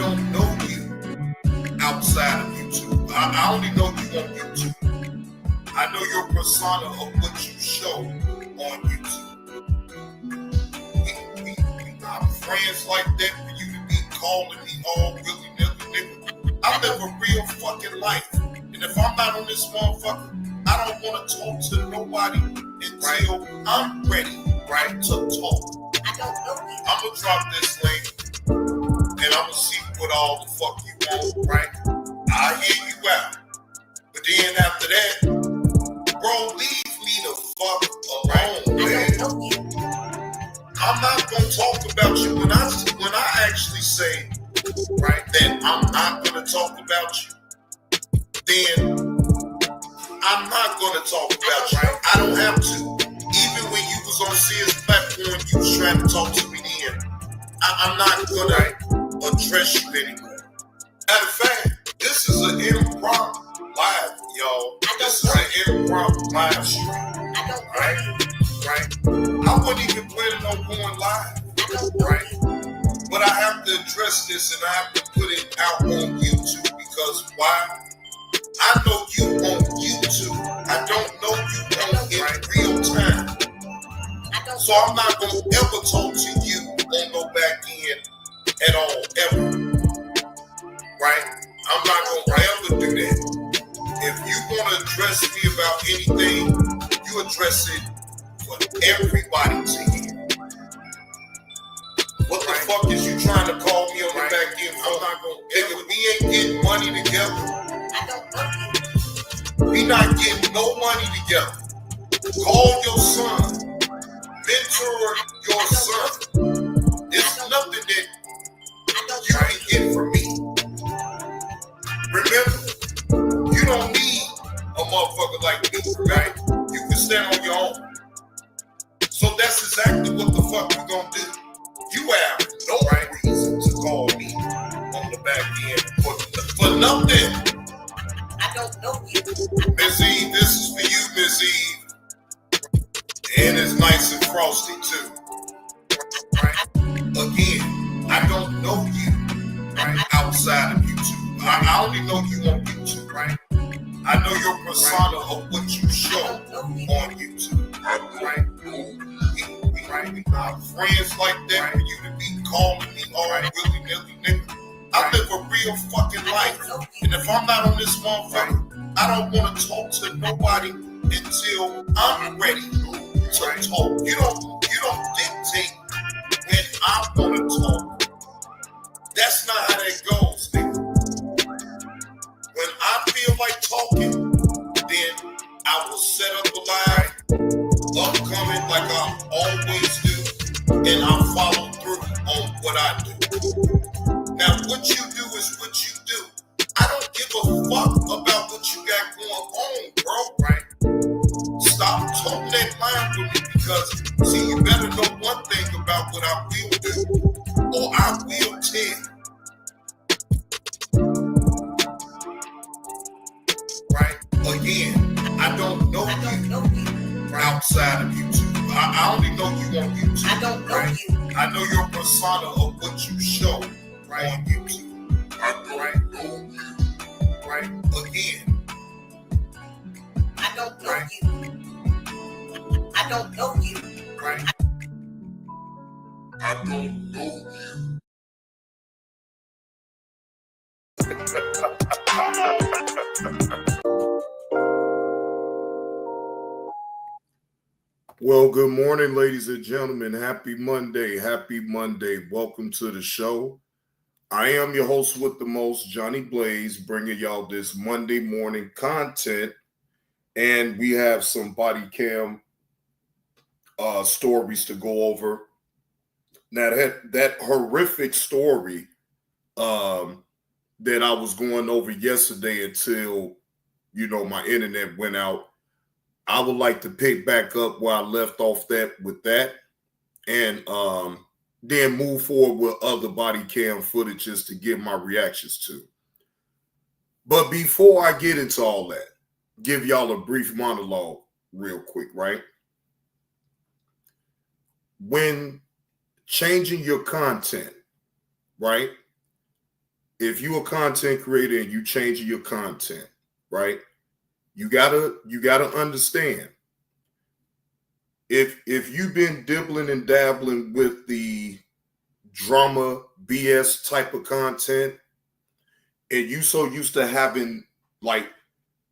don't know you outside of YouTube. I only know you on YouTube. I know your persona of what you show on YouTube. We not friends like that for you to be calling me all willy-nilly, nigga. I live a real fucking life. And if I'm not on this motherfucker, I don't want to talk to nobody until I'm ready, right, to talk. I don't know you. I'm going to drop this link, and I'm going to see what all the fuck you want, right? I'll hear you out. But then after that, bro, leave me the fuck alone, man. I don't know you. I'm not going to talk about you when I actually say, right, that I'm not going to talk about you. Then I'm not going to talk about you. I don't have to. Even when you was on Sears platform, you was trying to talk to me then. I'm not going to address you anymore. Matter of fact, this is an improv live, y'all. This is an improv live stream. Right? I wasn't even planning on going live. Right? But I have to address this and I have to put it out on YouTube because why? I know you on YouTube. I don't know you on in real time. So I'm not going to ever talk to you on no back end at all, ever. Right? I'm not going to ever do that. If you want to address me about anything, you address it for everybody to hear. What the fuck is you trying to call me on the back end? I'm not going to. If we ain't getting money together, we not getting no money together. Call your son. Mentor your son. It's nothing that you can get from me. Remember, you don't need a motherfucker like me, right? You can stand on your own. So that's exactly what the fuck you gonna do. You have no reason to call me on the back end for nothing. I don't know you. Miss Eve, this is for you, Miss Eve. And it's nice and frosty too. Right? Again, I don't know you outside of YouTube. I only know you on YouTube, right? I know your persona of what you show on YouTube, right? We not friends like that for you to be calling me all willy-nilly, nigga. I live a real fucking life. And if I'm not on this motherfucker, I don't want to talk to nobody until I'm ready to talk. You don't dictate when I want to talk. That's not how that goes, nigga. When I feel like talking, then I will set up a line, upcoming like I always do, and I'll follow through on what I do. Now, what you do is what you do. I don't give a fuck about what you got going on, bro, right? Stop talking that line with me because, see, you better know one thing about what I will do, or I will tell. Right? Again, I don't know you outside of YouTube. I only know you on YouTube. I don't know you. I know your persona of what you show on YouTube. Right? Right? Again. I don't know you. I don't know you. Right? I don't know you. Well, good morning, ladies and gentlemen. Happy Monday. Happy Monday. Welcome to the show. I am your host with the most, Johnny Blaze, bringing y'all this Monday morning content. And we have some body cam stories to go over. Now, that horrific story that I was going over yesterday until, my internet went out, I would like to pick back up where I left off with that and then move forward with other body cam footages to give my reactions to. But before I get into all that, give y'all a brief monologue real quick, right? When changing your content, right, if you're a content creator and you changing your content, right? You gotta understand. If you've been dibbling and dabbling with the drama BS type of content, and you so used to having like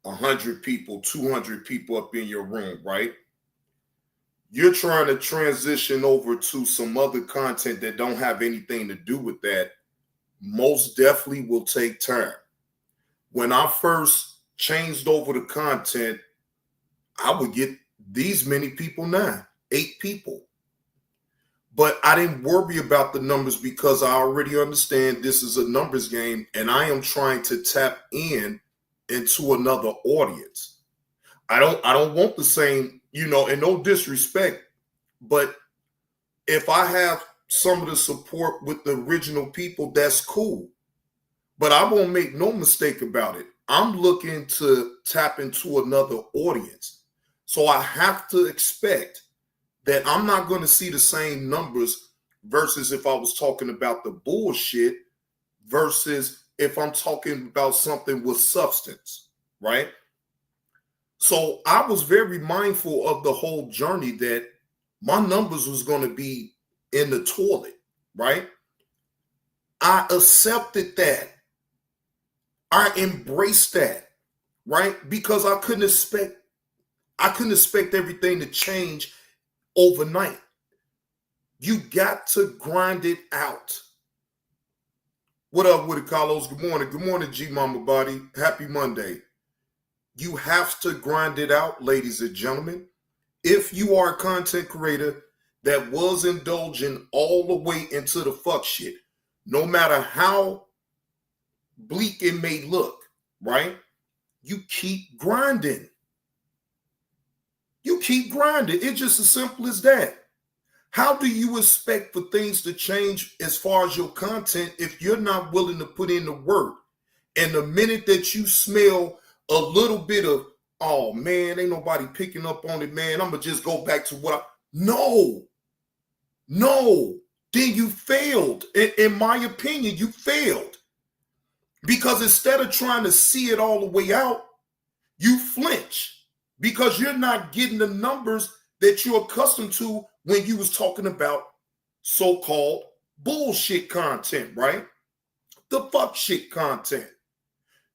100 people, 200 people up in your room, right? You're trying to transition over to some other content that don't have anything to do with that, most definitely will take time. When I first changed over the content, I would get these many people now, 8 people. But I didn't worry about the numbers because I already understand this is a numbers game and I am trying to tap into another audience. I don't want the same, and no disrespect, but if I have some of the support with the original people, that's cool. But I won't make no mistake about it. I'm looking to tap into another audience. So I have to expect that I'm not going to see the same numbers versus if I was talking about the bullshit versus if I'm talking about something with substance, right? So I was very mindful of the whole journey that my numbers was going to be in the toilet, right? I accepted that. I embraced that, right? Because I couldn't expect everything to change overnight. You got to grind it out. What up with it, Carlos? Good morning. Good morning, G Mama Body. Happy Monday. You have to grind it out, ladies and gentlemen. If you are a content creator that was indulging all the way into the fuck shit, no matter how bleak it may look, right? You keep grinding. You keep grinding. It's just as simple as that. How do you expect for things to change as far as your content if you're not willing to put in the work? And the minute that you smell a little bit of, oh man, ain't nobody picking up on it, man, I'm going to just go back to what I... No. Then you failed. In my opinion, you failed. Because instead of trying to see it all the way out, you flinch because you're not getting the numbers that you're accustomed to when you was talking about so-called bullshit content, right? The fuck shit content.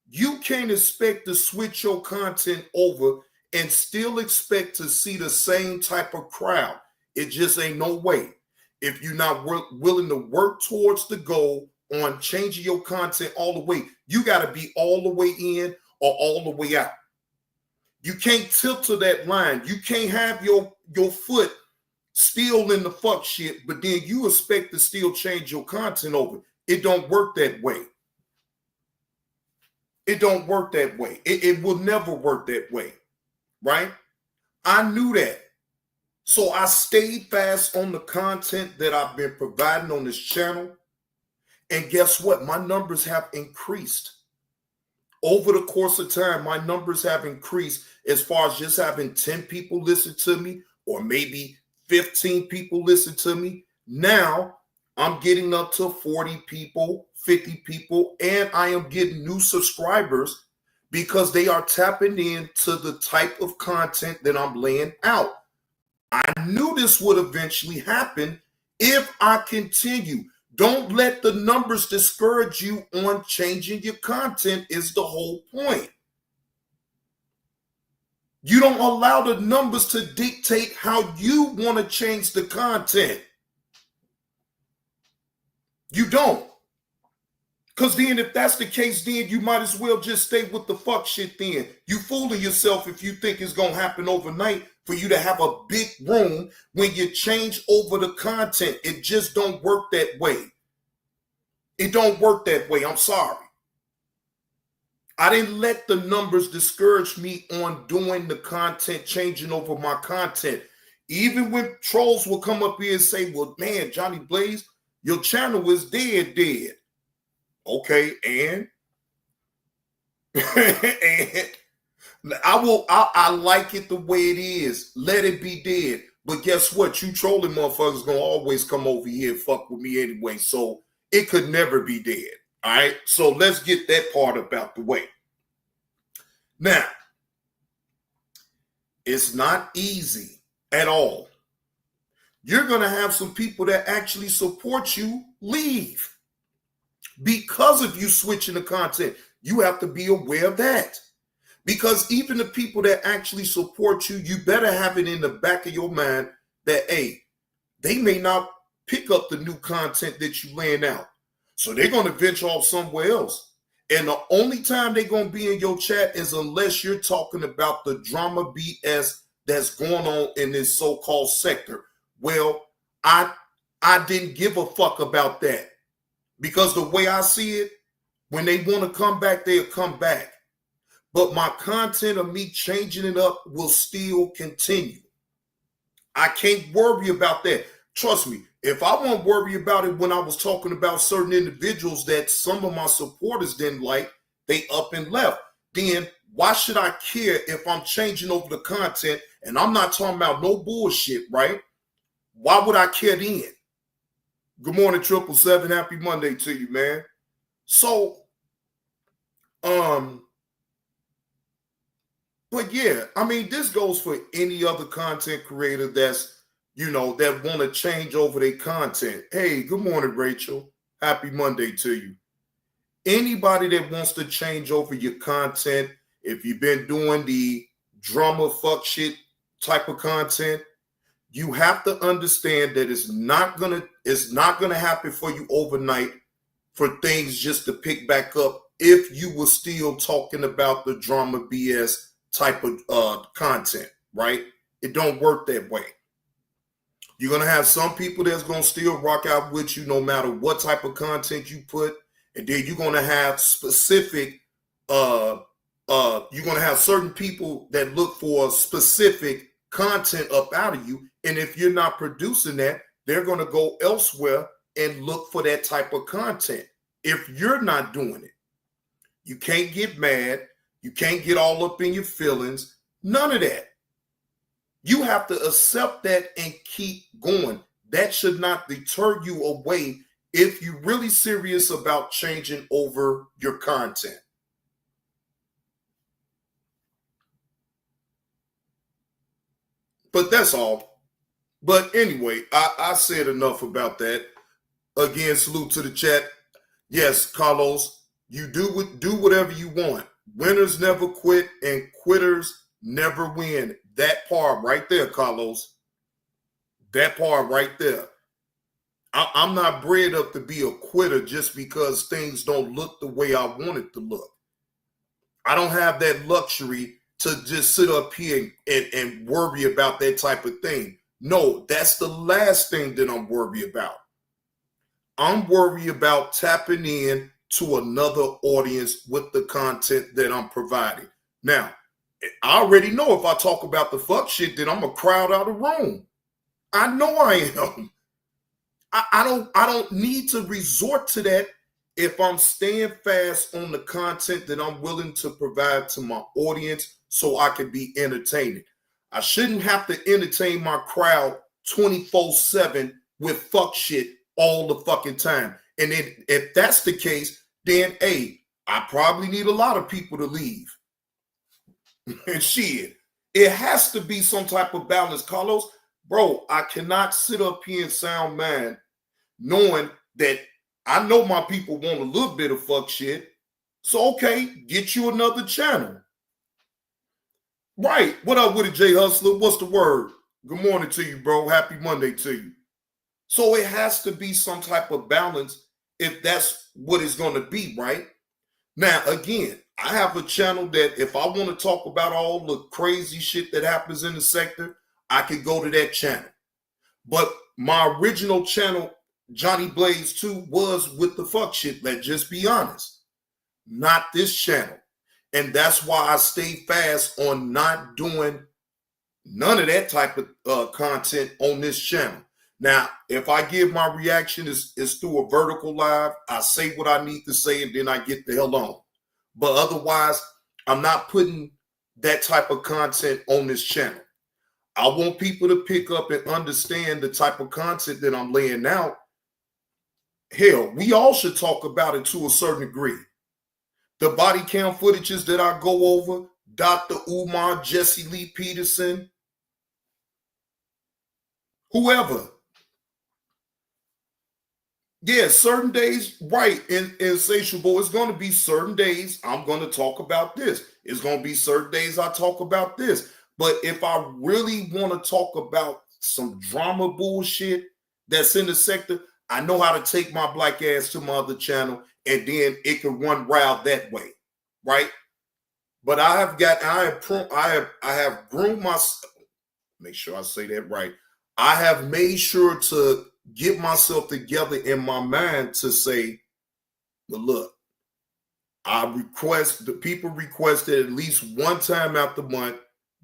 You can't expect to switch your content over and still expect to see the same type of crowd. It just ain't no way. If you're not willing to work towards the goal on changing your content all the way, you got to be all the way in or all the way out. You can't tilt to that line. You can't have your foot still in the fuck shit, but then you expect to still change your content over. It don't work that way. It don't work that way. It will never work that way, right? I knew that. So I stayed fast on the content that I've been providing on this channel. And guess what? My numbers have increased. Over the course of time, my numbers have increased as far as just having 10 people listen to me or maybe 15 people listen to me. Now I'm getting up to 40 people, 50 people, and I am getting new subscribers because they are tapping into the type of content that I'm laying out. I knew this would eventually happen if I continue. Don't let the numbers discourage you on changing your content is the whole point. You don't allow the numbers to dictate how you want to change the content. You don't. Because then if that's the case, then you might as well just stay with the fuck shit then. You fooling yourself if you think it's going to happen overnight for you to have a big room when you change over the content. It just don't work that way. It don't work that way. I'm sorry. I didn't let the numbers discourage me on doing the content, changing over my content. Even when trolls will come up here and say, well, man, Johnny Blaze, your channel is dead. Okay, and I like it the way it is. Let it be dead. But guess what? You trolling motherfuckers gonna always come over here and fuck with me anyway. So it could never be dead. All right, so let's get that part about the way. Now, it's not easy at all. You're going to have some people that actually support you leave because of you switching the content. You have to be aware of that. Because even the people that actually support you, you better have it in the back of your mind that, hey, they may not pick up the new content that you laying out. So they're going to venture off somewhere else. And the only time they're going to be in your chat is unless you're talking about the drama BS that's going on in this so-called sector. Well, I didn't give a fuck about that. Because the way I see it, when they want to come back, they'll come back. But my content of me changing it up will still continue. I can't worry about that. Trust me, if I won't worry about it when I was talking about certain individuals that some of my supporters didn't like, they up and left. Then why should I care if I'm changing over the content and I'm not talking about no bullshit, right? Why would I care then? Good morning, 777. Happy Monday to you, man. So, but yeah, I mean, this goes for any other content creator that's, that want to change over their content. Hey, good morning, Rachel. Happy Monday to you. Anybody that wants to change over your content, if you've been doing the drama fuck shit type of content, you have to understand that it's not gonna happen for you overnight for things just to pick back up if you were still talking about the drama BS type of content, right? It don't work that way. You're going to have some people that's going to still rock out with you no matter what type of content you put. And then you're going to have specific, you're going to have certain people that look for specific content up out of you. And if you're not producing that, they're going to go elsewhere and look for that type of content. If you're not doing it, you can't get mad. You can't get all up in your feelings. None of that. You have to accept that and keep going. That should not deter you away if you're really serious about changing over your content. But that's all. But anyway, I said enough about that. Again, salute to the chat. Yes, Carlos, you do whatever you want. Winners never quit and quitters never win. That part right there, Carlos. That part right there. I'm not bred up to be a quitter just because things don't look the way I want it to look. I don't have that luxury to just sit up here and worry about that type of thing. No, that's the last thing that I'm worried about. I'm worried about tapping in to another audience with the content that I'm providing. Now, I already know if I talk about the fuck shit, then I'm gonna crowd out of room. I know I am. I don't need to resort to that if I'm staying fast on the content that I'm willing to provide to my audience so I can be entertaining. I shouldn't have to entertain my crowd 24/7 with fuck shit all the fucking time. And then if that's the case, then hey, I probably need a lot of people to leave. And shit, it has to be some type of balance, Carlos. Bro, I cannot sit up here in sound mind knowing that I know my people want a little bit of fuck shit. So, okay, get you another channel. Right. What up with it, Jay Hustler? What's the word? Good morning to you, bro. Happy Monday to you. So it has to be some type of balance if that's what it's going to be, right? Now, again, I have a channel that if I want to talk about all the crazy shit that happens in the sector, I could go to that channel. But my original channel, Johnny Blaze 2, was with the fuck shit. Let's just be honest. Not this channel. And that's why I stay fast on not doing none of that type of content on this channel. Now, if I give my reaction is through a vertical live, I say what I need to say and then I get the hell on. But otherwise, I'm not putting that type of content on this channel. I want people to pick up and understand the type of content that I'm laying out. hell, we all should talk about it to a certain degree. The body cam footages that I go over, Dr. Umar, Jesse Lee Peterson, whoever. Yeah, certain days, right, insatiable. It's going to be certain days I'm going to talk about this. It's going to be certain days I talk about this. But if I really want to talk about some drama bullshit that's in the sector, I know how to take my black ass to my other channel, and then it can run wild that way, right? But I have groomed myself. Make sure I say that right. I have made sure to get myself together in my mind to say, well, look, the people requested at least one time out the month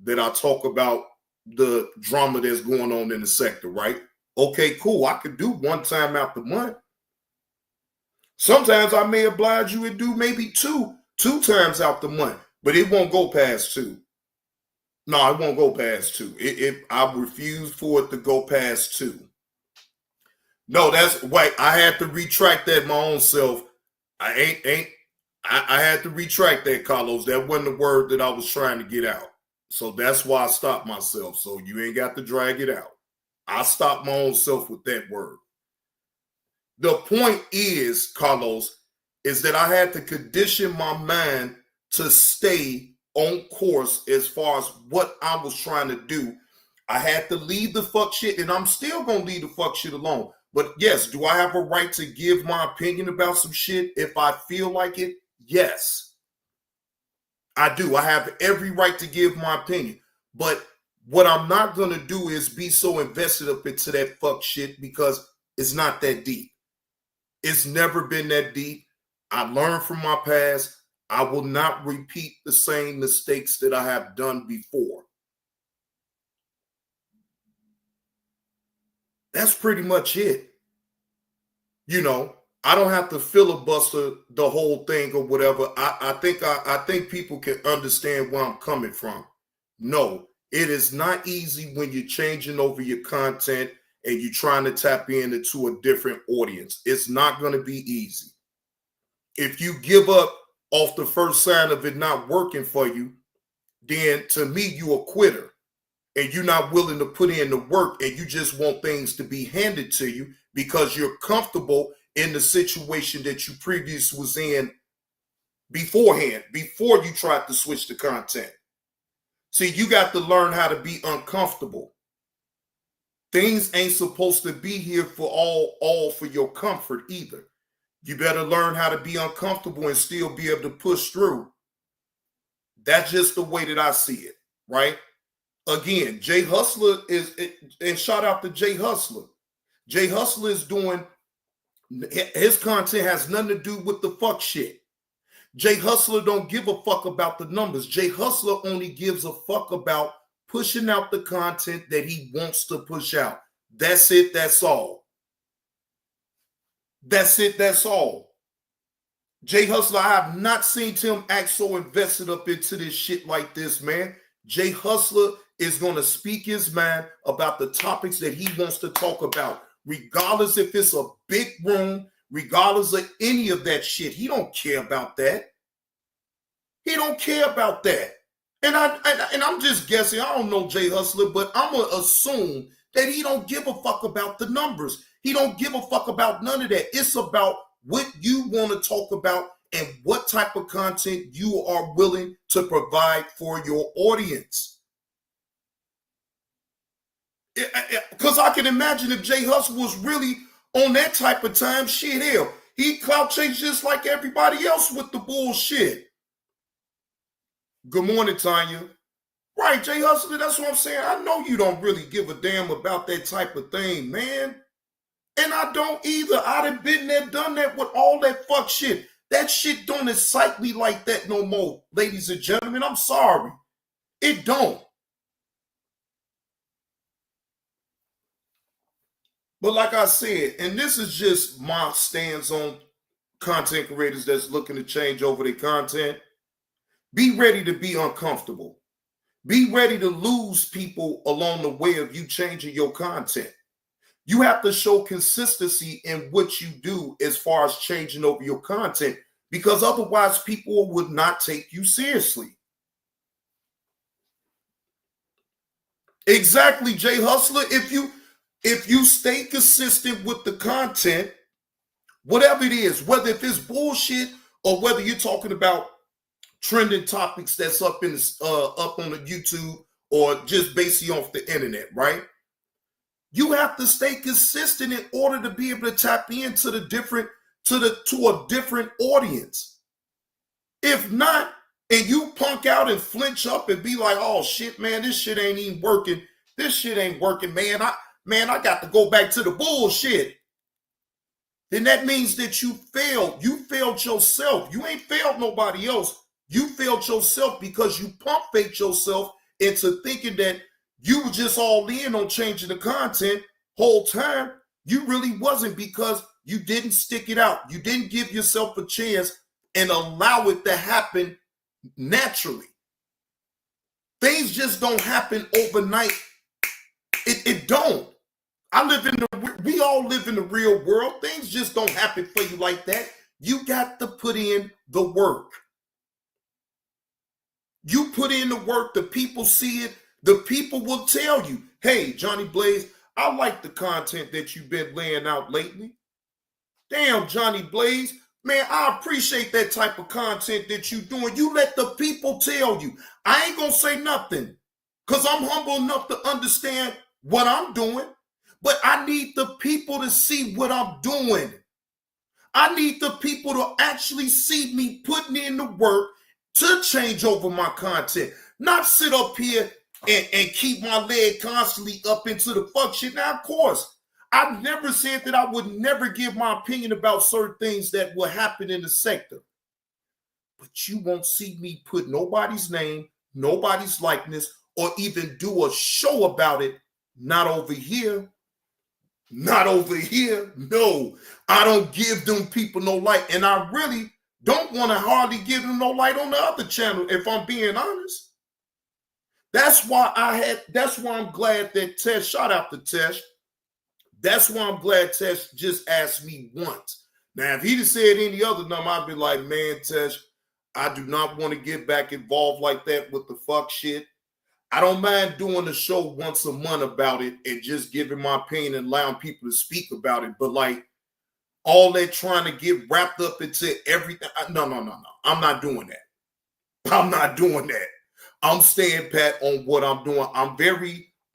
that I talk about the drama that's going on in the sector, right? Okay, cool. I could do one time out the month. Sometimes I may oblige you and do maybe two times out the month, but it won't go past two. No, it won't go past two. I refuse for it to go past two. No, that's right. I had to retract that my own self. I had to retract that, Carlos. That wasn't the word that I was trying to get out. So that's why I stopped myself. So you ain't got to drag it out. I stopped my own self with that word. The point is, Carlos, is that I had to condition my mind to stay on course as far as what I was trying to do. I had to leave the fuck shit, and I'm still going to leave the fuck shit alone. But yes, do I have a right to give my opinion about some shit if I feel like it? Yes, I do. I have every right to give my opinion. But what I'm not going to do is be so invested up into that fuck shit because it's not that deep. It's never been that deep. I learned from my past. I will not repeat the same mistakes that I have done before. That's pretty much it. You know, I don't have to filibuster the whole thing or whatever. I think people can understand where I'm coming from. No, it is not easy when you're changing over your content and you're trying to tap into a different audience. It's not going to be easy. If you give up off the first sign of it not working for you, then to me, you a quitter. And you're not willing to put in the work and you just want things to be handed to you because you're comfortable in the situation that you previously was in beforehand, before you tried to switch the content. See, you got to learn how to be uncomfortable. Things ain't supposed to be here for all for your comfort either. You better learn how to be uncomfortable and still be able to push through. That's just the way that I see it, right? Again, Jay Hustler and shout out to Jay Hustler. Jay Hustler is doing, his content has nothing to do with the fuck shit. Jay Hustler don't give a fuck about the numbers. Jay Hustler only gives a fuck about pushing out the content that he wants to push out. That's it, that's all. That's it, that's all. Jay Hustler, I have not seen him act so invested up into this shit like this, man. Jay Hustler is going to speak his mind about the topics that he wants to talk about, regardless if it's a big room, regardless of any of that shit. He don't care about that. He don't care about that. And I'm just guessing. I don't know Jay Hustler, but I'm going to assume that he don't give a fuck about the numbers. He don't give a fuck about none of that. It's about what you want to talk about and what type of content you are willing to provide for your audience. Because I can imagine if Jay Hustler was really on that type of time, shit, hell, he'd clout chase just like everybody else with the bullshit. Good morning, Tanya. Right, Jay Hustler, that's what I'm saying. I know you don't really give a damn about that type of thing, man. And I don't either. I'd have been there, done that with all that fuck shit. That shit don't excite me like that no more, ladies and gentlemen. I'm sorry. It don't. But like I said, and this is just my stance on content creators that's looking to change over their content. Be ready to be uncomfortable. Be ready to lose people along the way of you changing your content. You have to show consistency in what you do as far as changing over your content, because otherwise people would not take you seriously. Exactly, Jay Hustler. If you stay consistent with the content, whatever it is, whether if it's bullshit or whether you're talking about trending topics that's up on the YouTube or just basically off the internet, right? You have to stay consistent in order to be able to tap into to a different audience. If not, and you punk out and flinch up and be like, oh shit, man, this shit ain't even working. This shit ain't working, man. I got to go back to the bullshit. Then that means that you failed. You failed yourself. You ain't failed nobody else. You failed yourself because you pump faked yourself into thinking that you were just all in on changing the content whole time. You really wasn't, because you didn't stick it out. You didn't give yourself a chance and allow it to happen naturally. Things just don't happen overnight. It don't. We all live in the real world. Things just don't happen for you like that. You got to put in the work. You put in the work, the people see it. The people will tell you, hey, Johnny Blaze, I like the content that you've been laying out lately. Damn, Johnny Blaze, man, I appreciate that type of content that you're doing. You let the people tell you. I ain't going to say nothing because I'm humble enough to understand what I'm doing. But I need the people to see what I'm doing. I need the people to actually see me putting in the work to change over my content. Not sit up here and keep my leg constantly up into the fuck shit. Now, of course, I've never said that I would never give my opinion about certain things that will happen in the sector. But you won't see me put nobody's name, nobody's likeness, or even do a show about it. Not over here. Not over here. No, I don't give them people no light. And I really don't want to hardly give them no light on the other channel, if I'm being honest. That's why I'm glad that Tesh, shout out to Tesh. That's why I'm glad Tesh just asked me once. Now, if he'd have said any other number, I'd be like, man, Tesh, I do not want to get back involved like that with the fuck shit. I don't mind doing a show once a month about it and just giving my opinion and allowing people to speak about it. But like all that trying to get wrapped up into everything. No. I'm not doing that. I'm not doing that. I'm staying pat on what I'm doing.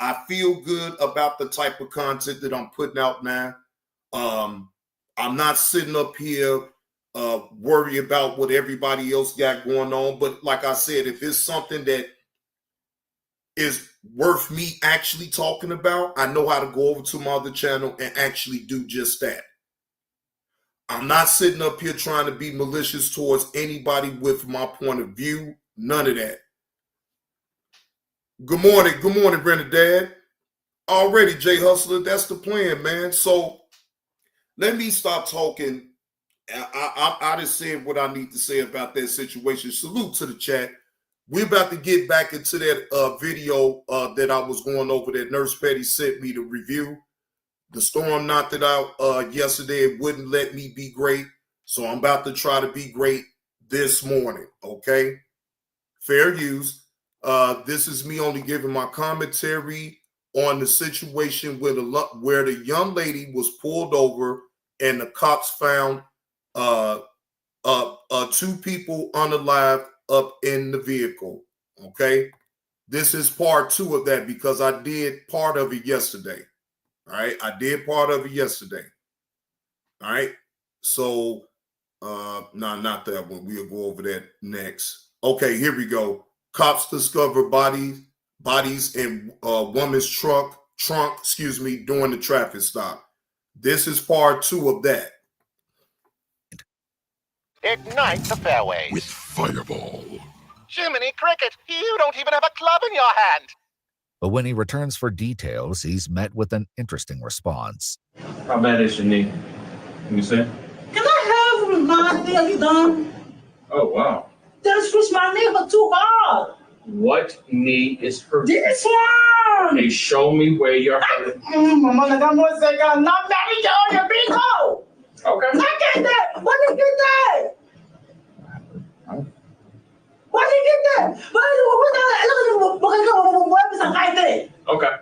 I feel good about the type of content that I'm putting out now. I'm not sitting up here worry about what everybody else got going on. But like I said, if it's something that is worth me actually talking about, I know how to go over to my other channel and actually do just that. I'm not sitting up here trying to be malicious towards anybody with my point of view. None of that. Good morning, Renadad. Already, Jay Hustler, that's the plan, man. So let me stop talking. I just said what I need to say about that situation. Salute to the chat. We're about to get back into that video that I was going over that Nurse Petty sent me to review. The storm knocked it out yesterday. It wouldn't let me be great. So I'm about to try to be great this morning, okay? Fair use. This is me only giving my commentary on the situation where the young lady was pulled over and the cops found two people unalived up in the vehicle. Okay, this is part 2 of that because I did part of it yesterday. All right, I did part of it yesterday. All right, so no, not that one. We'll go over that next. Okay, here we go. Cops discover bodies in a woman's trunk, during the traffic stop. This is part 2 of that. Ignite the fairways with Fireball. Jiminy Cricket, you don't even have a club in your hand. But when he returns for details, he's met with an interesting response. How bad is your knee? Can you say? Can I have my nail done? Oh, wow. That's just my knee, but too hard. What knee is hurt? This one! on. Hey, show me where you're hurting. Mamá, le damos ese gas. No, daddy, yo, you bingo. Okay. Look at that. What did you get that? What did you get that? What is that? Okay.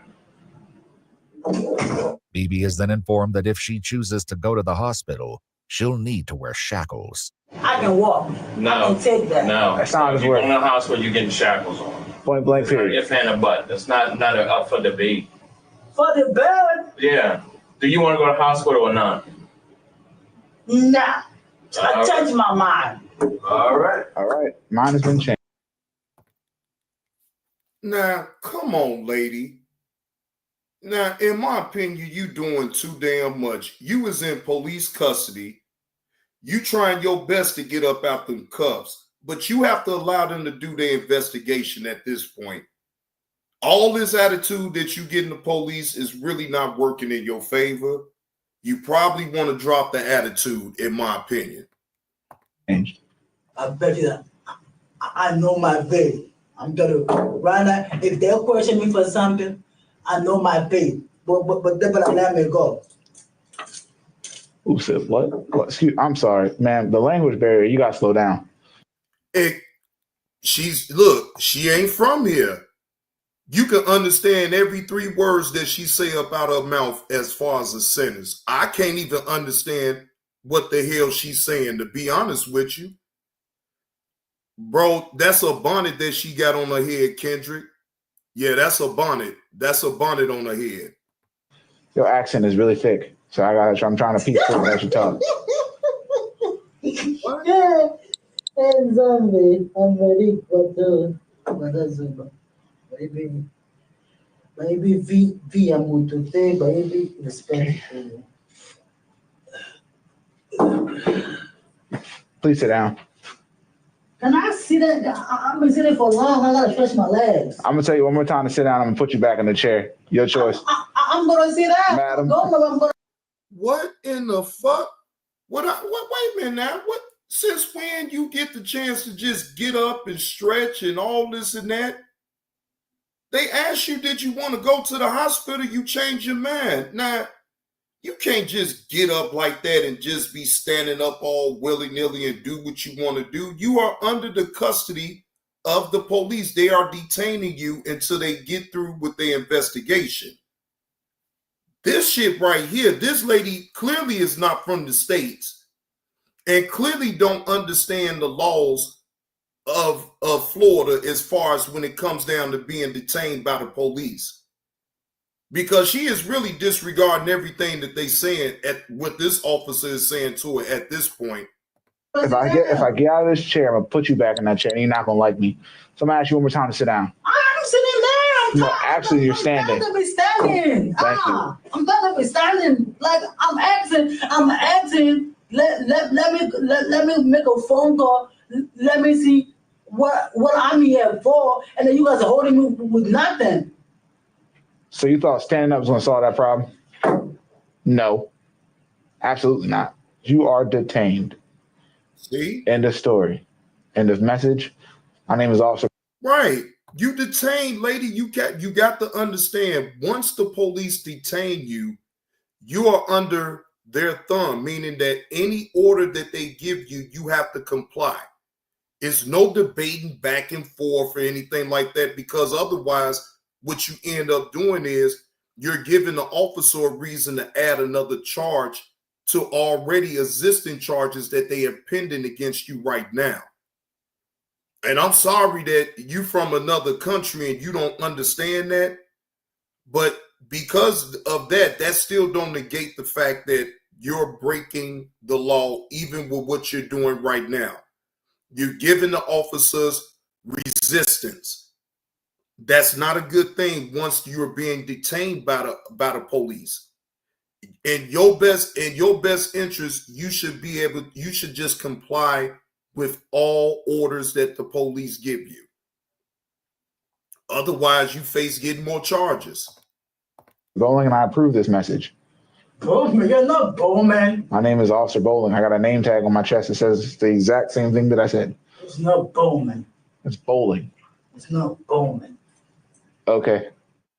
BB is then informed that if she chooses to go to the hospital, she'll need to wear shackles. I can walk. No. I can take that. No. That's not if his you're word. in the hospital, you're getting shackles on. Point blank period. If and a butt. That's not up for debate. For the bed? Yeah. Do you want to go to the hospital or not? Nah. I changed my mind. All right. All right. Mine has been changed. Now, come on, lady. Now, in my opinion, you doing too damn much. You was in police custody. You trying your best to get up out them cuffs, but you have to allow them to do their investigation at this point. All this attitude that you get in the police is really not working in your favor. You probably want to drop the attitude, in my opinion. Changed. I bet you that I know my pay. I'm gonna right now. If they question me for something, I know my pay. But they better let me go. Who said what? Excuse. I'm sorry, man. The language barrier. You gotta slow down. She ain't from here. You can understand every 3 words that she say up out her mouth as far as a sentence. I can't even understand what the hell she's saying, to be honest with you. Bro, that's a bonnet that she got on her head, Kendrick. Yeah, that's a bonnet. That's a bonnet on her head. Your accent is really thick, so I'm trying to piece through as you talk. Yeah, and zombie. I'm ready, but that's maybe via muito te, baby, respect. Please sit down. Can I see that? I've been sitting for long. I gotta stretch my legs. I'm gonna tell you one more time to sit down. I'm gonna put you back in the chair. Your choice. I'm gonna sit down. Madam. What in the fuck? What? Wait a minute now. What? Since when you get the chance to just get up and stretch and all this and that? They asked you, did you want to go to the hospital? You change your mind. Now, you can't just get up like that and just be standing up all willy-nilly and do what you want to do. You are under the custody of the police. They are detaining you until they get through with their investigation. This shit right here, this lady clearly is not from the States and clearly don't understand the laws of Florida as far as when it comes down to being detained by the police, because she is really disregarding everything that they saying at what this officer is saying to her at this point. If I get out of this chair, I'm gonna put you back in that chair, and you're not gonna like me. So I'm gonna ask you one more time to sit down. I'm sitting down. No, actually, you're standing. I'm gonna be standing. Thank you. I'm gonna be standing. Like I'm asking. Let me make a phone call. Let me see what I'm here for, and then you guys are holding me with nothing. So you thought standing up was gonna solve that problem? No, absolutely not. You are detained. See? End of story. End of message. My name is Officer. Right. You detained, lady. You got to understand, once the police detain you, you are under their thumb, meaning that any order that they give you, you have to comply. It's no debating back and forth or anything like that, because otherwise what you end up doing is you're giving the officer a reason to add another charge to already existing charges that they have pending against you right now. And I'm sorry that you from another country and you don't understand that, but because of that, that still don't negate the fact that you're breaking the law, even with what you're doing right now. You're giving the officers resistance. That's not a good thing once you're being detained by the police. In your best interest, you should just comply with all orders that the police give you. Otherwise, you face getting more charges. Bowling, and I approve this message. Bowman, you're not Bowman. My name is Officer Bowling. I got a name tag on my chest that says the exact same thing that I said. It's not Bowman. It's Bowling. It's not Bowman. Okay.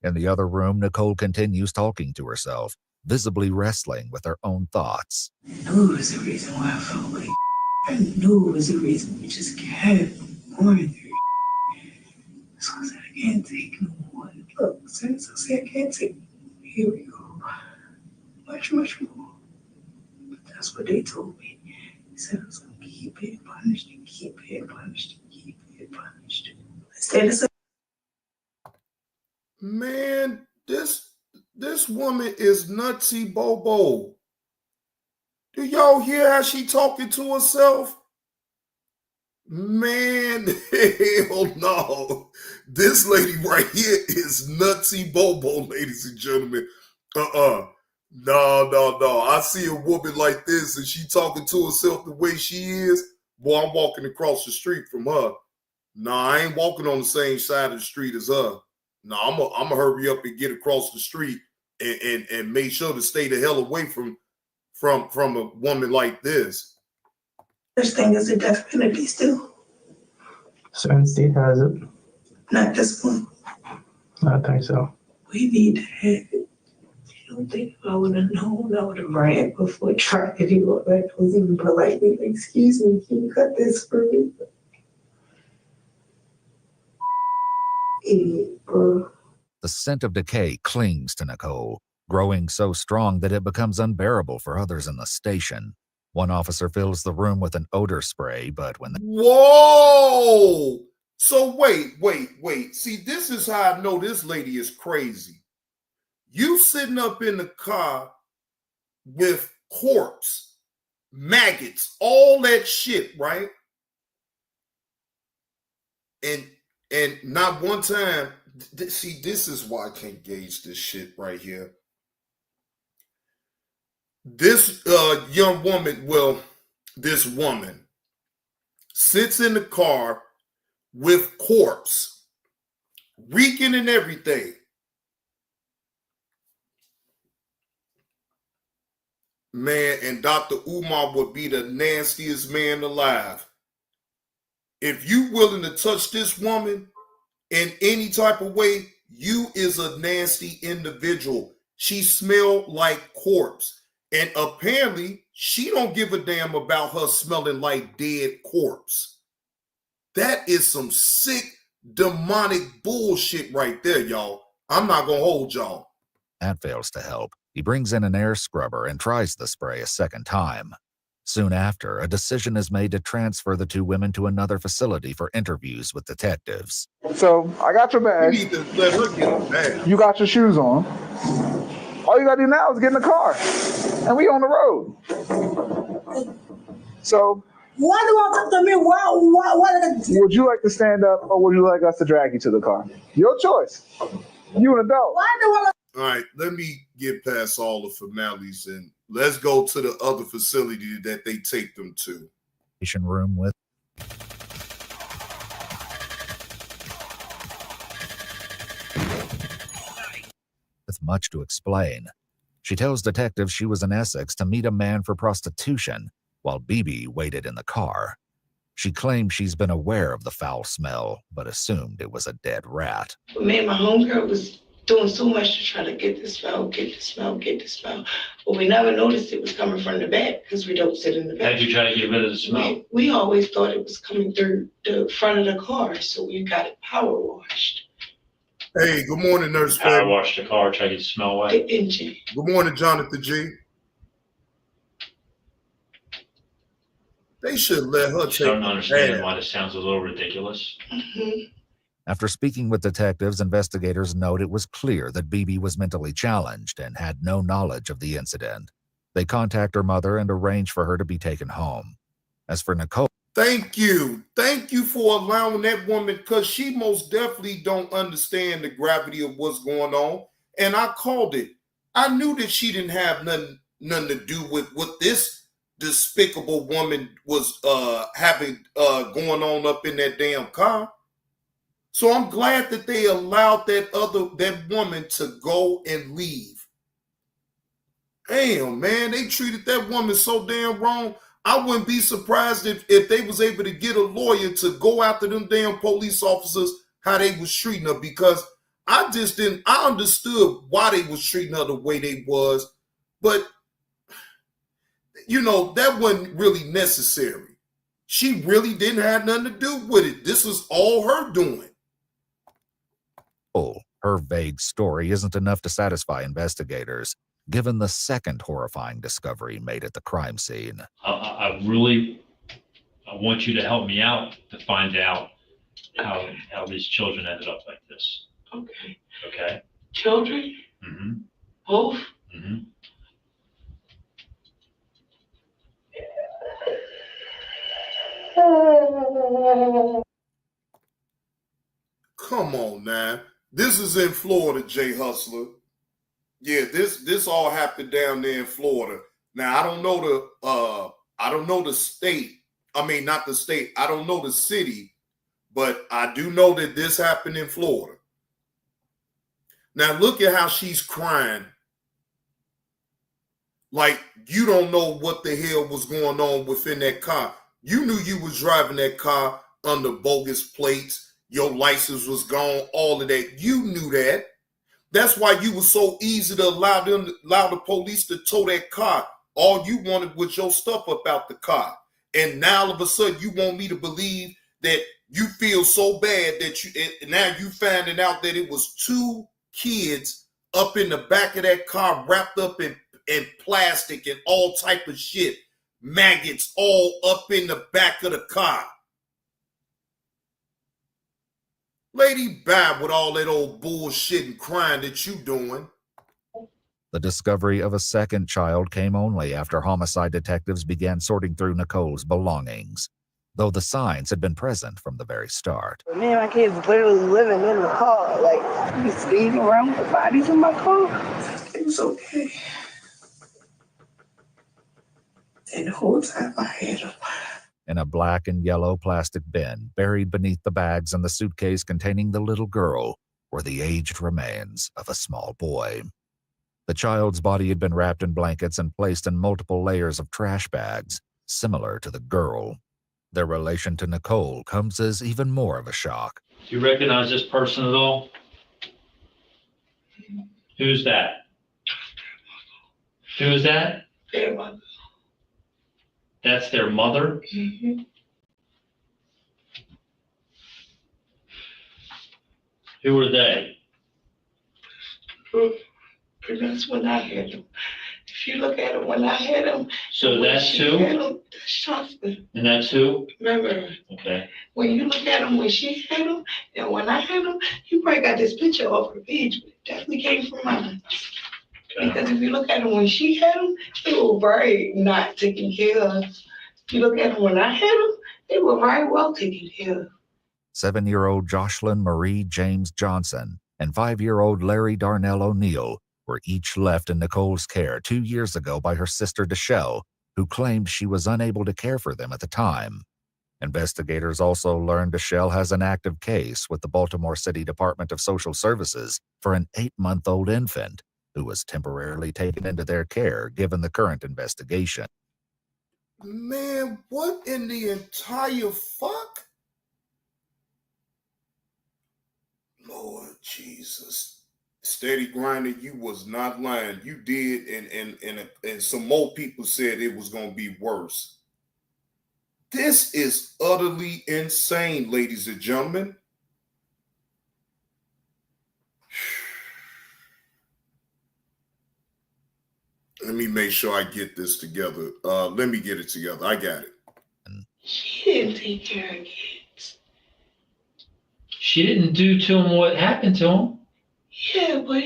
In the other room, Nicole continues talking to herself, visibly wrestling with her own thoughts. I knew it was the reason why I felt like I knew it was the reason we just kept going through. So I said, I can't take no more. Look, since I said I can't take no more, here we go. Much more. But that's what they told me. They said I was going to keep being punished and keep being punished and keep being punished. Instead of saying, Man, this woman is nutsy bobo. Do y'all hear how she talking to herself? Man, hell no. This lady right here is nutsy bobo, ladies and gentlemen. No. I see a woman like this and she talking to herself the way she is. Boy, I'm walking across the street from her. Nah, I ain't walking on the same side of the street as her. No, I'm gonna hurry up and get across the street and make sure to stay the hell away from a woman like this. this thing is a death penalty still. Certain state has it. Not this one. I think so. We need to have it. You don't think if I would have known, I would have ran before trying to do it. Like, I was even politely, like, excuse me, can you cut this for me? Idiot, bro. The scent of decay clings to Nicole, growing so strong that it becomes unbearable for others in the station. One officer fills the room with an odor spray, but when Whoa! So wait. See, this is how I know this lady is crazy. You sitting up in the car with corpse, maggots, all that shit, right? And not one time, see, this is why I can't gauge this shit right here. This young woman, this woman sits in the car with corpse, reeking and everything. Man, and Dr. Umar would be the nastiest man alive. If you willing to touch this woman in any type of way, you is a nasty individual. She smelled like corpse. And apparently, she don't give a damn about her smelling like dead corpse. That is some sick, demonic bullshit right there, y'all. I'm not going to hold y'all. that fails to help, he brings in an air scrubber and tries the spray a second time. Soon after, a decision is made to transfer the two women to another facility for interviews with detectives. So I got your You bag. need to let her get a bag. You got your shoes on. All you gotta do now is get in the car, and we on the road. So, Why do you want to talk to me? Why would you like to stand up, or would you like us to drag you to the car? Your choice. You an adult. Why do you want All right, let me get past all the formalities and let's go to the other facility that they take them to. Room with much to explain. She tells detectives she was in Essex to meet a man for prostitution, while BB waited in the car. She claims she's been aware of the foul smell, but assumed it was a dead rat. Me and my homegirl was doing so much to try to get the smell. But we never noticed it was coming from the back because we don't sit in the back. How'd you try to get rid of the smell? We always thought it was coming through the front of the car, so we got it power washed. Hey, good morning, Nurse Power Peggy. wash the car, try to get the smell away. The engine. Good morning, Jonathan G. They should let her I take don't the understand bag. why this sounds a little ridiculous. Mm-hmm. After speaking with detectives, investigators note it was clear that BB was mentally challenged and had no knowledge of the incident. They contact her mother and arrange for her to be taken home. As for Nicole, Thank you. Thank you for allowing that woman, because she most definitely don't understand the gravity of what's going on. And I called it. I knew that she didn't have nothing to do with what this despicable woman was having going on up in that damn car. So I'm glad that they allowed that woman to go and leave. Damn, man, they treated that woman so damn wrong. I wouldn't be surprised if they was able to get a lawyer to go after them damn police officers how they was treating her, because I just didn't. I understood why they was treating her the way they was, but that wasn't really necessary. She really didn't have nothing to do with it. This was all her doing. Oh, her vague story isn't enough to satisfy investigators, given the second horrifying discovery made at the crime scene. I want you to help me out to find out how these children ended up like this. Okay. Okay? Children? Mm-hmm. Both? Mm-hmm. Come on, now. This is in Florida, Jay Hustler. Yeah, this all happened down there in Florida. Now I don't know the state. I mean, not the state. I don't know the city, but I do know that this happened in Florida. Now look at how she's crying. Like you don't know what the hell was going on within that car. You knew you was driving that car under bogus plates. Your license was gone, all of that. You knew that. That's why you were so easy to allow the police to tow that car. All you wanted was your stuff up out the car. And now all of a sudden you want me to believe that you feel so bad that now you finding out that it was 2 kids up in the back of that car wrapped up in plastic and all type of shit. Maggots all up in the back of the car. Lady, bye with all that old bullshit and crying that you doing. The discovery of a second child came only after homicide detectives began sorting through Nicole's belongings, though the signs had been present from the very start. Me and my kids literally living in the car, like, just leaving around with the bodies in my car. It was okay. And the whole time I had them. In a black and yellow plastic bin buried beneath the bags and the suitcase containing the little girl were the aged remains of a small boy. The child's body had been wrapped in blankets and placed in multiple layers of trash bags, similar to the girl. Their relation to Nicole comes as even more of a shock. Do you recognize this person at all? Who's that? Who is that? Their mother. That's their mother? Mm-hmm. Who are they? But that's when I had them. If you look at them when I had them. So that's who? That's Shasta. And that's who? Remember, Okay. when you look at them when she had them and when I had them, you probably got this picture off her page, but it definitely came from mine. Okay. Because if you look at them when she had them, they were very not taken care of. If you look at them when I had them, they were very well taken care of. 7-year-old Jocelyn Marie James Johnson and 5-year-old Larry Darnell O'Neill were each left in Nicole's care 2 years ago by her sister Deshelle, who claimed she was unable to care for them at the time. Investigators also learned Deshelle has an active case with the Baltimore City Department of Social Services for an 8-month-old infant who was temporarily taken into their care given the current investigation. Man, what in the entire fuck? Lord Jesus. Steady grinding, you was not lying. You did, and some more people said it was going to be worse. This is utterly insane, ladies and gentlemen. Let me make sure I get this together. Let me get it together. I got it. She didn't take care of kids. She didn't do to him what happened to him. Yeah, but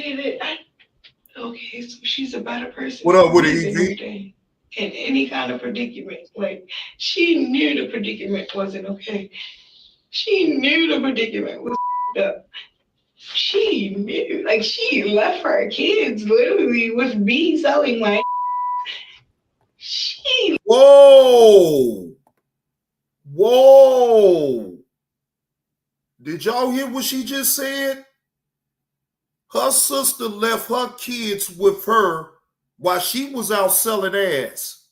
okay, so she's a better person. What up with it, in everything, in any kind of predicament. Like, she knew the predicament wasn't okay. She knew the predicament was up. She knew, like, she left her kids literally with me selling my. She. Whoa! Did y'all hear what she just said? Her sister left her kids with her while she was out selling ass.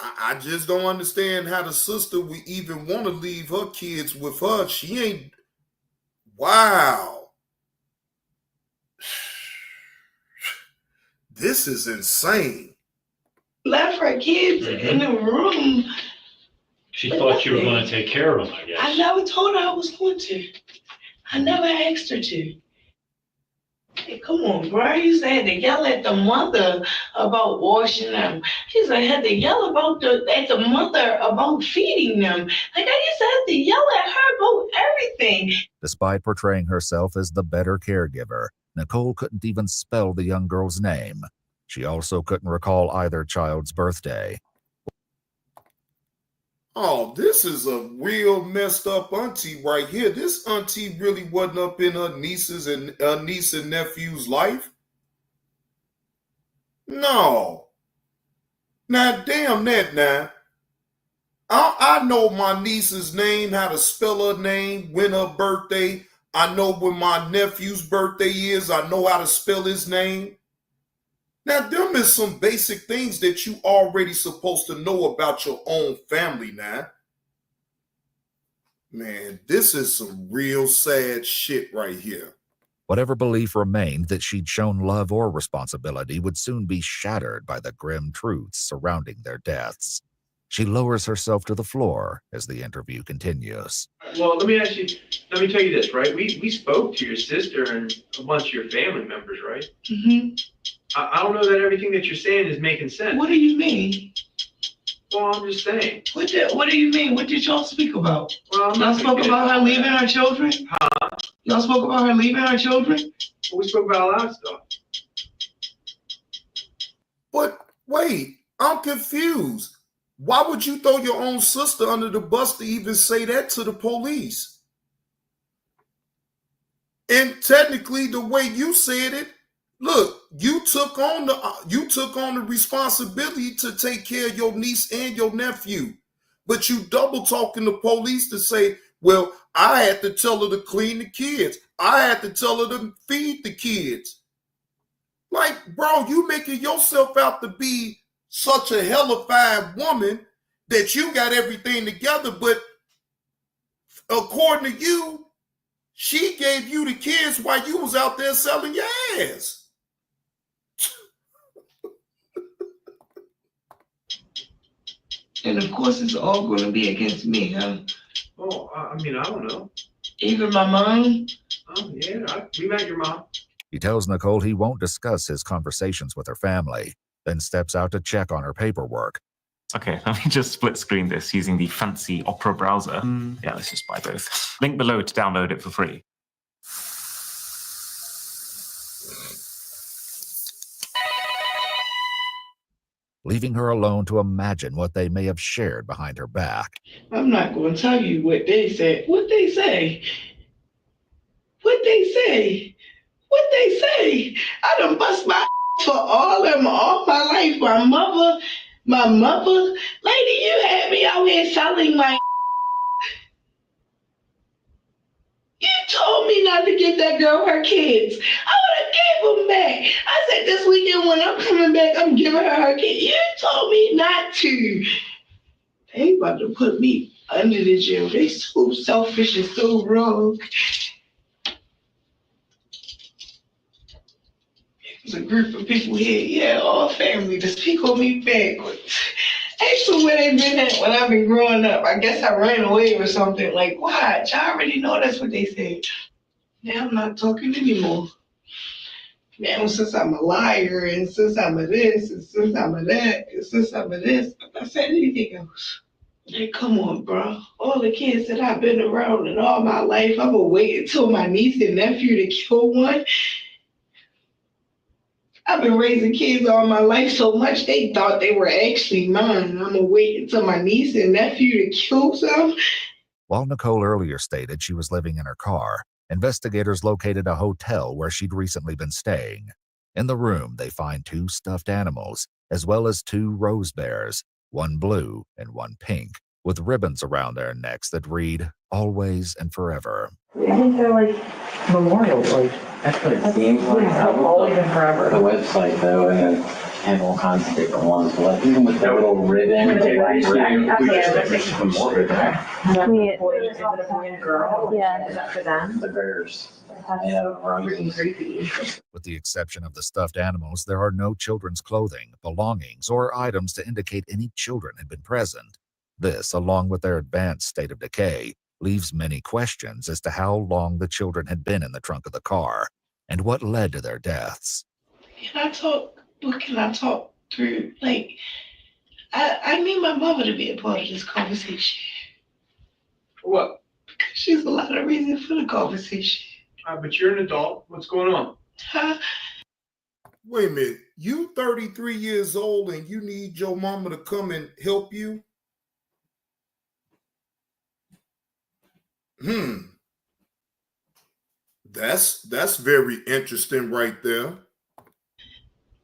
I just don't understand how the sister would even want to leave her kids with her. She ain't. Wow. This is insane. Left her kids in the room. She thought you were going to take care of them, I guess. I never told her I was going to. I never asked her to. Hey, come on, bro. I used to have to yell at the mother about washing them. I used to have to yell at the mother about feeding them. Like, I used to have to yell at her about everything. Despite portraying herself as the better caregiver, Nicole couldn't even spell the young girl's name. She also couldn't recall either child's birthday. Oh, this is a real messed up auntie right here. This auntie really wasn't up in her niece and nephew's life. No. Now, damn that now. I know my niece's name, how to spell her name, when her birthday. I know when my nephew's birthday is. I know how to spell his name. Now, them is some basic things that you already supposed to know about your own family now. Man, this is some real sad shit right here. Whatever belief remained that she'd shown love or responsibility would soon be shattered by the grim truths surrounding their deaths. She lowers herself to the floor as the interview continues. Well, let me tell you this, right? We spoke to your sister and a bunch of your family members, right? Mm-hmm. I don't know that everything that you're saying is making sense. What do you mean? Well, I'm just saying. What do you mean? What did y'all speak about? Well, Y'all spoke about her leaving her children? Huh? Y'all spoke about her leaving her children? Well, we spoke about a lot of stuff. But wait, I'm confused. Why would you throw your own sister under the bus to even say that to the police? And technically, the way you said it, look, you took on the responsibility to take care of your niece and your nephew, but you double talking the police to say, well, I had to tell her to clean the kids. I had to tell her to feed the kids. Like, bro, you making yourself out to be such a hellified woman that you got everything together, but according to you, she gave you the kids while you was out there selling your ass. And of course, it's all going to be against me, huh? Oh, I mean, I don't know. Even my mom? Oh, yeah, we met your mom. He tells Nicole he won't discuss his conversations with her family, then steps out to check on her paperwork. Okay, let me just split screen this using the fancy Opera browser. Yeah, let's just buy both. Link below to download it for free. Leaving her alone to imagine what they may have shared behind her back. I'm not going to tell you what they said. What they say? What they say? What they say? I done bust my for all my life. My mother, lady, you had me out here selling my. You told me not to give that girl her kids. I would have gave them back. I said this weekend when I'm coming back, I'm giving her her kids. You told me not to. They about to put me under the jail. They so selfish and so wrong. There's a group of people here, yeah, all family, to speak on me backwards. Actually, where they been at when I've been growing up, I guess I ran away or something. Like, watch, I already know that's what they said. Now I'm not talking anymore. Now, since I'm a liar, and since I'm a this, and since I'm a that, and since I'm a this, I said anything else. Hey, come on, bro. All the kids that I've been around in all my life, I'm gonna wait until my niece and nephew to kill one. I've been raising kids all my life so much they thought they were actually mine. I'm gonna wait until my niece and nephew to kill some. While Nicole earlier stated she was living in her car, investigators located a hotel where she'd recently been staying. In the room, they find 2 stuffed animals, as well as 2 rose bears, one blue and one pink, with ribbons around their necks that read, "Always and Forever." I think they're like memorials, like That's what it seems like. always and forever. The website though, and it has all kinds of different ones, but even with the little ribbon, the white ribbon, we just make some more ribbon. Is it a boy and girl? Yeah. Is that for them? The bears. Creepy. With the exception of the stuffed animals, there are no children's clothing, belongings, or items to indicate any children had been present. This, along with their advanced state of decay, leaves many questions as to how long the children had been in the trunk of the car and what led to their deaths. What can I talk through? Like, I need my mother to be a part of this conversation. What? Because she's a lot of reason for the conversation. But you're an adult. What's going on? Huh? Wait a minute. You 33 years old and you need your mama to come and help you? That's very interesting right there.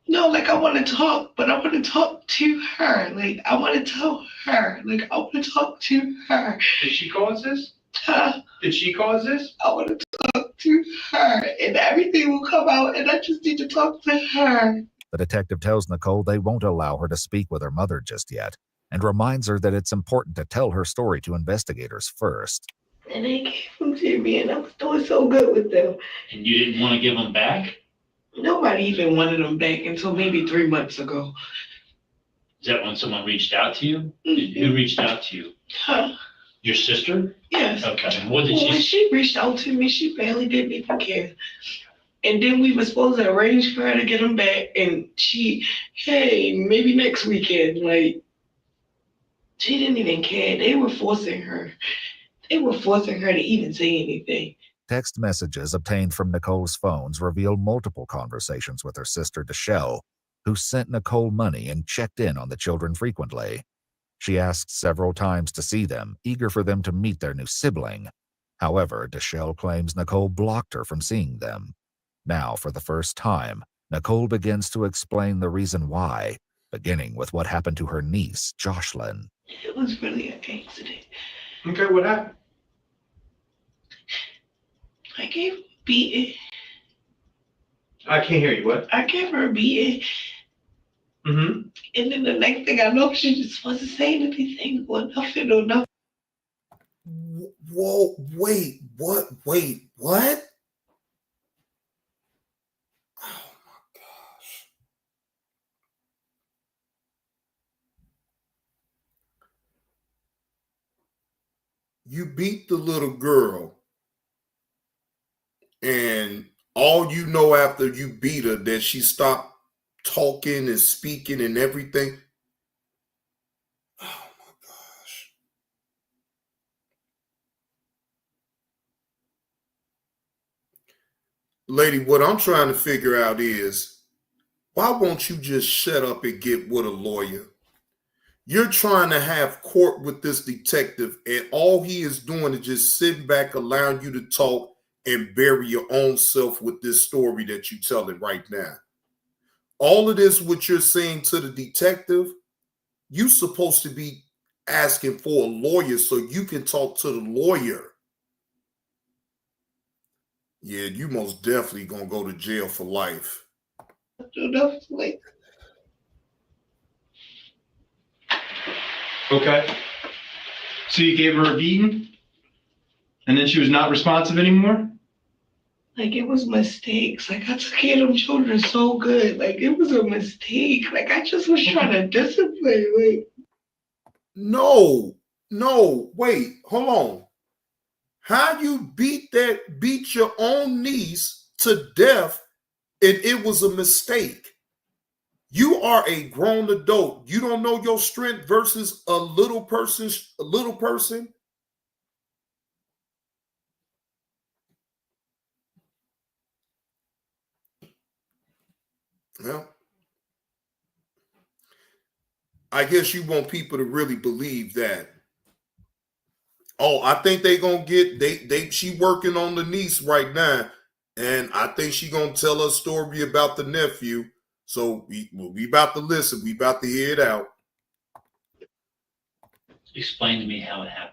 No, like I want to talk, but I want to talk to her. Like I want to tell her. Like I want to talk to her. Did she cause this? Huh? Did she cause this? I want to talk to her, and everything will come out, and I just need to talk to her. The detective tells Nicole they won't allow her to speak with her mother just yet, and reminds her that it's important to tell her story to investigators first. And they gave them to me, and I was doing so good with them. And you didn't want to give them back? Nobody even wanted them back until maybe 3 months ago. Is that when someone reached out to you? Who reached out to you? Huh? Your sister? Yes. Okay. And what did When she reached out to me, she barely didn't even care. And then we were supposed to arrange for her to get them back, and hey, maybe next weekend. Like, she didn't even care. They were forcing her. They were forcing her to even say anything. Text messages obtained from Nicole's phones reveal multiple conversations with her sister, Deshelle, who sent Nicole money and checked in on the children frequently. She asked several times to see them, eager for them to meet their new sibling. However, Deshelle claims Nicole blocked her from seeing them. Now, for the first time, Nicole begins to explain the reason why, beginning with what happened to her niece, Jocelyn. It was really an accident. Okay, what happened? I gave her a beating. I can't hear you. What? I gave her a beating. Mm-hmm. And then the next thing I know, she just wasn't saying anything or nothing or nothing. Whoa, wait, what? Wait, what? Oh my gosh. You beat the little girl, and all you know after you beat her that she stopped talking and speaking and everything. Oh my gosh. Lady, what I'm trying to figure out is, why won't you just shut up and get with a lawyer? You're trying to have court with this detective, and all he is doing is just sitting back, allowing you to talk and bury your own self with this story that you're telling right now. All of this, what you're saying to the detective, you're supposed to be asking for a lawyer so you can talk to the lawyer. Yeah, you most definitely gonna go to jail for life. Okay. So you gave her a beating, and then she was not responsive anymore? Like, it was mistakes. Like, I took care of them children so good. Like, it was a mistake. Like, I just was trying to discipline. Like, no, wait, hold on. How you beat your own niece to death and it was a mistake? You are a grown adult. You don't know your strength versus a little person. Well, I guess you want people to really believe that. Oh, I think they gonna get she working on the niece right now, and I think she gonna tell a story about the nephew. So we about to listen. We about to hear it out. Explain to me how it happened.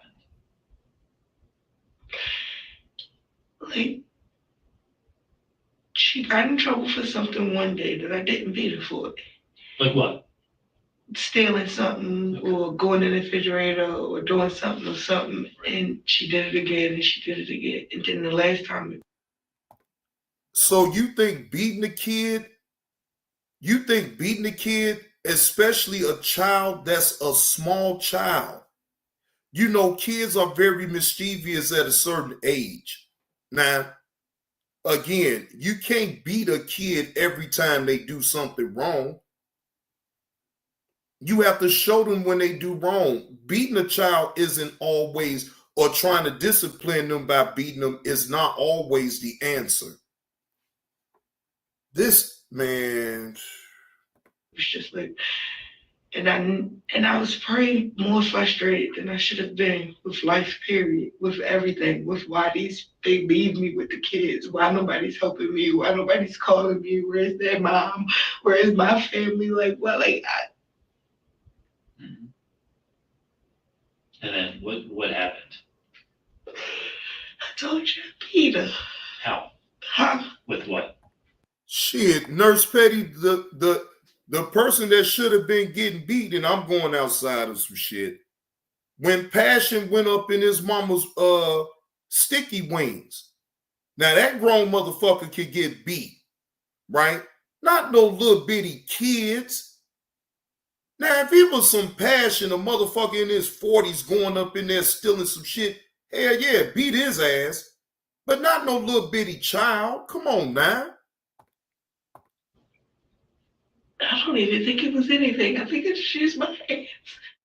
Like, she got in trouble for something one day that I didn't beat her for. Like what? Stealing something or going in the refrigerator or doing something, and she did it again and she did it again. And then the last time. So you think beating a kid, especially a child that's a small child, you know, kids are very mischievous at a certain age. Now, again, you can't beat a kid every time they do something wrong. You have to show them when they do wrong. Beating a child isn't always, or trying to discipline them by beating them is not always the answer. This man, It's just like, and I was probably more frustrated than I should have been with life, period, with everything, with why they leave me with the kids, why nobody's helping me, why nobody's calling me, where's their mom, where's my family, like, well, like, And then what happened? I told you, Peter. How? Huh? With what? shit, Nurse Petty, the person that should have been getting beat, and I'm going outside of some shit. When Passion went up in his mama's sticky wings. Now that grown motherfucker could get beat, right? Not no little bitty kids. Now, if it was some Passion, a motherfucker in his 40s going up in there stealing some shit, hell yeah, beat his ass. But not no little bitty child. Come on now. I don't even think it was anything. I think it's just my hands.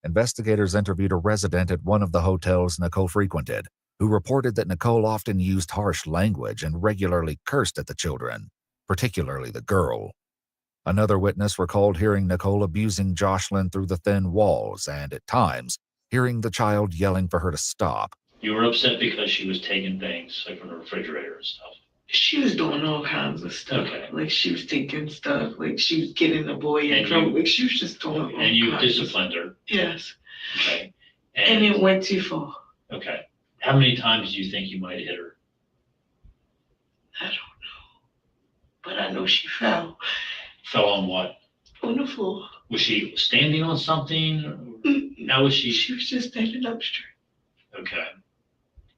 Investigators interviewed a resident at one of the hotels Nicole frequented, who reported that Nicole often used harsh language and regularly cursed at the children, particularly the girl. Another witness recalled hearing Nicole abusing Jocelyn through the thin walls and, at times, hearing the child yelling for her to stop. You were upset because she was taking things like from the refrigerator and stuff. She was doing all kinds of stuff. Okay. Like she was taking stuff. Like she was getting the boy in And trouble. you- Like she was just doing all And you kinds of disciplined her. Yes. Okay. And it went too far. Okay. How many times do you think you might have hit her? I don't know. But I know she fell Fell on what? on the floor. Was she standing on something? Or how was she? She was just standing up straight. Okay.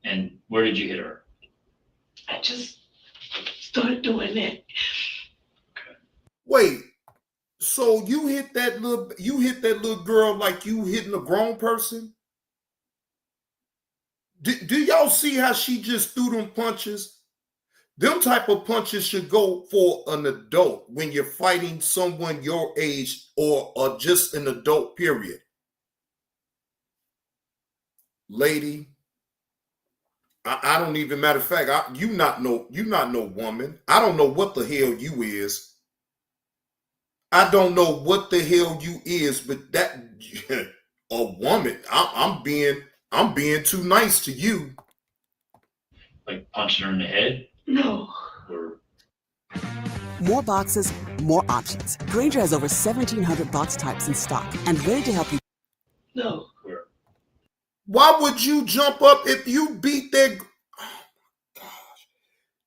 And where did you hit her? I just started doing that. Wait, so you hit that little girl like you hitting a grown person? Do y'all see how she just threw them punches? Them type of punches should go for an adult when you're fighting someone your age or just an adult, period. Lady, I don't even, matter of fact, you not no woman. I don't know what the hell you is. I don't know what the hell you is, but that a woman. I'm being too nice to you. Like punching her in the head? No. Or More boxes, more options. Grainger has over 1,700 box types in stock and ready to help you. No. Why would you jump up if you beat that? Oh my gosh.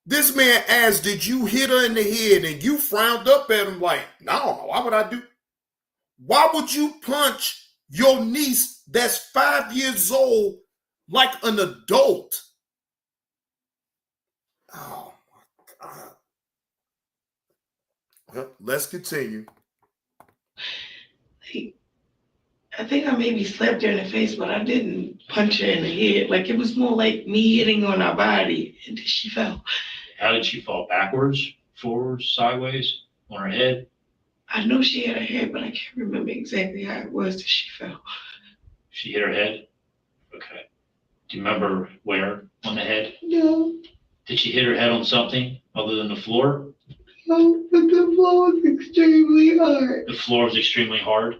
This man asked, did you hit her in the head? And you frowned up at him like, no, why would I do? Why would you punch your niece that's 5 years old like an adult? Oh my God. Well, let's continue. I think I maybe slapped her in the face, but I didn't punch her in the head. Like it was more like me hitting on her body, and then she fell. how did she fall? Backwards, forwards, sideways, on her head? I know she had a head, but I can't remember exactly how it was that she fell. She hit her head? Okay. Do you remember where on the head? No, Did she hit her head on something other than the floor? no, but the floor was extremely hard. The floor was extremely hard.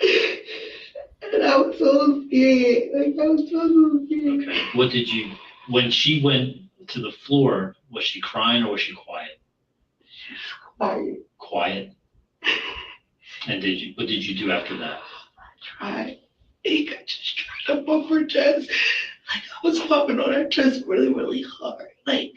And I was so scared. Like I was so scared. Okay. What did you, when she went to the floor, was she crying or was she quiet? Quiet. Quiet? And what did you do after that? I cried. He got just tried to bump her chest. Like I was pumping on her chest really, really hard. Like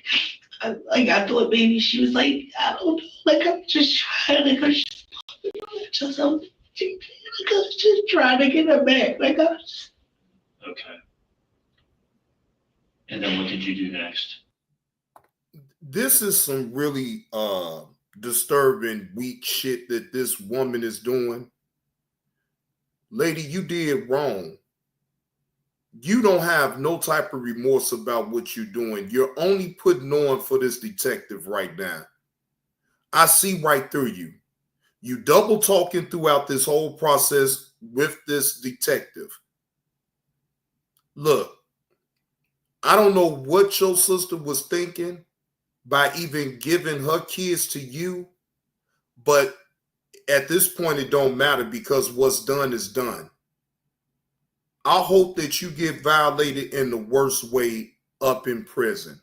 I thought maybe she was like, I don't know. Like I'm just trying to go. She's pumping on her chest. I was just trying to get her back. Like I was. Okay. And then what did you do next? This is some really disturbing, weak shit that this woman is doing. Lady, you did wrong. You don't have no type of remorse about what you're doing. You're only putting on for this detective right now. I see right through you. You double talking throughout this whole process with this detective. Look, I don't know what your sister was thinking by even giving her kids to you, but at this point, it don't matter because what's done is done. I hope that you get violated in the worst way up in prison.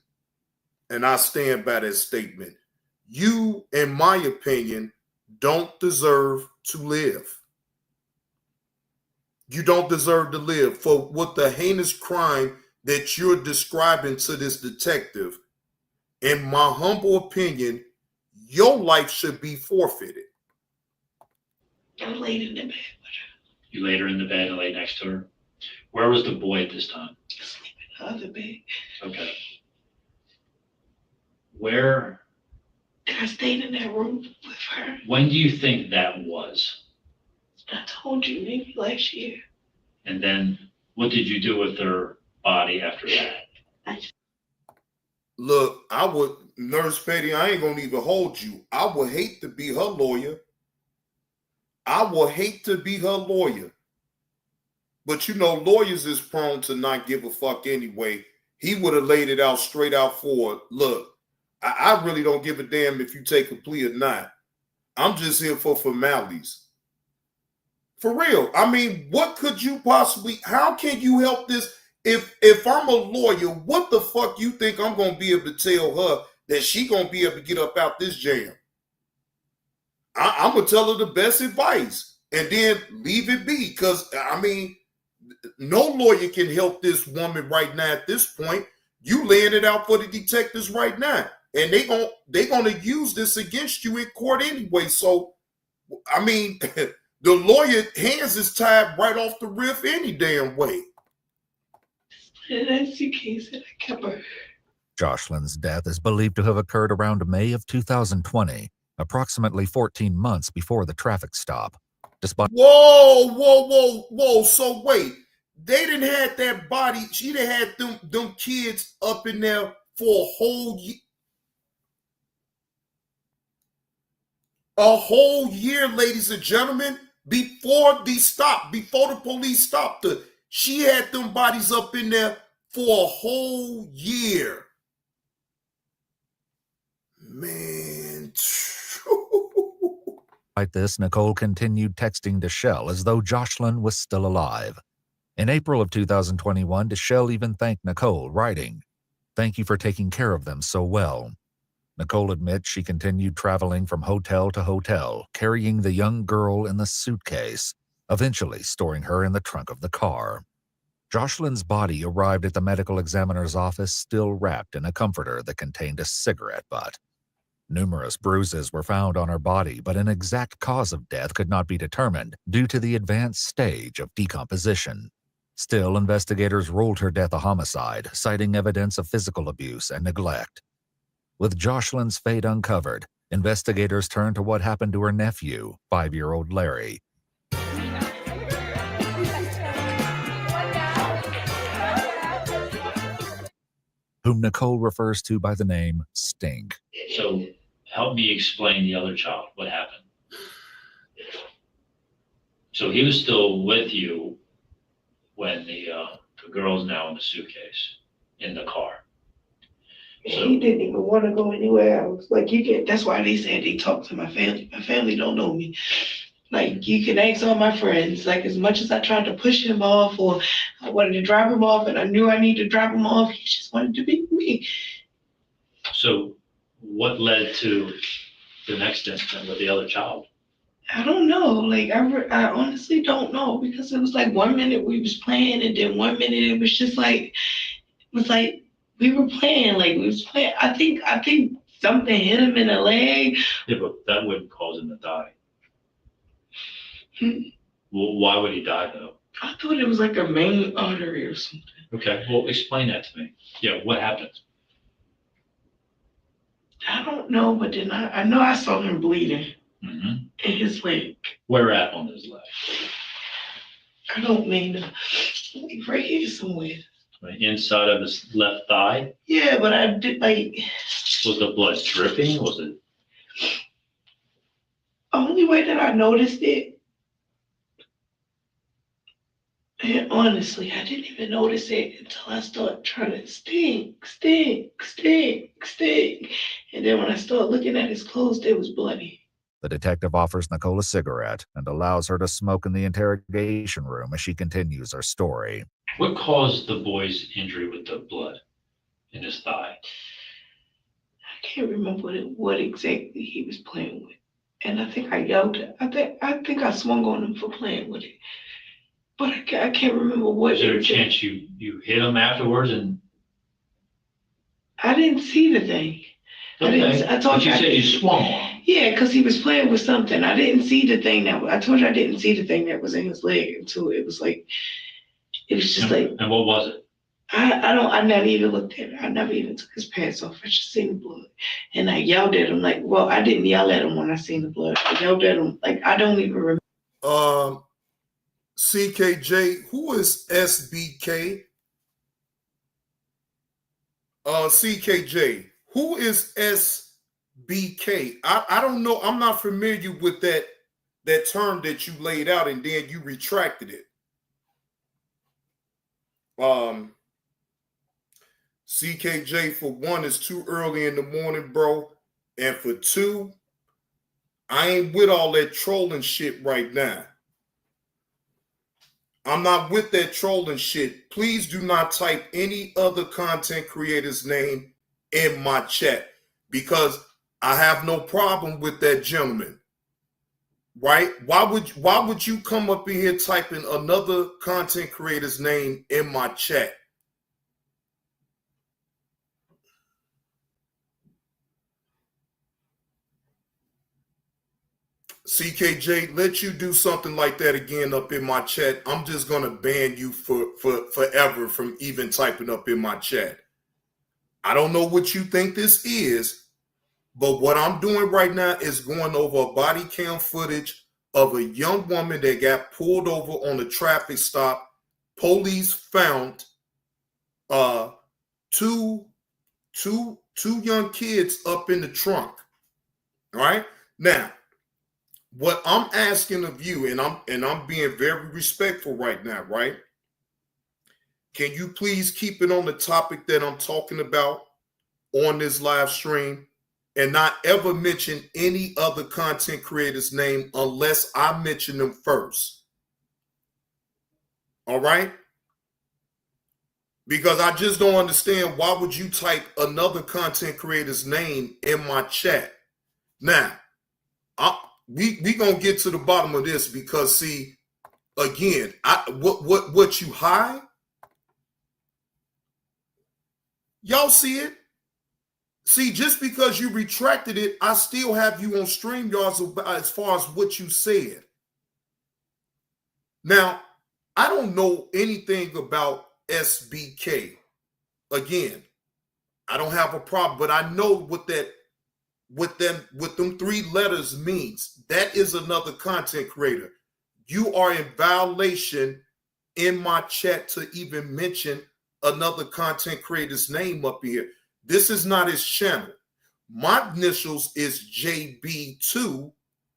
And I stand by that statement. You, in my opinion, don't deserve to live. You don't deserve to live for what the heinous crime that you're describing to this detective. In my humble opinion, your life should be forfeited. I laid in the bed with her. You laid her in the bed and laid next to her. Where was the boy at this time? Sleep in the other bed. Okay. Where? I stayed in that room with her. When do you think that was? I told you, maybe last year. And then what did you do with her body after that? Look, I would, Nurse Petty, I ain't gonna even hold you. I would hate to be her lawyer. I would hate to be her lawyer. But you know, lawyers is prone to not give a fuck anyway. He would have laid it out straight out for her. Look, I really don't give a damn if you take a plea or not. I'm just here for formalities. For real. I mean, what could you possibly, how can you help this? If I'm a lawyer, what the fuck you think I'm going to be able to tell her that she going to be able to get up out this jam? I'm going to tell her the best advice and then leave it be. Because, I mean, no lawyer can help this woman right now at this point. You laying it out for the detectives right now. And they gonna use this against you in court anyway. So, I mean, the lawyer hands is tied right off the riff any damn way. That's the case that I kept her. Jocelyn's death is believed to have occurred around May of 2020, approximately 14 months before the traffic stop. Despite Whoa. So wait, they didn't have that body. She done had them kids up in there for a whole year. A whole year, ladies and gentlemen, before the police stopped her. She had them bodies up in there for a whole year. Man. Despite this, Nicole continued texting Deshelle as though Jocelyn was still alive. In April of 2021, Deshelle even thanked Nicole, writing, "Thank you for taking care of them so well." Nicole admits she continued traveling from hotel to hotel, carrying the young girl in the suitcase, eventually storing her in the trunk of the car. Jocelyn's body arrived at the medical examiner's office still wrapped in a comforter that contained a cigarette butt. Numerous bruises were found on her body, but an exact cause of death could not be determined due to the advanced stage of decomposition. Still, investigators ruled her death a homicide, citing evidence of physical abuse and neglect. With Jocelyn's fate uncovered, investigators turned to what happened to her nephew, 5-year-old Larry. Whom Nicole refers to by the name Stink. So help me explain the other child. What happened? So he was still with you when the girl's now in the suitcase, in the car. So, he didn't even want to go anywhere else. Like that's why they said they talk to my family. My family don't know me. Like you can ask all my friends. Like as much as I tried to push him off or I wanted to drop him off and I knew I needed to drop him off, he just wanted to be with me. So what led to the next incident with the other child? I don't know. Like I honestly don't know because it was like 1 minute we was playing and then 1 minute it was just like it was like we were playing like we was playing. I think something hit him in the leg. Yeah, but that wouldn't cause him to die. Hmm. Well, why would he die though? I thought it was like a main artery or something. Okay, well, explain that to me. Yeah, what happened? I don't know, but then I know I saw him bleeding Mm-hmm. in his leg. Where at on his leg? I don't mean to. Right here somewhere. Right inside of his left thigh? Yeah, but I did like. Was the blood dripping? Was it? Only way that I noticed it. And honestly, I didn't even notice it until I started trying to stink. And then when I started looking at his clothes, they was bloody. The detective offers Nicole a cigarette and allows her to smoke in the interrogation room as she continues her story. What caused the boy's injury with the blood in his thigh? I can't remember what exactly he was playing with. And I think I yelled it. I think I swung on him for playing with it. But I can't remember what. Is there a chance you hit him afterwards and? I didn't see the thing. Okay. I told But you said you swung on him. Yeah, because he was playing with something. I didn't see the thing I told you I didn't see the thing that was in his leg until it was like, it was just like. And what was it? I never even looked at it. I never even took his pants off. I just seen the blood. And I yelled at him like, well, I didn't yell at him when I seen the blood. I yelled at him like, I don't even remember. CKJ, who is SBK? CKJ, who is SBK? I don't know. I'm not familiar with that term that you laid out and then you retracted it. CKJ, for one, it's too early in the morning, bro. And for two, I ain't with all that trolling shit right now. I'm not with that trolling shit. Please do not type any other content creator's name in my chat because I have no problem with that gentleman. Right? Why would you come up in here typing another content creator's name in my chat? CKJ, let you do something like that again up in my chat. I'm just gonna ban you for forever from even typing up in my chat. I don't know what you think this is, but what I'm doing right now is going over a body cam footage of a young woman that got pulled over on a traffic stop. Police found two young kids up in the trunk. All right, now. What I'm asking of you, and I'm being very respectful right now, right? Can you please keep it on the topic that I'm talking about on this live stream and not ever mention any other content creator's name unless I mention them first? All right? Because I just don't understand why would you type another content creator's name in my chat. Now, we gonna get to the bottom of this because see, again, what you hide, y'all see it. See, just because you retracted it, I still have you on StreamYard as far as what you said. Now, I don't know anything about SBK. Again, I don't have a problem, but I know what that with them three letters means. That is another content creator. You are in violation in my chat to even mention another content creator's name up here. This is not his channel. My initials is JB2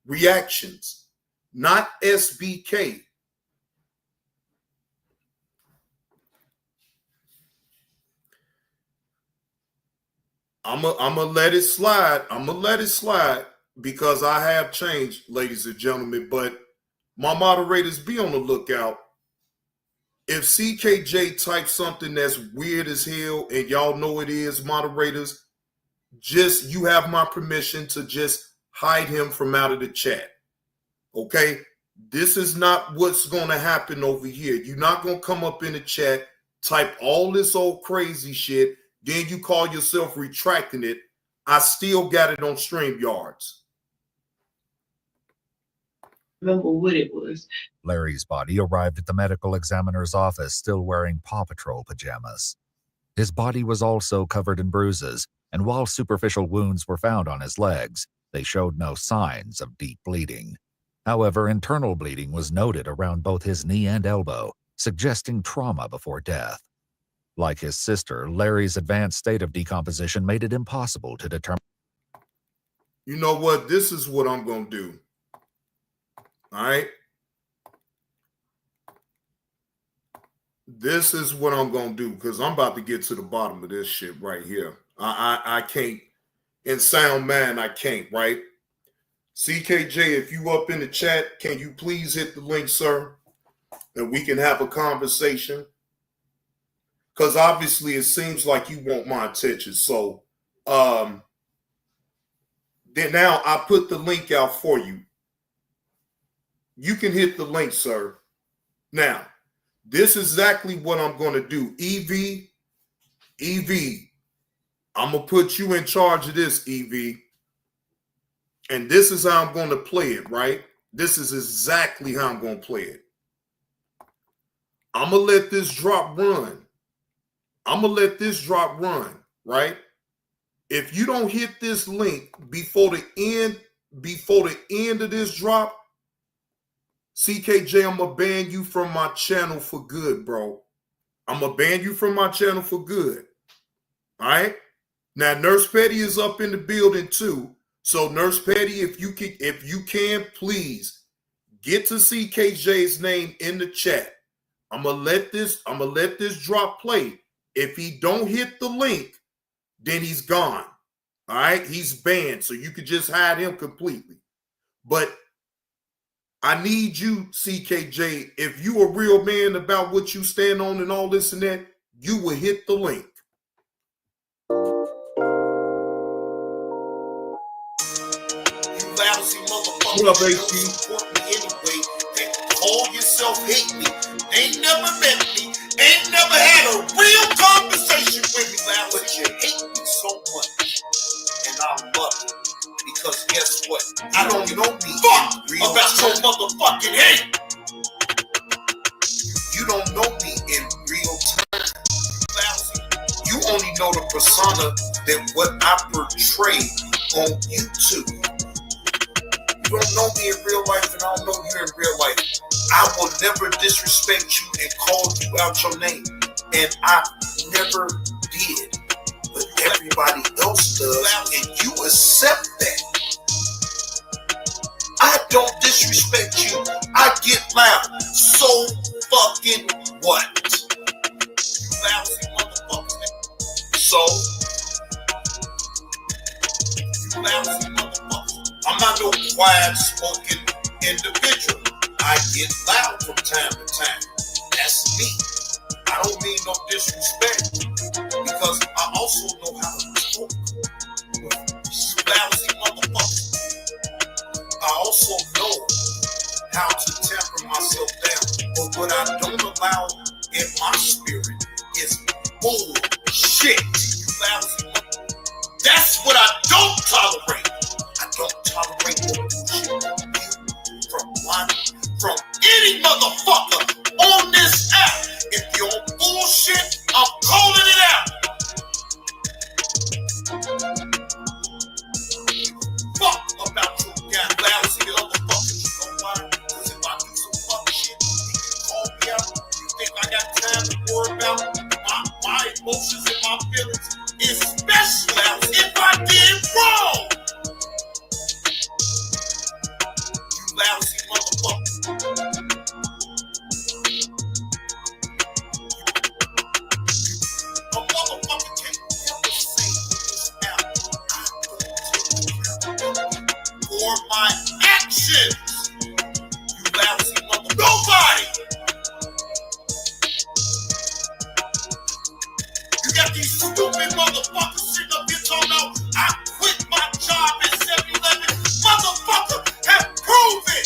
Reactions, not SBK. I'm gonna let it slide. I'm gonna let it slide because I have changed, ladies and gentlemen. But my moderators, be on the lookout. If CKJ types something that's weird as hell, and y'all know it is, moderators, just you have my permission to just hide him from out of the chat. Okay? This is not what's going to happen over here. You're not going to come up in the chat, type all this old crazy shit, then you call yourself retracting it. I still got it on StreamYards. Remember what it was. Larry's body arrived at the medical examiner's office still wearing Paw Patrol pajamas. His body was also covered in bruises, and while superficial wounds were found on his legs, they showed no signs of deep bleeding. However, internal bleeding was noted around both his knee and elbow, suggesting trauma before death. Like his sister, Larry's advanced state of decomposition made it impossible to determine. You know what? This is what I'm going to do. All right? This is what I'm going to do because I'm about to get to the bottom of this shit right here. I can't. In sound man, I can't, right? CKJ, if you up in the chat, can you please hit the link, sir? And we can have a conversation. Because obviously it seems like you want my attention. So then now I put the link out for you. You can hit the link, sir. Now, this is exactly what I'm going to do. EV, I'm going to put you in charge of this, EV. And this is how I'm going to play it, right? This is exactly how I'm going to play it. I'm going to let this drop run. Right? If you don't hit this link before the end of this drop, CKJ, I'm going to ban you from my channel for good, bro. I'm going to ban you from my channel for good. All right? Now, Nurse Petty is up in the building too. So, Nurse Petty, if you can, please get to CKJ's name in the chat. I'm gonna let this drop play. If he don't hit the link, then he's gone. All right, he's banned. So you could just hide him completely. But I need you, CKJ, if you a real man about what you stand on and all this and that, you will hit the link. What up, AC? Support me anyway. They call yourself hate me. Ain't never met me. Ain't never had a real conversation with me. But you hate me so much, and I love it because guess what? I don't know me. Fuck about your motherfucking hate. You don't know me in real time. You only know the persona that what I portray on YouTube. You don't know me in real life, and I don't know you in real life. I will never disrespect you and call you out your name, and I never did, but everybody else does, and you accept that. I don't disrespect you. I get loud. So fucking what? You lousy motherfucker. So you lousy motherfucker. I'm not no quiet-spoken individual. I get loud from time to time. That's me. I don't mean no disrespect because I also know how to talk with lousy motherfuckers. I also know how to temper myself down. But what I don't allow in my spirit is bullshit. You lousy motherfucker. That's what I don't tolerate. I don't tolerate no bullshit from any motherfucker on this app. If you're on bullshit, I'm calling it out. Fuck about you got lousy motherfuckers. You know why? Because if I do some fuck shit, you can call me out. You think I got time to worry about my emotions and my feelings? Especially if I did wrong. Lousy motherfucker. A motherfucker can't never say this out. I don't take for my actions. You lousy motherfucker. Nobody. You got these stupid motherfuckers sitting up here talking about I quit my job at 7-Eleven. Motherfucker, have proven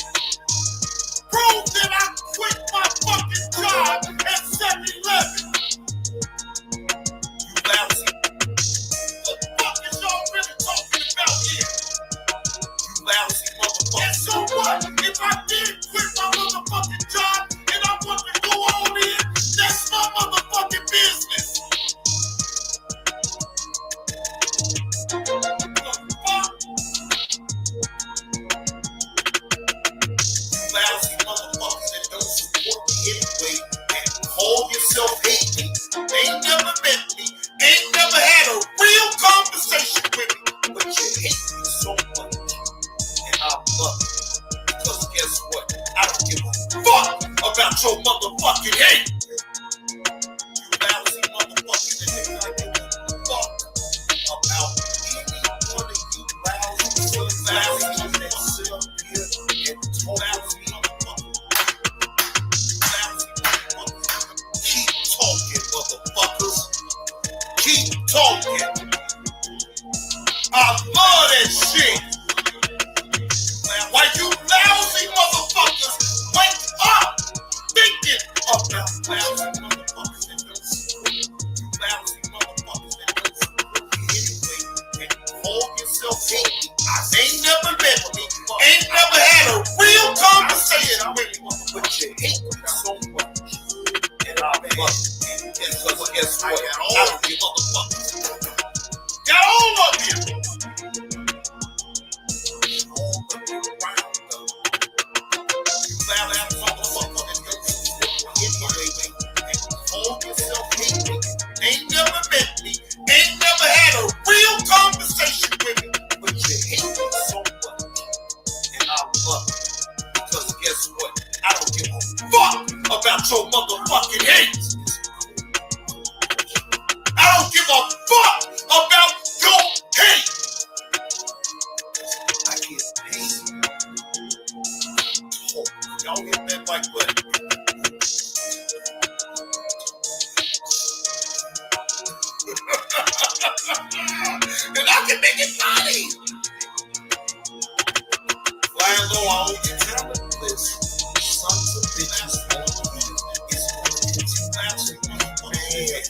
motherfucking hate. You lousy motherfuckers that think I give a fuck about any one of you lousy that sit up here and talk lousy motherfuckers. Keep talking, motherfuckers. Keep talking. I love that shit. Why you lousy motherfuckers wake up thinking about lousy motherfuckers that don't school. You lousy motherfuckers that don't school. Anyway, and call yourself hate. I ain't never met me. Ain't never had a real conversation with me. But you hate me so much. And I love you. And guess what? I don't give motherfuckers. Got all of you. Ain't never met me, ain't never had a real conversation with me, but you hate me so much, and I love you, because guess what? I don't give a fuck about your motherfucking hate. I don't give a fuck about your hate. I get paid. Oh, y'all hit that like button. And I can make it funny. Flying low, I owe you talentless. Sons of bitches won't win. It's gonna continue, man.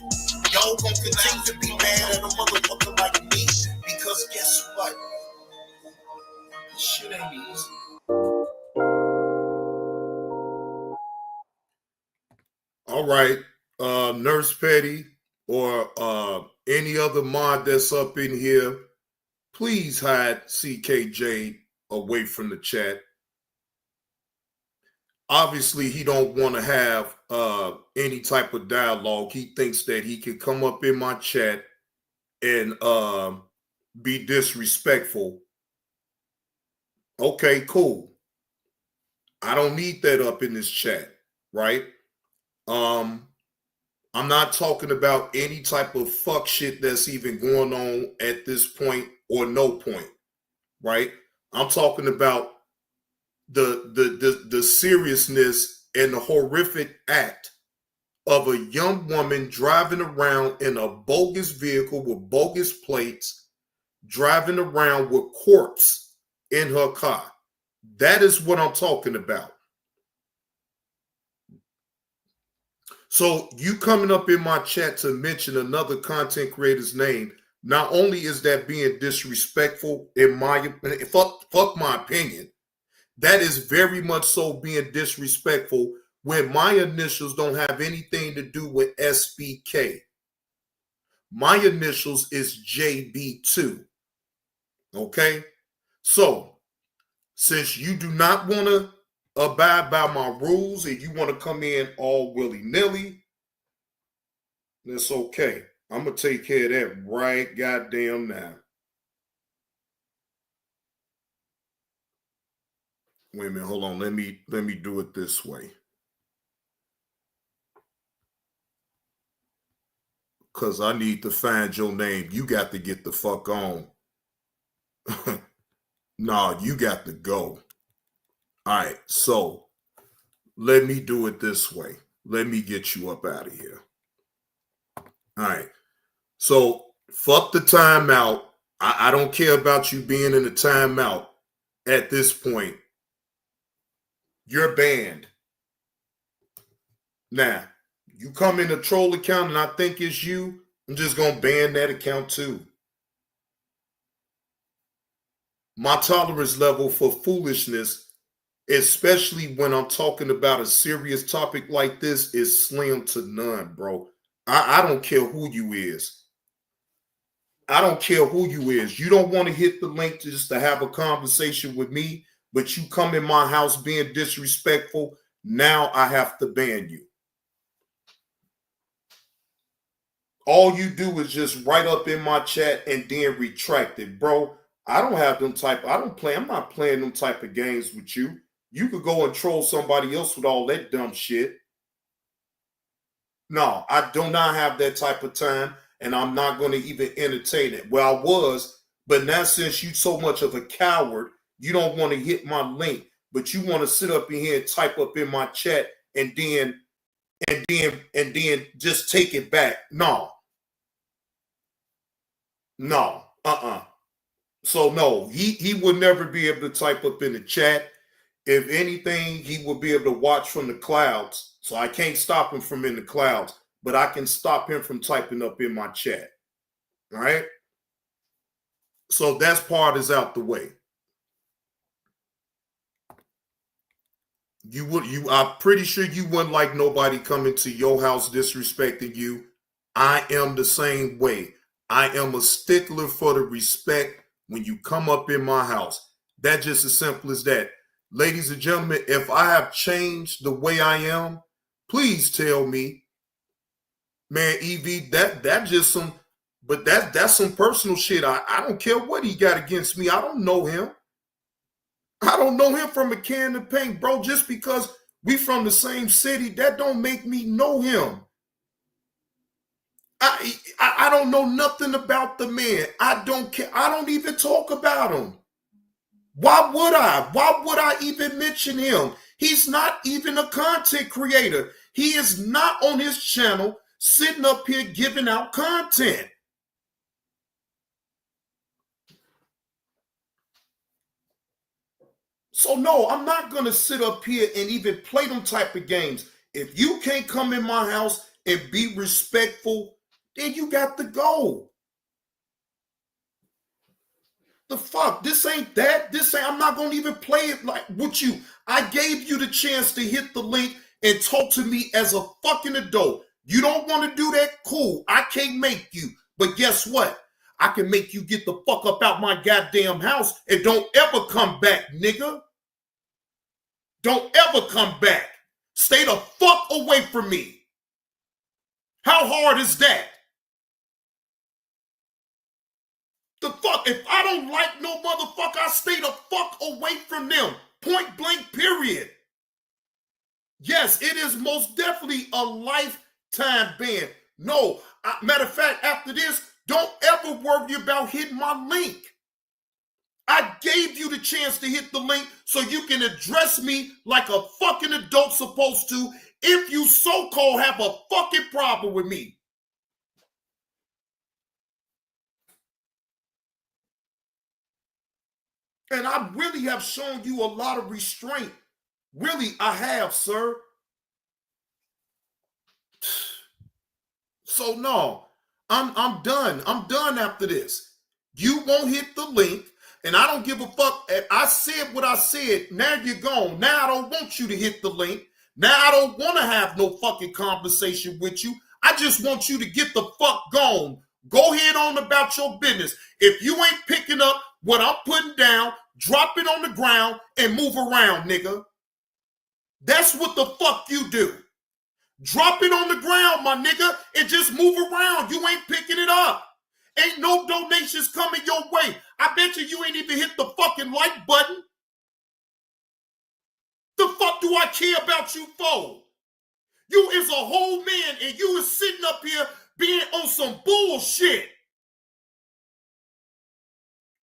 Y'all gonna continue to be mad at a motherfucker like me. Because guess what? This shit ain't easy. All right, Nurse Petty or any other mod that's up in here, please hide CKJ away from the chat. Obviously, he don't want to have any type of dialogue. He thinks that he can come up in my chat and be disrespectful. Okay, cool. I don't need that up in this chat, right? I'm not talking about any type of fuck shit that's even going on at this point or no point, right? I'm talking about the seriousness and the horrific act of a young woman driving around in a bogus vehicle with bogus plates, driving around with corpse in her car. That is what I'm talking about. So you coming up in my chat to mention another content creator's name, not only is that being disrespectful in my opinion, fuck my opinion, that is very much so being disrespectful when my initials don't have anything to do with SBK. My initials is JB2. Okay? So, since you do not want to abide by my rules and you want to come in all willy-nilly, that's okay. I'm going to take care of that right goddamn now. Wait a minute, hold on. Let me do it this way. Because I need to find your name. You got to get the fuck on. Nah, you got to go. All right, so let me do it this way. Let me get you up out of here. All right, so fuck the timeout. I don't care about you being in the timeout at this point. You're banned. Now, you come in a troll account and I think it's you, I'm just going to ban that account too. My tolerance level for foolishness, especially when I'm talking about a serious topic like this, is slim to none, bro. I don't care who you is. I don't care who you is. You don't want to hit the link just to have a conversation with me, but you come in my house being disrespectful, now I have to ban you. All you do is just write up in my chat and then retract it, bro. I don't have them type. I'm not playing them type of games with you. You could go and troll somebody else with all that dumb shit. No, I do not have that type of time, and I'm not going to even entertain it. Well, I was, but now since you so much of a coward, you don't want to hit my link, but you want to sit up in here and type up in my chat and then just take it back. No. So no, he would never be able to type up in the chat. If anything, he will be able to watch from the clouds. So I can't stop him from in the clouds, but I can stop him from typing up in my chat. All right? So that part is out the way. I'm pretty sure you wouldn't like nobody coming to your house disrespecting you. I am the same way. I am a stickler for the respect when you come up in my house. That's just as simple as that. Ladies and gentlemen, if I have changed the way I am, please tell me. Man, EV, that's just some, but that's some personal shit. I don't care what he got against me. I don't know him. I don't know him from a can of paint, bro. Just because we from the same city, that don't make me know him. I don't know nothing about the man. I don't care. I don't even talk about him. Why would I? Why would I even mention him? He's not even a content creator. He is not on his channel sitting up here giving out content. So no, I'm not going to sit up here and even play them type of games. If you can't come in my house and be respectful, then you got to go. The fuck? This ain't that. I'm not going to even play it like with you. I gave you the chance to hit the link and talk to me as a fucking adult. You don't want to do that? Cool. I can't make you. But guess what? I can make you get the fuck up out my goddamn house and don't ever come back, nigga. Don't ever come back. Stay the fuck away from me. How hard is that? The fuck? If I don't like no motherfucker, I stay the fuck away from them. Point blank, period. Yes, it is most definitely a lifetime ban. No, matter of fact, after this, don't ever worry about hitting my link. I gave you the chance to hit the link so you can address me like a fucking adult supposed to if you so-called have a fucking problem with me. And I really have shown you a lot of restraint. Really, I have, sir. So no, I'm done. I'm done after this. You won't hit the link, and I don't give a fuck. I said what I said. Now you're gone. Now I don't want you to hit the link. Now I don't want to have no fucking conversation with you. I just want you to get the fuck gone. Go ahead on about your business. If you ain't picking up what I'm putting down, drop it on the ground and move around, nigga. That's what the fuck you do. Drop it on the ground, my nigga, and just move around. You ain't picking it up. Ain't no donations coming your way. I bet you ain't even hit the fucking like button. The fuck do I care about you for? You is a whole man and you is sitting up here being on some bullshit.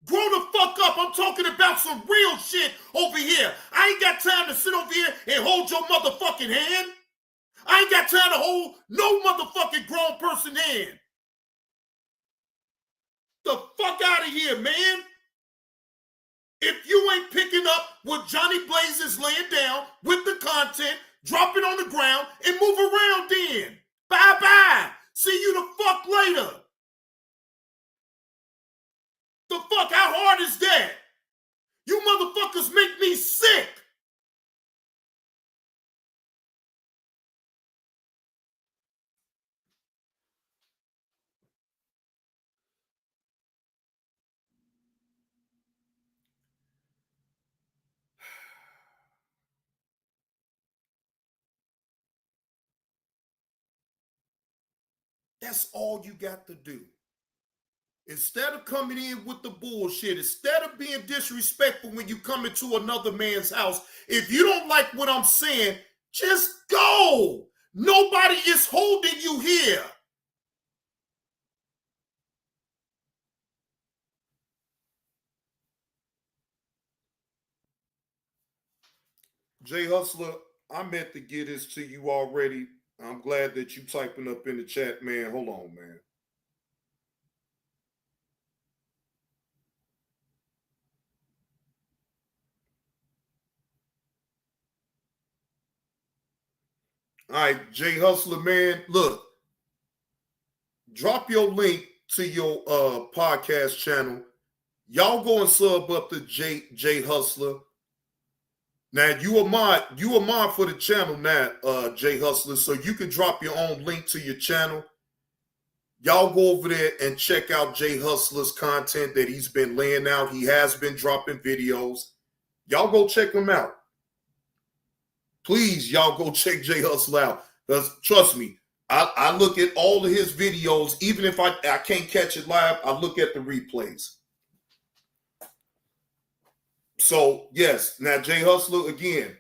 Grow the fuck up. I'm talking about some real shit over here. I ain't got time to sit over here and hold your motherfucking hand. I ain't got time to hold no motherfucking grown person hand. The fuck out of here, man. If you ain't picking up what Johnny Blaze is laying down with the content, drop it on the ground and move around then. Bye-bye. See you the fuck later. The fuck, how hard is that? You motherfuckers make me sick. That's all you got to do. Instead of coming in with the bullshit, instead of being disrespectful when you come into another man's house, if you don't like what I'm saying, just go. Nobody is holding you here. Jay Hustler, I meant to get this to you already. I'm glad that you typing up in the chat, man. Hold on, man. All right, Jay Hustler, man. Look, drop your link to your podcast channel. Y'all go and sub up to Jay Hustler. Now you a mod for the channel now, Jay Hustler, so you can drop your own link to your channel. Y'all go over there and check out Jay Hustler's content that he's been laying out. He has been dropping videos. Y'all go check him out. Please, y'all go check Jay Hustler out. Because trust me, I look at all of his videos, even if I can't catch it live, I look at the replays. So, yes, now Jay Hustler, again,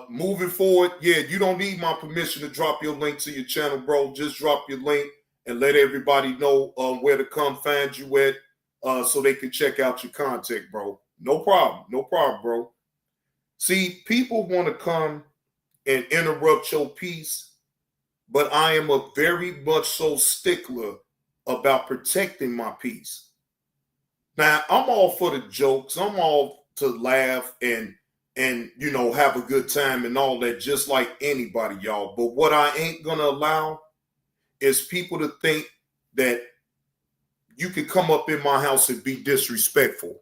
moving forward, yeah, you don't need my permission to drop your link to your channel, bro. Just drop your link and let everybody know where to come find you at so they can check out your content, bro. No problem. No problem, bro. See, people want to come and interrupt your piece, but I am a very much so stickler about protecting my peace. Now, I'm all for the jokes. I'm all to laugh and you know, have a good time and all that, just like anybody, y'all. But what I ain't going to allow is people to think that you can come up in my house and be disrespectful.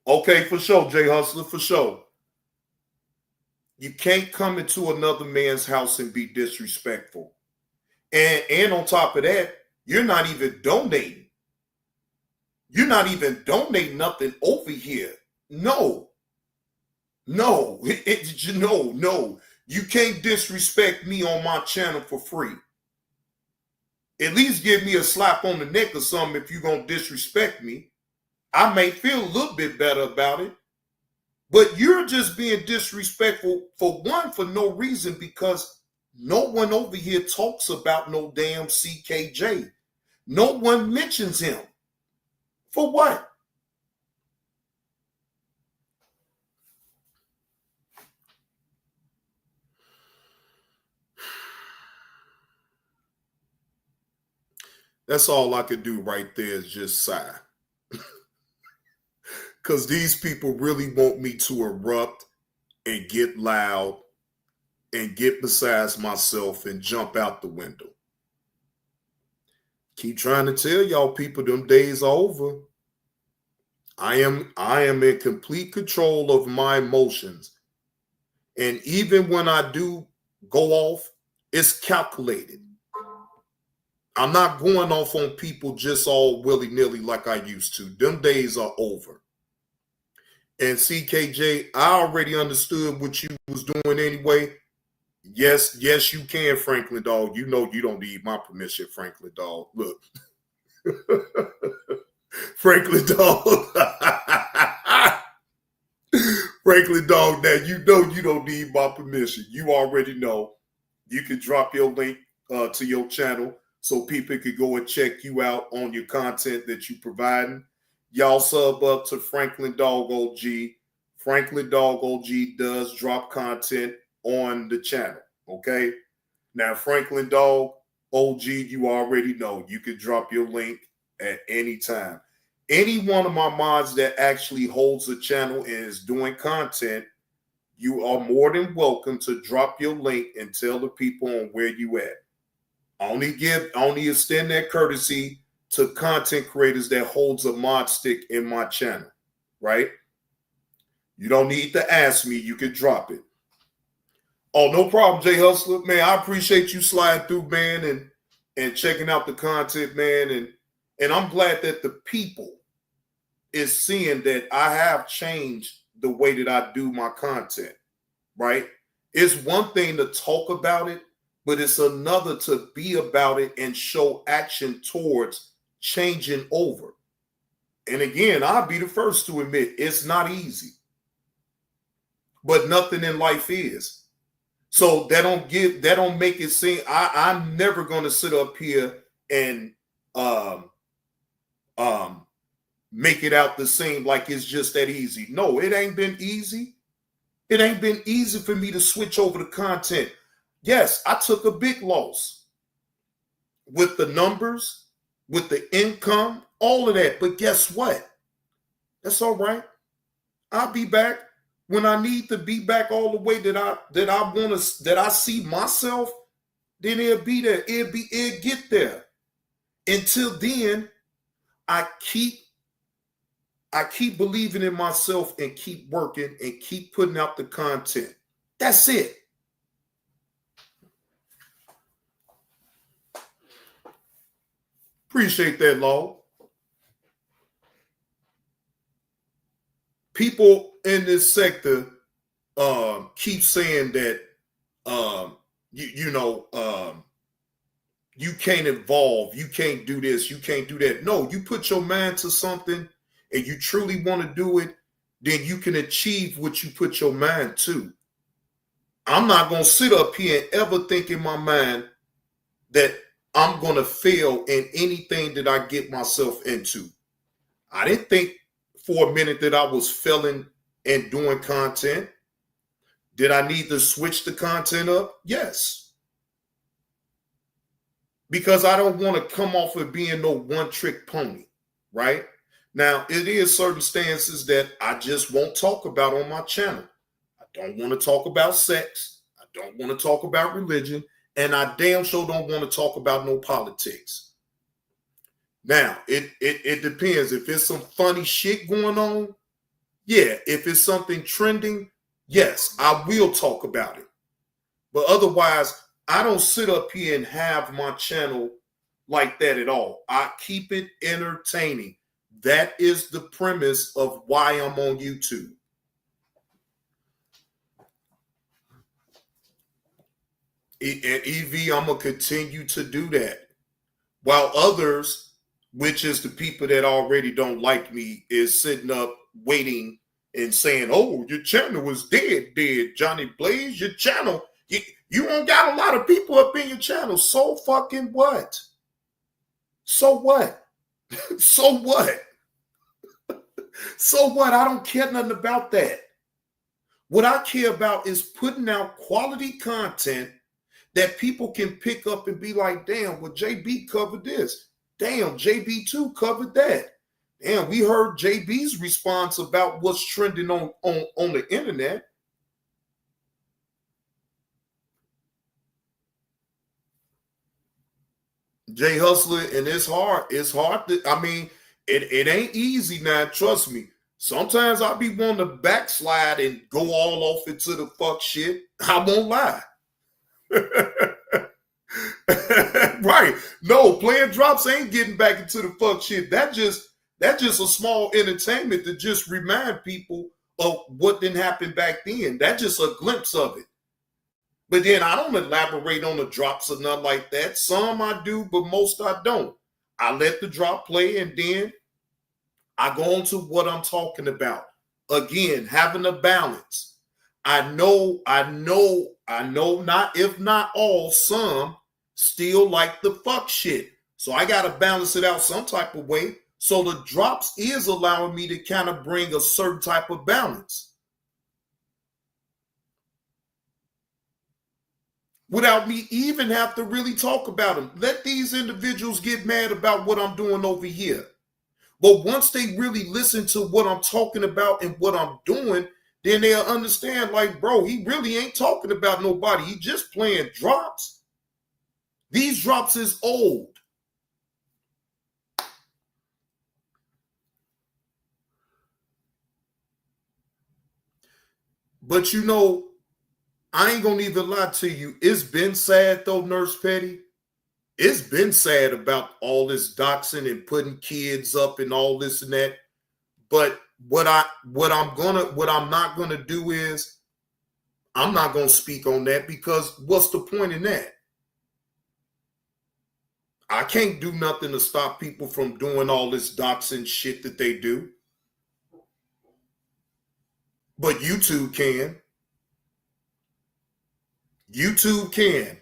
Okay, for sure, Jay Hustler, for sure. You can't come into another man's house and be disrespectful. And on top of that, you're not even donating. You're not even donating nothing over here. No. No. No. You can't disrespect me on my channel for free. At least give me a slap on the neck or something if you're going to disrespect me. I may feel a little bit better about it. But you're just being disrespectful for no reason, because no one over here talks about no damn CKJ. No one mentions him. For what? That's all I could do right there is just sigh. Because these people really want me to erupt and get loud and get beside myself and jump out the window. Keep trying to tell y'all people them days are over. I am in complete control of my emotions. And even when I do go off, it's calculated. I'm not going off on people just all willy-nilly like I used to. Them days are over. And CKJ, I already understood what you was doing anyway. Yes, you can, Franklin Dog. You know you don't need my permission, Franklin Dog. Look. Franklin Dog. Franklin Dog, now you know you don't need my permission. You already know. You can drop your link to your channel so people could go and check you out on your content that you providing. Y'all sub up to Franklin Dog OG. Franklin Dog OG does drop content on the channel, okay? Now, Franklin Dog OG, you already know. You can drop your link at any time. Any one of my mods that actually holds a channel and is doing content, you are more than welcome to drop your link and tell the people on where you at. I only extend that courtesy to content creators that holds a mod stick in my channel, right? You don't need to ask me. You can drop it. Oh, no problem, Jay Hustler. Man, I appreciate you sliding through, man, and checking out the content, man. And I'm glad that the people is seeing that I have changed the way that I do my content, right? It's one thing to talk about it, but it's another to be about it and show action towards changing over. And again, I'll be the first to admit it's not easy, but nothing in life is. So that don't make it seem I'm never gonna sit up here and make it out the same like it's just that easy. No, it ain't been easy. It ain't been easy for me to switch over to content. Yes, I took a big loss with the numbers, with the income, all of that. But guess what? That's all right. I'll be back when I need to be back all the way that I see myself. Then it'll be there. It'll get there. Until then, I keep believing in myself and keep working and keep putting out the content. That's it. Appreciate that, Law. People in this sector keep saying that you can't evolve, you can't do this, you can't do that. No, you put your mind to something and you truly want to do it, then you can achieve what you put your mind to. I'm not going to sit up here and ever think in my mind that I'm going to fail in anything that I get myself into. I didn't think for a minute that I was failing and doing content. Did I need to switch the content up? Yes. Because I don't want to come off of being no one-trick pony, right? Now, it is certain stances that I just won't talk about on my channel. I don't want to talk about sex. I don't want to talk about religion. And I damn sure don't want to talk about no politics. Now, it depends. If it's some funny shit going on, yeah. If it's something trending, yes, I will talk about it. But otherwise, I don't sit up here and have my channel like that at all. I keep it entertaining. That is the premise of why I'm on YouTube. And EV, I'm going to continue to do that. While others, which is the people that already don't like me, is sitting up waiting and saying, oh, your channel was dead. Johnny Blaze, your channel, you don't got a lot of people up in your channel. So fucking what? So what? So what? So what? I don't care nothing about that. What I care about is putting out quality content that people can pick up and be like, damn, well, JB covered this. Damn, JB2 covered that. Damn, we heard JB's response about what's trending on the internet. Jay Hustler, and it's hard. It's hard to, I mean, it ain't easy now, trust me. Sometimes I'll be wanting to backslide and go all off into the fuck shit. I won't lie. Right. No, playing drops ain't getting back into the fuck shit. That's just a small entertainment to just remind people of what didn't happen back then. That's just a glimpse of it. But then I don't elaborate on the drops or nothing like that. Some I do, but most I don't. I let the drop play and then I go on to what I'm talking about. Again, having a balance. I know, not if not all, some still like the fuck shit. So I got to balance it out some type of way. So the drops is allowing me to kind of bring a certain type of balance without me even have to really talk about them. Let these individuals get mad about what I'm doing over here. But once they really listen to what I'm talking about and what I'm doing, then they'll understand, like, bro, he really ain't talking about nobody. He just playing drops. These drops is old. But you know, I ain't gonna even lie to you. It's been sad though, Nurse Petty. It's been sad about all this doxing and putting kids up and all this and that. But what I'm not gonna do is I'm not gonna speak on that, because what's the point in that? I can't do nothing to stop people from doing all this doxing shit that they do. But YouTube can. YouTube can.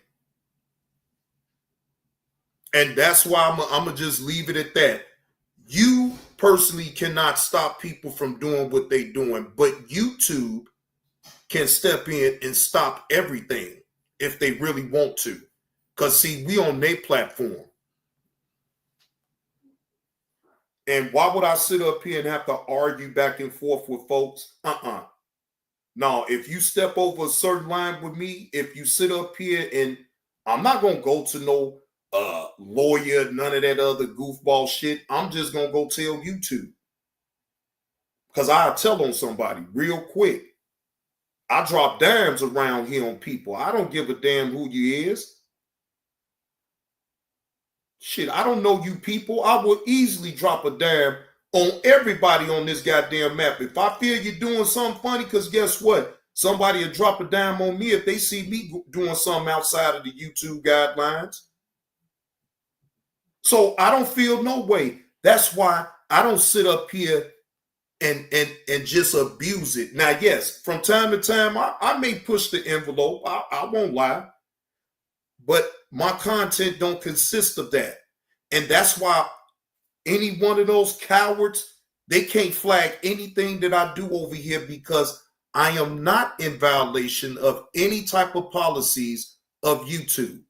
And that's why I'm going to just leave it at that. You personally cannot stop people from doing what they're doing, but YouTube can step in and stop everything if they really want to. Because, see, we on their platform. And why would I sit up here and have to argue back and forth with folks? No, if you step over a certain line with me, if you sit up here and I'm not going to go to no lawyer, none of that other goofball shit. I'm just going to go tell YouTube. Because I'll tell on somebody real quick. I drop dimes around here on people. I don't give a damn who you is. Shit, I don't know you people. I will easily drop a dime on everybody on this goddamn map. If I feel you're doing something funny, because guess what? Somebody will drop a dime on me if they see me doing something outside of the YouTube guidelines. So I don't feel no way. That's why I don't sit up here and just abuse it. Now, yes, from time to time, I may push the envelope. I won't lie. But my content don't consist of that. And that's why any one of those cowards, they can't flag anything that I do over here because I am not in violation of any type of policies of YouTube.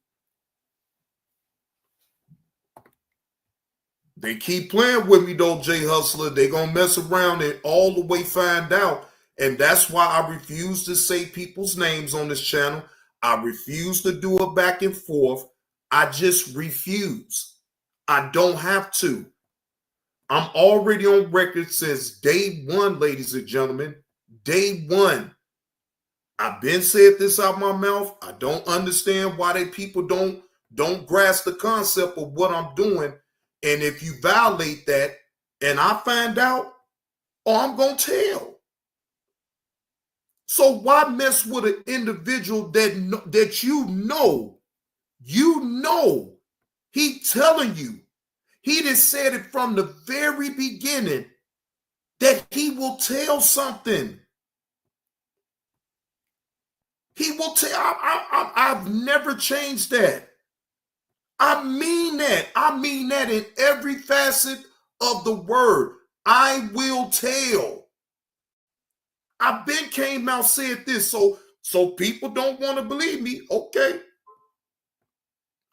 They keep playing with me though, Jay Hustler. They're going to mess around and all the way find out. And that's why I refuse to say people's names on this channel. I refuse to do a back and forth. I just refuse. I don't have to. I'm already on record since day one, ladies and gentlemen. Day one. I've been said this out my mouth. I don't understand why they people don't grasp the concept of what I'm doing. And if you violate that and I find out, I'm going to tell. So why mess with an individual that you know, he telling you, he just said it from the very beginning that he will tell something. He will tell, I've never changed that. I mean that. I mean that in every facet of the word. I will tell. I've been came out said this, so people don't want to believe me. Okay.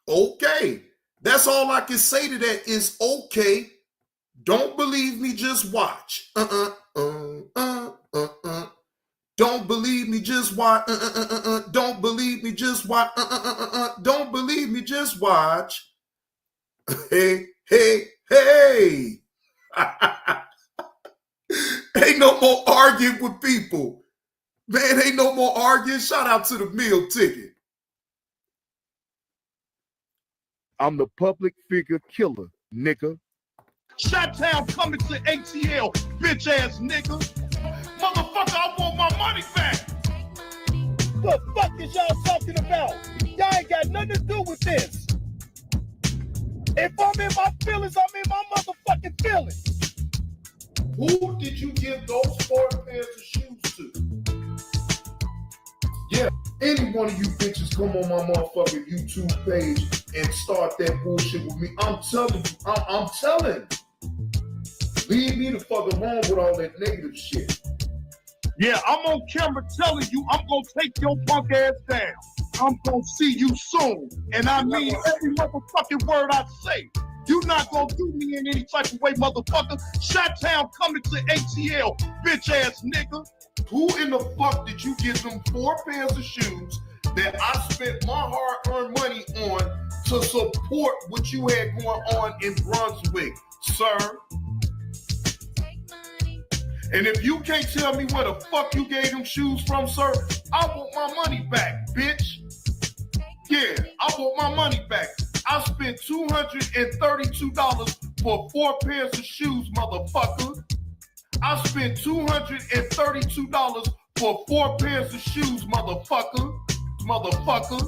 Okay. That's all I can say to that is okay. Don't believe me, just watch. Don't believe me, just watch. Don't believe me, just watch. Don't believe me, just watch. Hey, hey, hey. Ain't no more arguing with people. Man, ain't no more arguing. Shout out to the meal ticket. I'm the public figure killer, nigga. Shot-Town coming to ATL, bitch ass nigga. Motherfucker, I want my money back. The fuck is y'all talking about? Y'all ain't got nothing to do with this. If I'm in my feelings, I'm in my motherfucking feelings. Who did you give those 4 pairs of shoes to? Yeah, any one of you bitches come on my motherfucking YouTube page and start that bullshit with me. I'm telling you, I'm telling you. Leave me the fuck alone with all that negative shit. Yeah, I'm on camera telling you I'm gonna take your punk ass down. I'm gonna see you soon. And I mean every motherfucking word I say. You not gonna do me in any type of way, motherfucker. Shot-Town coming to ATL, bitch ass nigga. Who in the fuck did you give them 4 pairs of shoes that I spent my hard-earned money on to support what you had going on in Brunswick, sir? And if you can't tell me where the fuck you gave them shoes from, sir, I want my money back, bitch. Yeah, I want my money back. I spent $232 for 4 pairs of shoes, motherfucker. I spent $232 for 4 pairs of shoes, motherfucker. Motherfucker.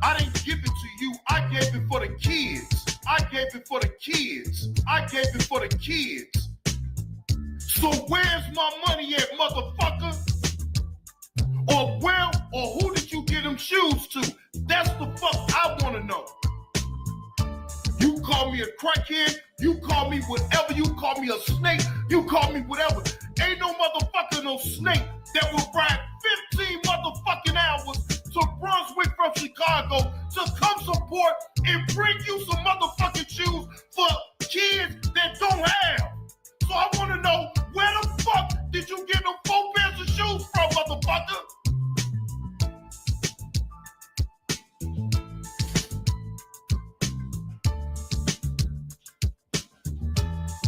I didn't give it to you. I gave it for the kids. I gave it for the kids. So where's my money at, motherfucker? Or me a crackhead, you call me whatever, you call me a snake, you call me whatever. Ain't no motherfucker no snake that will ride 15 motherfucking hours to Brunswick from Chicago to come support and bring you some motherfucking shoes for kids that don't have. So I want to know, where the fuck did you get them 4 pairs of shoes from, motherfucker?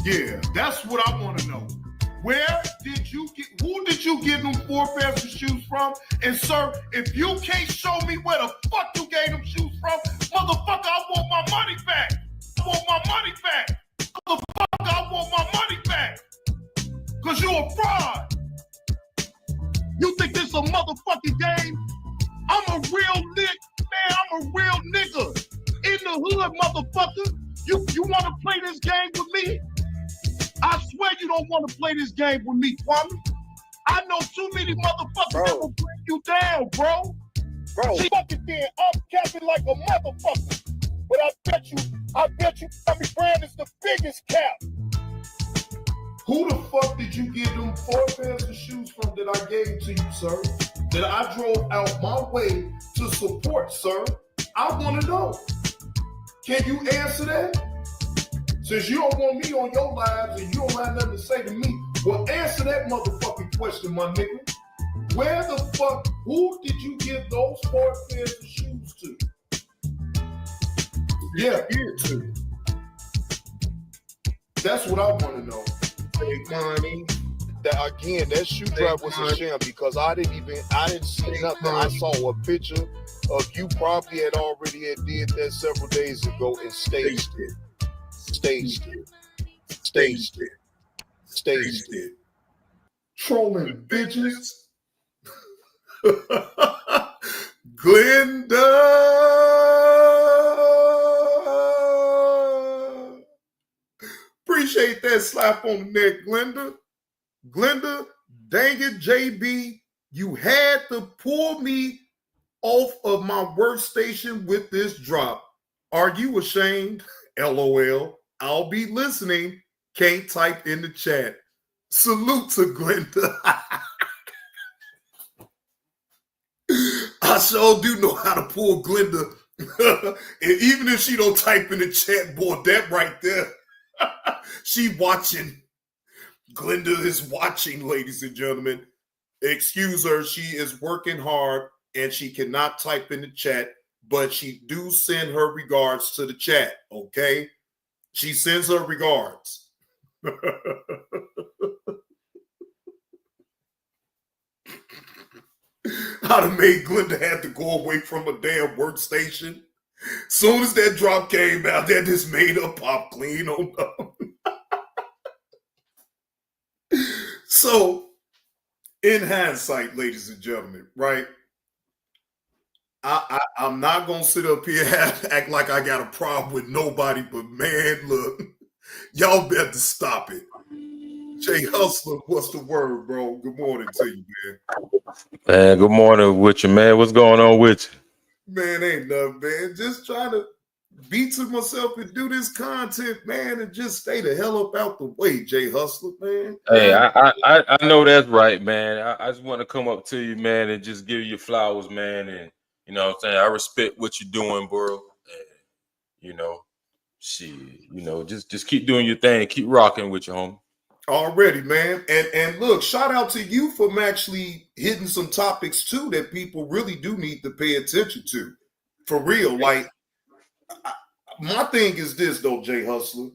Yeah, that's what I want to know. Where did you get, who did you get them 4 pairs of shoes from? And sir, if you can't show me where the fuck you gave them shoes from, motherfucker, I want my money back. I want my money back. Motherfucker, I want my money back. Cause you a fraud. You think this a motherfucking game? I'm a real nigga, man, I'm a real nigga. In the hood, motherfucker. You want to play this game with me? I swear you don't want to play this game with me, Kwame. I know too many motherfuckers that will bring you down, bro. She fucking dead, I'm capping like a motherfucker. But I bet you, Kwame Brown is the biggest cap. Who the fuck did you get them 4 pairs of shoes from that I gave to you, sir? That I drove out my way to support, sir? I want to know. Can you answer that? Since you don't want me on your lives and you don't have nothing to say to me, well, answer that motherfucking question, my nigga. Where the fuck, who did you give those 4 pairs of shoes to? Yeah, give it to me. That's what I want to know. Hey, Money. That again, that shoe drop was a sham because I didn't see nothing. I saw a picture of you probably had did that several days ago and staged it. Staged it. Trolling bitches. Glenda. Appreciate that slap on the neck, Glenda. Glenda, dang it, JB, you had to pull me off of my workstation with this drop. Are you ashamed? LOL. I'll be listening. Can't type in the chat. Salute to Glenda. I sure do know how to pull Glenda. And even if she don't type in the chat, boy, that right there. She watching. Glenda is watching, ladies and gentlemen. Excuse her. She is working hard and she cannot type in the chat, but she do send her regards to the chat, okay? She sends her regards. I'd have made Glenda have to go away from a damn workstation. Soon as that drop came out, that just made her pop clean on up. So, in hindsight, ladies and gentlemen, right? I'm not going to sit up here and act like I got a problem with nobody, but man, look, y'all better stop it. Jay Hustler, what's the word, bro? Good morning to you, man. Man, good morning with you, man. What's going on with you? Man, ain't nothing, man. Just trying to beat to myself and do this content, man, and just stay the hell up out the way, Jay Hustler, man. Hey, I know that's right, man. I just want to come up to you, man, and just give you flowers, man. And you know what I'm saying? I respect what you're doing, bro. And, you know, just keep doing your thing. Keep rocking with your homie. Already, man. And look, shout out to you for actually hitting some topics too that people really do need to pay attention to. For real. Like, my thing is this though, Jay Hustler.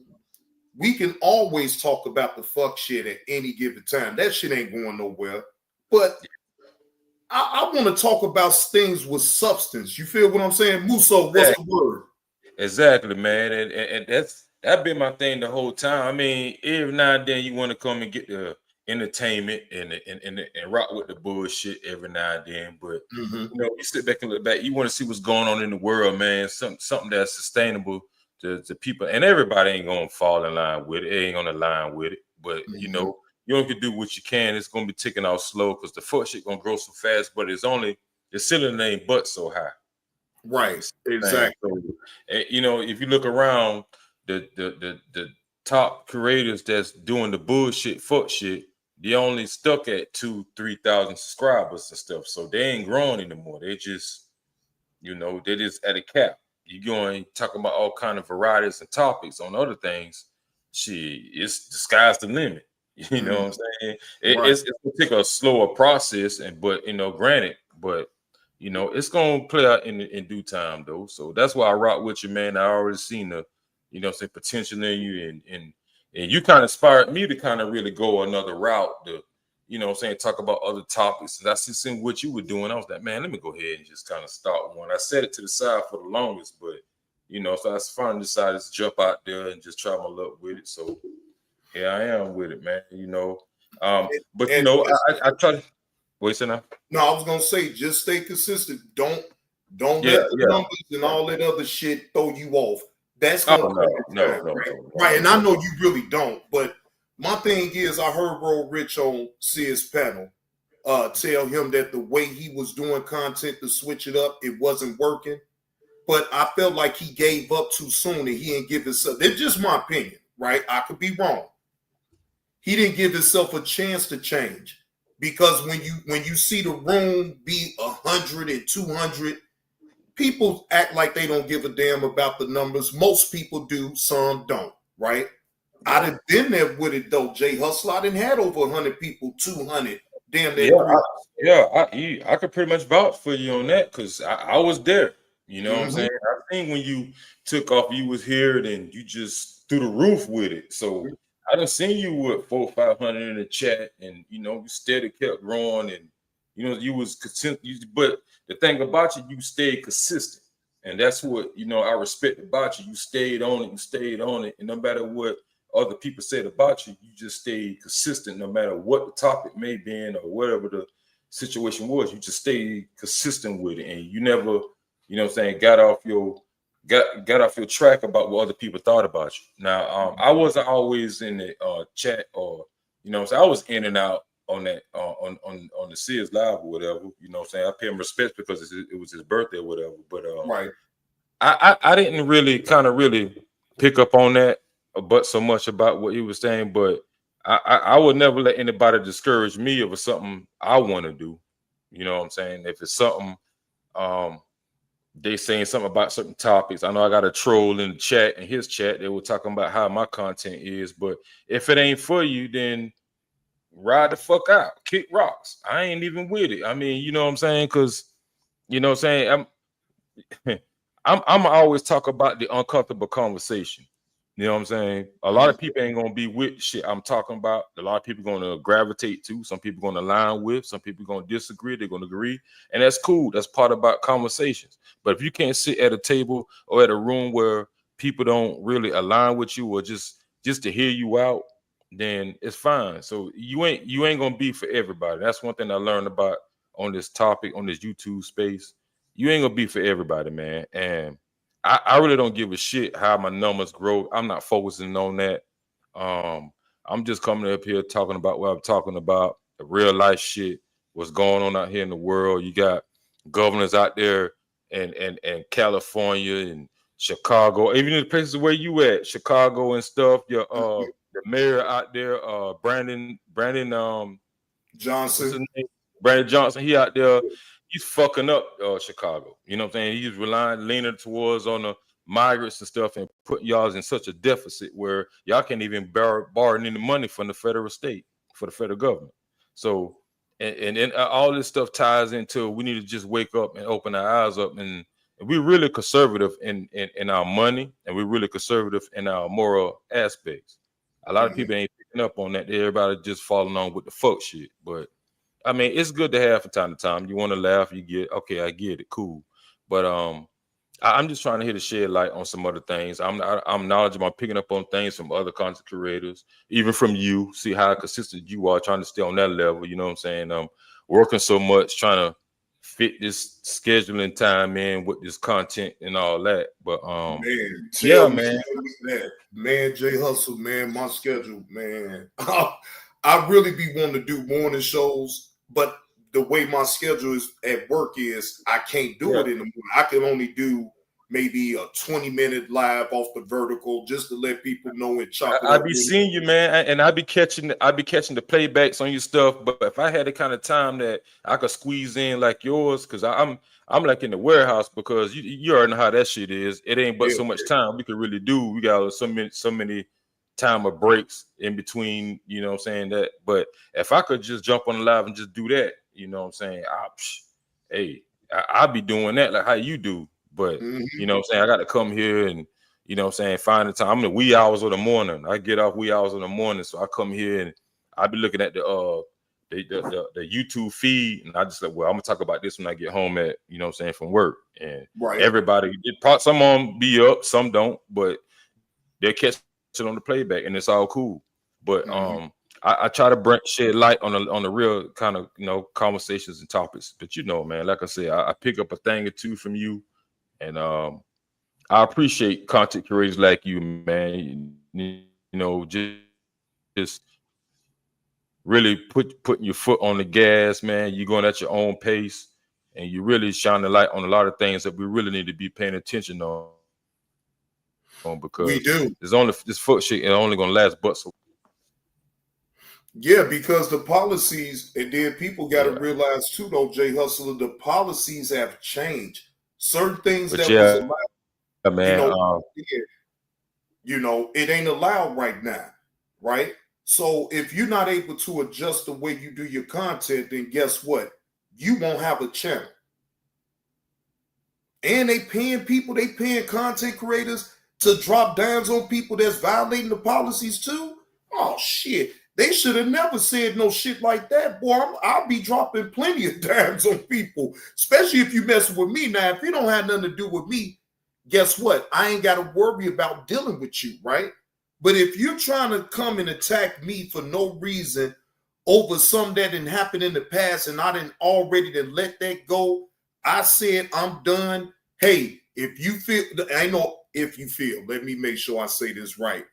We can always talk about the fuck shit at any given time. That shit ain't going nowhere. But I want to talk about things with substance. You feel what I'm saying? Muso, what's the word? Exactly, man. And that's been my thing the whole time. I mean, every now and then you want to come and get the entertainment and rock with the bullshit every now and then. But you know, you sit back and look back, you want to see what's going on in the world, man. Something that's sustainable to people. And everybody ain't gonna fall in line with it. It ain't gonna line with it. But you know, you only can do what you can. It's gonna be ticking off slow because the fuck shit gonna grow so fast, but the ceiling ain't but so high. Right. Exactly. So, you know, if you look around, the top creators that's doing the bullshit fuck shit, they only stuck at 2,000-3,000 subscribers and stuff. So they ain't growing anymore. They just, they just at a cap. You going talking about all kind of varieties and topics on other things. It's the sky's the limit. You know what I'm saying? It's gonna take a slower process, but granted, but it's gonna play out in due time though. So that's why I rock with you, man. I already seen the, potential in you, and you kind of inspired me to kind of really go another route to, talk about other topics. And I seen what you were doing. I was like, man, let me go ahead and just kind of start one. I set it to the side for the longest, but so I finally decided to jump out there and just try my luck with it. So here I am with it, man. But I try to wait now. No, I was gonna say just stay consistent. Don't let the numbers and all that other shit throw you off. That's gonna right. And I know you really don't, but my thing is, I heard Bro Rich on Sid's panel tell him that the way he was doing content to switch it up, it wasn't working. But I felt like he gave up too soon and he didn't give himself. That's just my opinion, right? I could be wrong. He didn't give himself a chance to change, because when you see the room be 100 and 200, people act like they don't give a damn about the numbers. Most people do, some don't, right? I'd have been there with it though, Jay Hustler. I didn't had over 100 people, 200, damn near. I could pretty much vouch for you on that, because I was there. You know what I'm saying? I think when you took off, you was here, then you just threw the roof with it. So I done seen you with 400-500 in the chat, and you steady kept growing, and you was consistent. But the thing about you stayed consistent, and that's what I respect about you. You stayed on it, and no matter what other people said about you, you just stayed consistent. No matter what the topic may be in or whatever the situation was, you just stayed consistent with it, and you never, got off your track about what other people thought about you. Now, I wasn't always in the chat, or I was in and out on that on the Sears Live or whatever. I pay him respect because it was his birthday or whatever. But right, I didn't really pick up on that, but so much about what he was saying. But I would never let anybody discourage me if it's something I want to do. You know what I'm saying? If it's something they saying something about certain topics. I know I got a troll in the chat, in his chat, they were talking about how my content is, but if it ain't for you, then ride the fuck out, kick rocks. I ain't even with it. I mean, you know what I'm saying? Because I'm always talk about the uncomfortable conversation. You know what I'm saying? A lot of people ain't gonna be with shit I'm talking about. A lot of people gonna gravitate to. Some people gonna align with. Some people gonna disagree. They're gonna agree, and that's cool. That's part about conversations. But if you can't sit at a table or at a room where people don't really align with you, or just to hear you out, then it's fine. So you ain't gonna be for everybody. That's one thing I learned about on this topic, on this YouTube space. You ain't gonna be for everybody, man. And I really don't give a shit how my numbers grow. I'm not focusing on that. I'm just coming up here talking about what I'm talking about, the real life shit, what's going on out here in the world. You got governors out there and California and Chicago, even in the places where you at, Chicago and stuff. Your the mayor out there, Brandon Johnson. Brandon Johnson, he out there. He's fucking up Chicago. You know what I'm saying? He's leaning towards on the migrants and stuff, and putting y'all in such a deficit where y'all can't even borrow any money from the federal state, for the federal government. So, and all this stuff ties into, we need to just wake up and open our eyes up, and we're really conservative in our money, and we're really conservative in our moral aspects. A lot of people ain't picking up on that. Everybody just falling on with the fuck shit, but I mean, it's good to have from time to time. You want to laugh, you get, okay, I get it, cool. But I'm just trying to hit a shed light on some other things. I'm knowledgeable. I'm picking up on things from other content creators, even from you. See how consistent you are, trying to stay on that level. You know what I'm saying? I'm working so much, trying to fit this scheduling time in with this content and all that. But man, Jay Hustle, man, my schedule, man. I really be wanting to do morning shows, but the way my schedule is at work is I can't do it in the morning. I can only do maybe a 20-minute live off the vertical just to let people know and chop it I up. be seeing you, man, and I be catching the playbacks on your stuff. But if I had the kind of time that I could squeeze in like yours, because I'm like in the warehouse, because you already know how that shit is. It ain't but so much time we could really do. We got so many time of breaks in between, you know what I'm saying, that. But if I could just jump on the live and just do that, you know what I'm saying, I'll be doing that like how you do. But you know what I'm saying, I got to come here and, you know what I'm saying, find the time. I'm in the wee hours of the morning. I get off wee hours in the morning, so I come here and I be looking at the YouTube feed, and I just like, well, I'm gonna talk about this when I get home at, you know what I'm saying, from work. And everybody, some of them be up, some don't, but they'll catch it on the playback, and it's all cool. But I try to shed light on the real kind of, you know, conversations and topics. But you know, man, like I said, I pick up a thing or two from you, and I appreciate content creators like you, man. You know, just really putting your foot on the gas, man. You're going at your own pace, and you really shine the light on a lot of things that we really need to be paying attention on. Because we do. There's only this foot shit and only gonna last but so. Yeah, because the policies, and then people got to realize too, though, Jay Hustler, the policies have changed. Certain things But that yeah, was allowed, man, you know, it ain't allowed right now, right? So if you're not able to adjust the way you do your content, then guess what? You won't have a channel. And they paying content creators to drop dimes on people that's violating the policies too. Oh shit. They should have never said no shit like that, boy. I'll be dropping plenty of dimes on people, especially if you messing with me. Now, if you don't have nothing to do with me, guess what? I ain't got to worry about dealing with you, right? But if you're trying to come and attack me for no reason over something that didn't happen in the past and I didn't already let that go, I said I'm done. Hey, if you feel, let me make sure I say this right.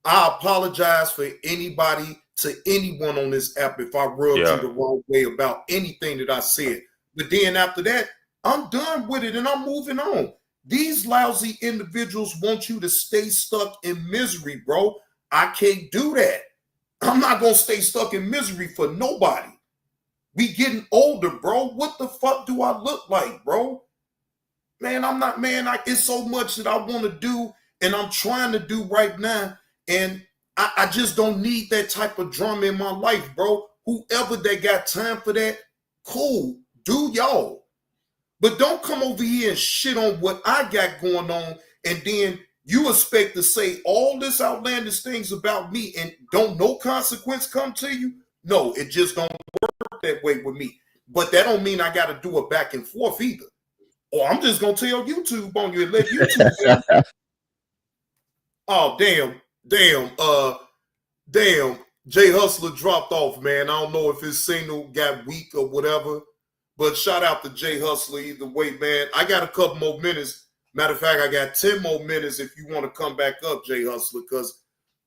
I apologize for anyone on this app if I rubbed you the wrong way about anything that I said. But then after that, I'm done with it and I'm moving on. These lousy individuals want you to stay stuck in misery, bro. I can't do that. I'm not going to stay stuck in misery for nobody. We getting older, bro. What the fuck do I look like, bro? Man, it's so much that I want to do and I'm trying to do right now. And I just don't need that type of drama in my life, bro. Whoever that got time for that, cool, do y'all. But don't come over here and shit on what I got going on, and then you expect to say all this outlandish things about me and don't no consequence come to you? No, it just don't work that way with me. But that don't mean I got to do it back and forth either. Or I'm just going to tell YouTube on you and let YouTube. Oh, damn. Jay Hustler dropped off, man. I don't know if his signal got weak or whatever, but shout out to Jay Hustler either way, man. I got a couple more minutes. Matter of fact, I got 10 more minutes if you want to come back up, Jay Hustler, because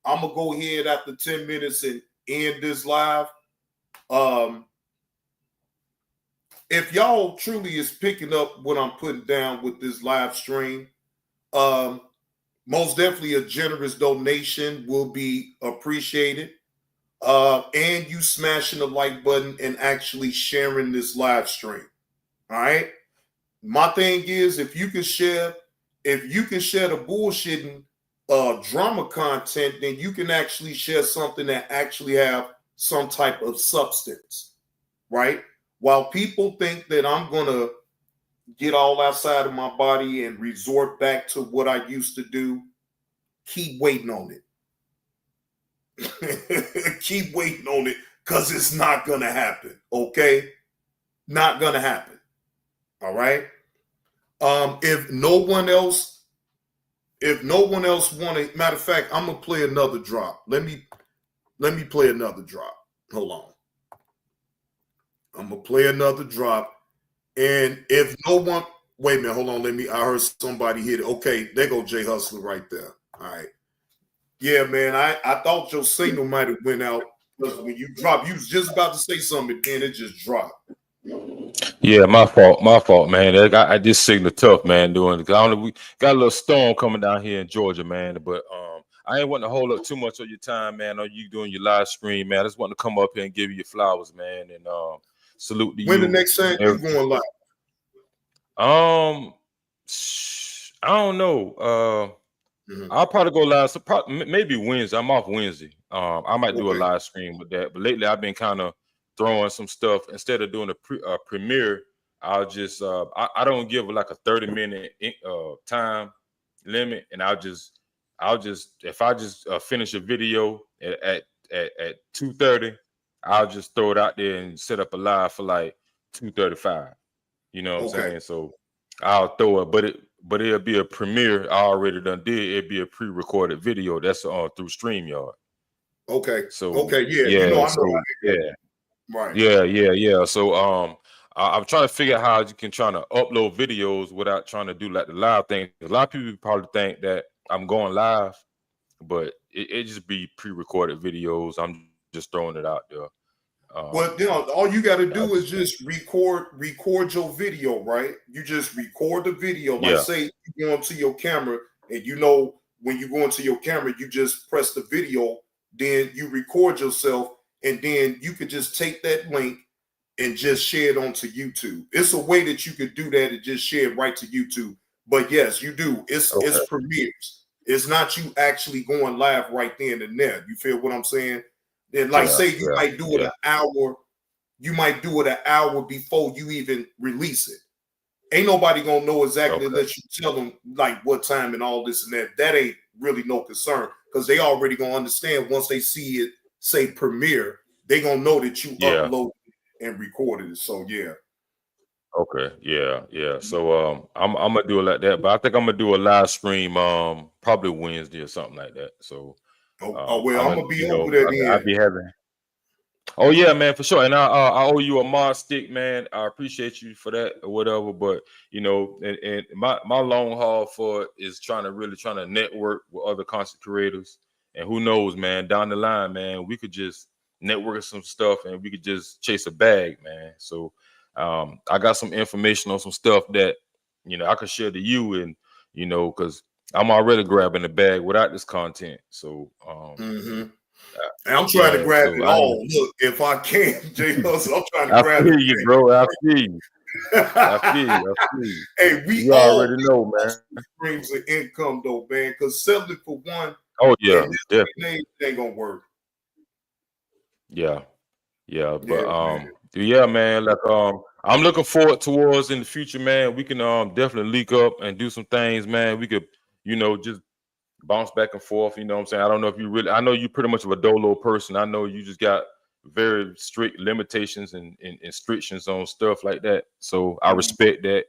I'm going to go ahead after 10 minutes and end this live. If y'all truly is picking up what I'm putting down with this live stream, most definitely a generous donation will be appreciated. And you smashing the like button and actually sharing this live stream. All right. My thing is, if you can share the bullshitting drama content, then you can actually share something that actually have some type of substance, right? While people think that I'm gonna get all outside of my body and resort back to what I used to do, keep waiting on it. Keep waiting on it, because it's not gonna happen. Okay, not gonna happen. All right. If no one else want to, matter of fact, I'm gonna play another drop. Let me play another drop. Hold on. I'm gonna play another drop. And if no one, wait a minute, hold on. I heard somebody hit it. Okay, there go Jay Hustler right there. All right. Yeah, man, I thought your signal might have went out, because when you drop, you was just about to say something, and then it just dropped. Yeah, my fault, man. I just signal tough, man. Doing, I don't know, we got a little storm coming down here in Georgia, man. But I ain't want to hold up too much of your time, man. On you doing your live stream, man. I just want to come up here and give you your flowers, man, and salute to you. When the next time you going live? I don't know. I'll probably go live. So maybe Wednesday. I'm off Wednesday. I might do a live stream with that. But lately, I've been kind of throwing some stuff instead of doing a premiere. I'll just I don't give like a 30-minute time limit, and I'll just if I just finish a video at 2:30, I'll just throw it out there and set up a live for like 2:35. You know what I'm saying? So I'll throw it, but it'll be a premiere I already done did. It'll be a pre-recorded video that's through StreamYard. Okay. So yeah, you know, I know yeah. Right. Yeah. So I'm trying to figure out how you can try to upload videos without trying to do like the live thing. A lot of people probably think that I'm going live, but it just be pre-recorded videos. I'm just throwing it out there. Well, you know, all you got to do is just record your video, right? You just record the video. Like say you go into your camera, and you know when you go into your camera, you just press the video, then you record yourself, and then you could just take that link and just share it onto YouTube. It's a way that you could do that and just share it right to YouTube. But yes, you do. It's premieres. It's not you actually going live right then and there. You feel what I'm saying? Then, like, say you might do it an hour. You might do it an hour before you even release it. Ain't nobody gonna know exactly unless you tell them like what time and all this and that. That ain't really no concern because they already gonna understand once they see it say premiere, they gonna know that you uploaded and recorded it. So yeah. Okay. Yeah. So I'm gonna do it like that, but I think I'm gonna do a live stream probably Wednesday or something like that. So well, I'm gonna be over there. I'll be having. Oh yeah, man, for sure. And I owe you a mod stick, man. I appreciate you for that or whatever. But you know, and my long haul for it is trying to network with other content creators. And who knows, man, down the line, man, we could just network some stuff and we could just chase a bag, man. So I got some information on some stuff that I could share to you, and because I'm already grabbing the bag without this content. So and I'm trying to grab it all. Look, if I can, Jay Hustle, I'm trying to grab it. I feel you, bro. I feel you. I feel you. Hey, we already know, man. Streams of income, though, man. Because selling for one, oh yeah, definitely ain't gonna work. Yeah, but yeah, man. Like I'm looking forward towards in the future, man. We can definitely link up and do some things, man. We could, just bounce back and forth. You know what I'm saying? I don't know if you really. I know you pretty much of a dolo person. I know you just got very strict limitations and restrictions on stuff like that. So I respect that.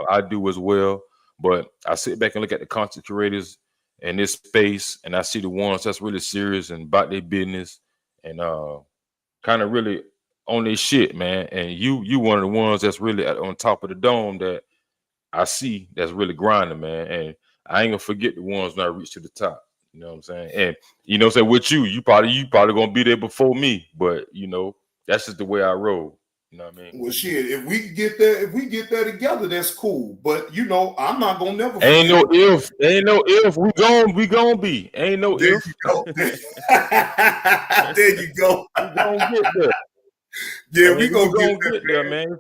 I do as well. But I sit back and look at the content creators in this space, and I see the ones that's really serious and about their business and kind of really on their shit, man. And you one of the ones that's really on top of the dome that I see that's really grinding, man. And I ain't gonna forget the ones when I reach to the top. You know what I'm saying? And what I'm saying, with you probably gonna be there before me, but that's just the way I roll. You know what I mean? Well, shit, if we get that together, that's cool. But I'm not gonna never. Ain't no if. We gonna be. Ain't no there if. You go. There you go. We gonna get there. Yeah, we gonna get there, man.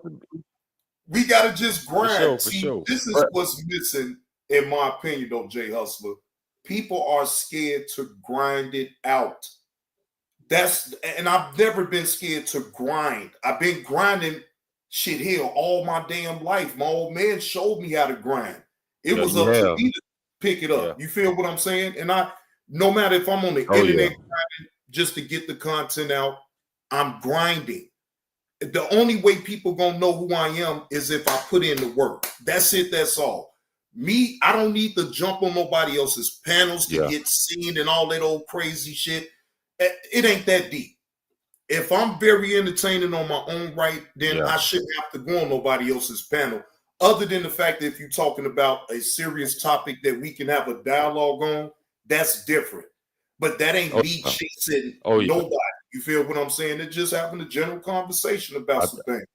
We gotta just grind. For sure. This is what's missing, in my opinion, though, Jay Hustler. People are scared to grind it out. And I've never been scared to grind. I've been grinding shit here all my damn life. My old man showed me how to grind. It was up to me to pick it up. You feel what I'm saying? And no matter if I'm on the internet grinding just to get the content out, I'm grinding. The only way people gonna know who I am is if I put in the work. That's it. That's all. Me, I don't need to jump on nobody else's panels to get seen and all that old crazy shit. It ain't that deep. If I'm very entertaining on my own right, then I shouldn't have to go on nobody else's panel. Other than the fact that if you're talking about a serious topic that we can have a dialogue on, that's different. But that ain't me chasing nobody. You feel what I'm saying? It's just having a general conversation about some things.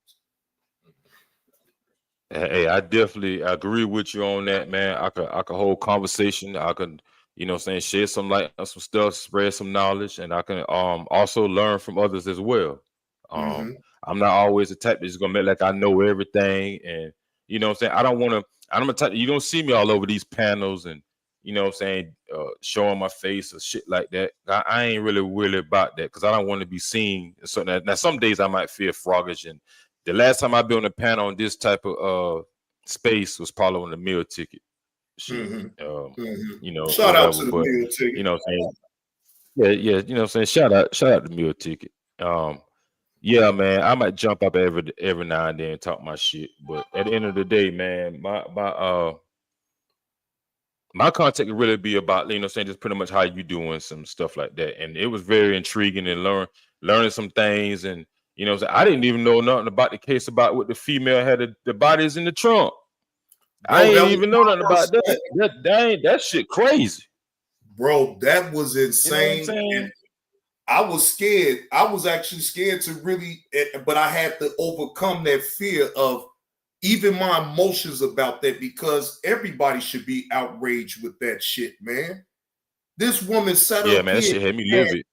Hey, I definitely agree with you on that, man. I could hold conversation. I could, share some light on some stuff, spread some knowledge, and I can also learn from others as well. Um, Mm-hmm. I'm not always the type that's gonna make like I know everything, and I don't want to. I'm the type you don't see me all over these panels and showing my face or shit like that. I ain't really about that because I don't want to be seen. So now some days I might feel froggish, and the last time I've been on a panel on this type of space was probably on the meal ticket shit. Shout out to Whatever. the But meal ticket. saying shout out the meal ticket. Yeah, man, I might jump up every now and then and talk my shit, but at the end of the day, man, my content could really be about just pretty much how you doing some stuff like that, and it was very intriguing and learning some things, and I didn't even know nothing about the case about what the female had the bodies in the trunk. I ain't even know nothing about that. That shit crazy, bro. That was You know insane. what I'm saying? And I was scared. I was actually scared to really, but I had to overcome that fear of even my emotions about that because everybody should be outraged with that shit, man. This woman set Yeah, up man, that here shit had me and- livid.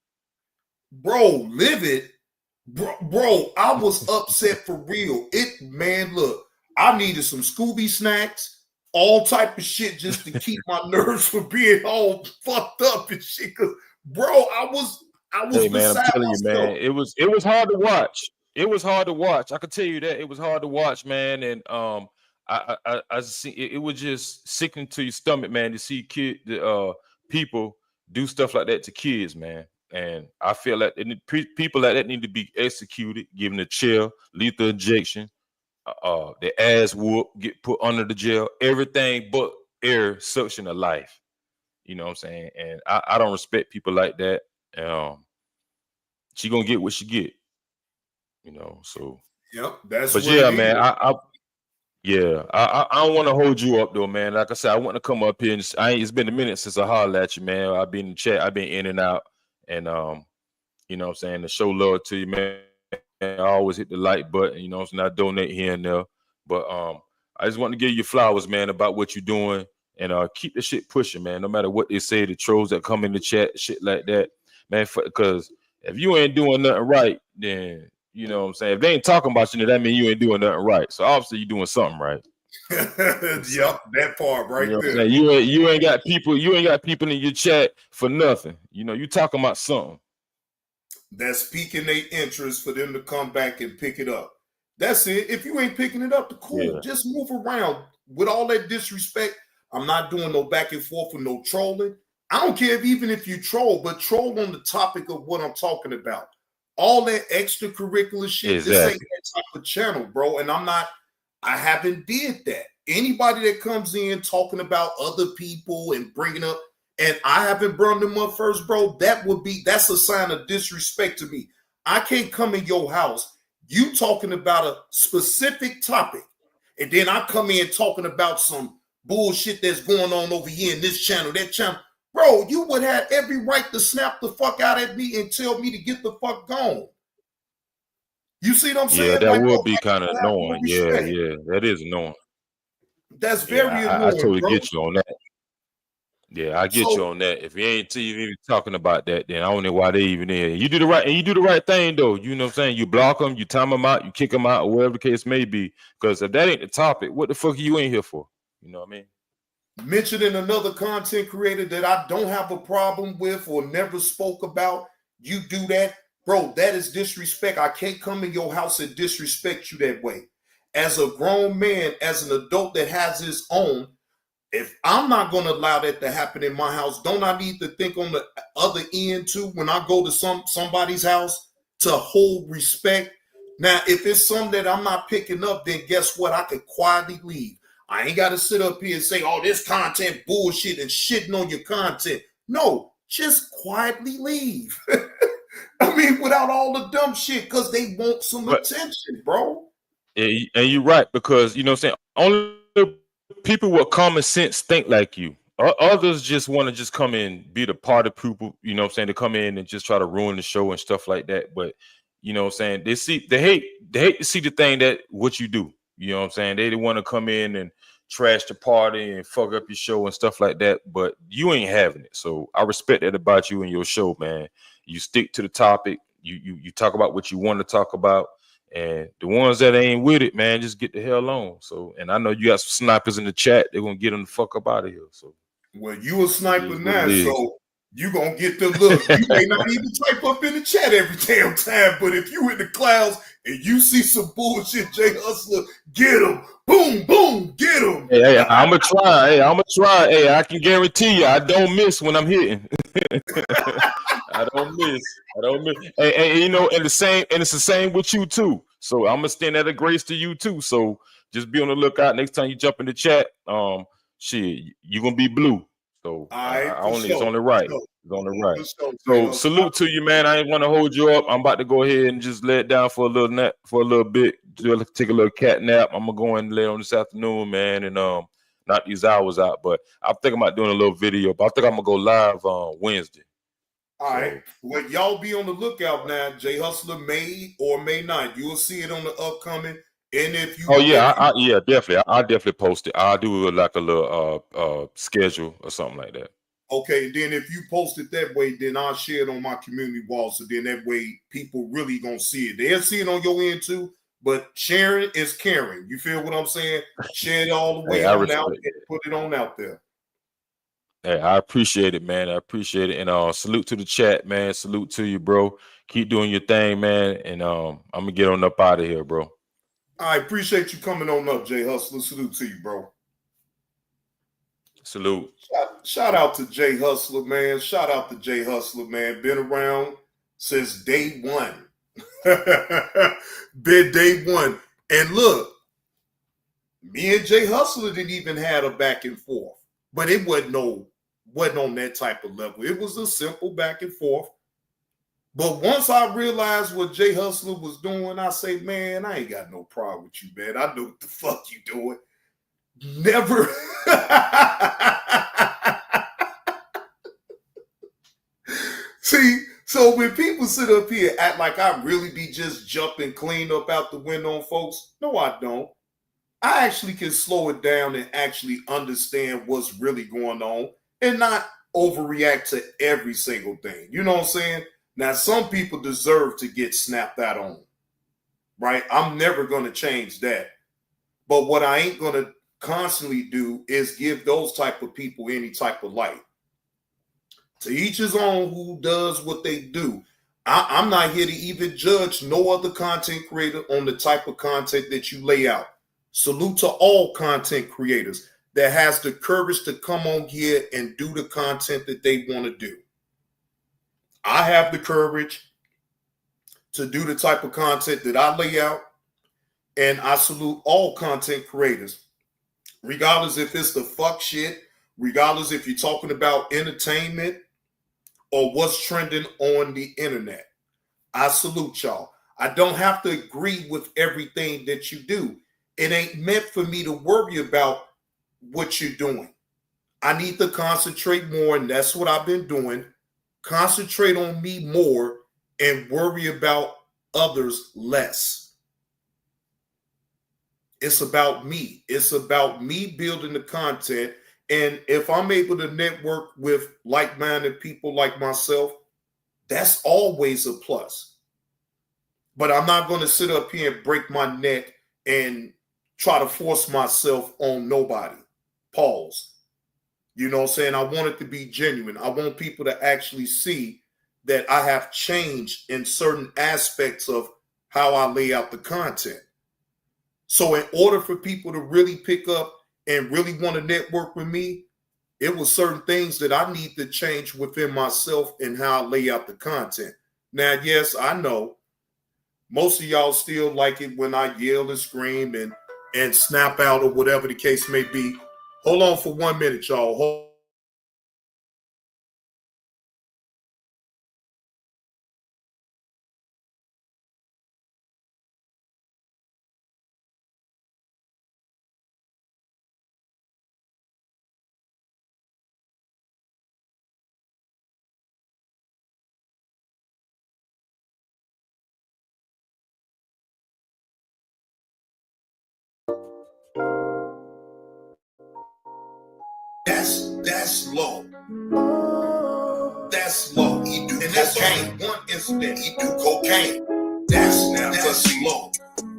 Bro, livid. Bro, I was upset for real. Look, I needed some Scooby snacks, all type of shit just to keep my nerves from being all fucked up and shit. Cause bro, I was Hey, man, I'm beside telling you, myself. man, it was hard to watch. It was hard to watch. I can tell you that it was hard to watch, man. And I see it was just sickening to your stomach, man, to see people do stuff like that to kids, man. And I feel like people like that need to be executed, given a chair, lethal injection, their ass whoop, get put under the jail, everything but air suction of life. You know what I'm saying? And I don't respect people like that. She gonna get what she get. So Yep, that's but what yeah, it man, is. I don't want to hold you up though, man. Like I said, I want to come up here and it's been a minute since I hollered at you, man. I've been in chat, I've been in and out, and you know what I'm saying, to show love to you, man. I always hit the like button, you know what I'm saying? I donate here and there. But I just want to give you flowers, man, about what you're doing, and keep the shit pushing, man. No matter what they say, the trolls that come in the chat, shit like that, man. Because if you ain't doing nothing right, then you know what I'm saying. If they ain't talking about you, then that means you ain't doing nothing right. So obviously you're doing something right. Yep, that part right You know what I'm there. saying? You ain't got people in your chat for nothing. You talking about something. That's piquing their interest for them to come back and pick it up. That's it. If you ain't picking it up, cool. Yeah. Just move around. With all that disrespect, I'm not doing no back and forth with no trolling. I don't care even if you troll, but troll on the topic of what I'm talking about. All that extracurricular shit, This ain't that type of channel, bro. And I haven't did that. Anybody that comes in talking about other people and bringing up, and I haven't brought them up first, bro, that's a sign of disrespect to me. I can't come in your house, you talking about a specific topic, and then I come in talking about some bullshit that's going on over here in this channel, that channel. Bro, you would have every right to snap the fuck out at me and tell me to get the fuck gone. You see what I'm saying? Yeah, that Like, would bro, be kind of have no annoying. respect. Yeah, that is annoying. That's very annoying, I totally bro. get you on that. Yeah, I get you on that. If you ain't even talking about that, then I don't know why they even in. You do the right thing though. You know what I'm saying? You block them, you time them out, you kick them out, or whatever the case may be. Because if that ain't the topic, what the fuck are you in here for? You know what I mean? Mentioning another content creator that I don't have a problem with or never spoke about, you do that, bro, that is disrespect. I can't come in your house and disrespect you that way. As a grown man, as an adult that has his own, if I'm not going to allow that to happen in my house, don't I need to think on the other end too when I go to somebody's house to hold respect? Now, if it's something that I'm not picking up, then guess what? I could quietly leave. I ain't got to sit up here and say, oh, this content bullshit and shitting on your content. No, just quietly leave. I mean, without all the dumb shit, because they want some attention, bro. And you're right, because you know what I'm saying, only people with common sense think like you. Others just want to just come in, be the party people, you know what I'm saying, to come in and just try to ruin the show and stuff like that. But you know what I'm saying, they hate to see the thing that what you do. You know what I'm saying? They want to come in and trash the party and fuck up your show and stuff like that, but you ain't having it. So I respect that about you and your show, man. You stick to the topic. You talk about what you want to talk about, and the ones that ain't with it, man, just get the hell on. So, and I know you got some snipers in the chat. They're gonna get them the fuck up out of here. So, well, you a sniper what now, it is. so you gonna get the look. You may not even type up in the chat every damn time, but if you in the clouds and you see some bullshit, Jay Hustler, get him. Boom, boom, get him. Hey, I'm gonna try. Hey, I'm gonna try. Hey, I can guarantee you, I don't miss when I'm hitting. I don't miss. Hey, you know, and it's the same with you too. So I'm gonna stand at a grace to you too. So just be on the lookout next time you jump in the chat. Shit, you're gonna be blue. So it's only right. It's only right. So salute to you, man. I ain't want to hold you up. I'm about to go ahead and just lay it down for a little nap, for a little bit. Take a little cat nap. I'm gonna go and lay on this afternoon, man, and knock these hours out. But I'm thinking about doing a little video. But I think I'm gonna go live on Wednesday. All right. Well, y'all be on the lookout now. Jay Hustler may or may not. You will see it on the upcoming. And if you Yeah, definitely. I'll definitely post it. I'll do like a little schedule or something like that. Okay, then if you post it that way, then I'll share it on my community wall. So then that way people really gonna see it. They'll see it on your end too, but sharing is caring. You feel what I'm saying? Share it all the way on out and put it on out there. Hey, I appreciate it, man. I appreciate it. And salute to the chat, man. Salute to you, bro. Keep doing your thing, man. And I'm gonna get on up out of here, bro. I appreciate you coming on up, Jay Hustler. Salute to you, bro. Salute. Shout out to Jay Hustler, man. Shout out to Jay Hustler, man. Been around since day one. Been day one. And look, me and Jay Hustler didn't even have a back and forth. But it wasn't on that type of level. It was a simple back and forth. But once I realized what Jay Hustler was doing, I say, man, I ain't got no problem with you, man. I know what the fuck you doing. Never. See, so when people sit up here act like I really be just jumping clean up out the window on folks, no, I don't. I actually can slow it down and actually understand what's really going on and not overreact to every single thing. You know what I'm saying? Now, some people deserve to get snapped out on, right? I'm never going to change that. But what I ain't going to constantly do is give those type of people any type of light. To each his own who does what they do. I'm not here to even judge no other content creator on the type of content that you lay out. Salute to all content creators that has the courage to come on here and do the content that they want to do. I have the courage to do the type of content that I lay out, and I salute all content creators, regardless if it's the fuck shit, regardless if you're talking about entertainment or what's trending on the internet. I salute y'all. I don't have to agree with everything that you do. It ain't meant for me to worry about what you're doing. I need to concentrate more, and that's what I've been doing. Concentrate on me more and worry about others less. It's about me. It's about me building the content. And if I'm able to network with like-minded people like myself, that's always a plus. But I'm not going to sit up here and break my neck and try to force myself on nobody. Pause. You know what I'm saying? I want it to be genuine. I want people to actually see that I have changed in certain aspects of how I lay out the content. So in order for people to really pick up and really want to network with me, it was certain things that I need to change within myself and how I lay out the content. Now, yes, I know most of y'all still like it when I yell and scream and snap out or whatever the case may be. Hold on for 1 minute, y'all. That's low. That's low. He do cocaine. One incident, he do cocaine. That's low.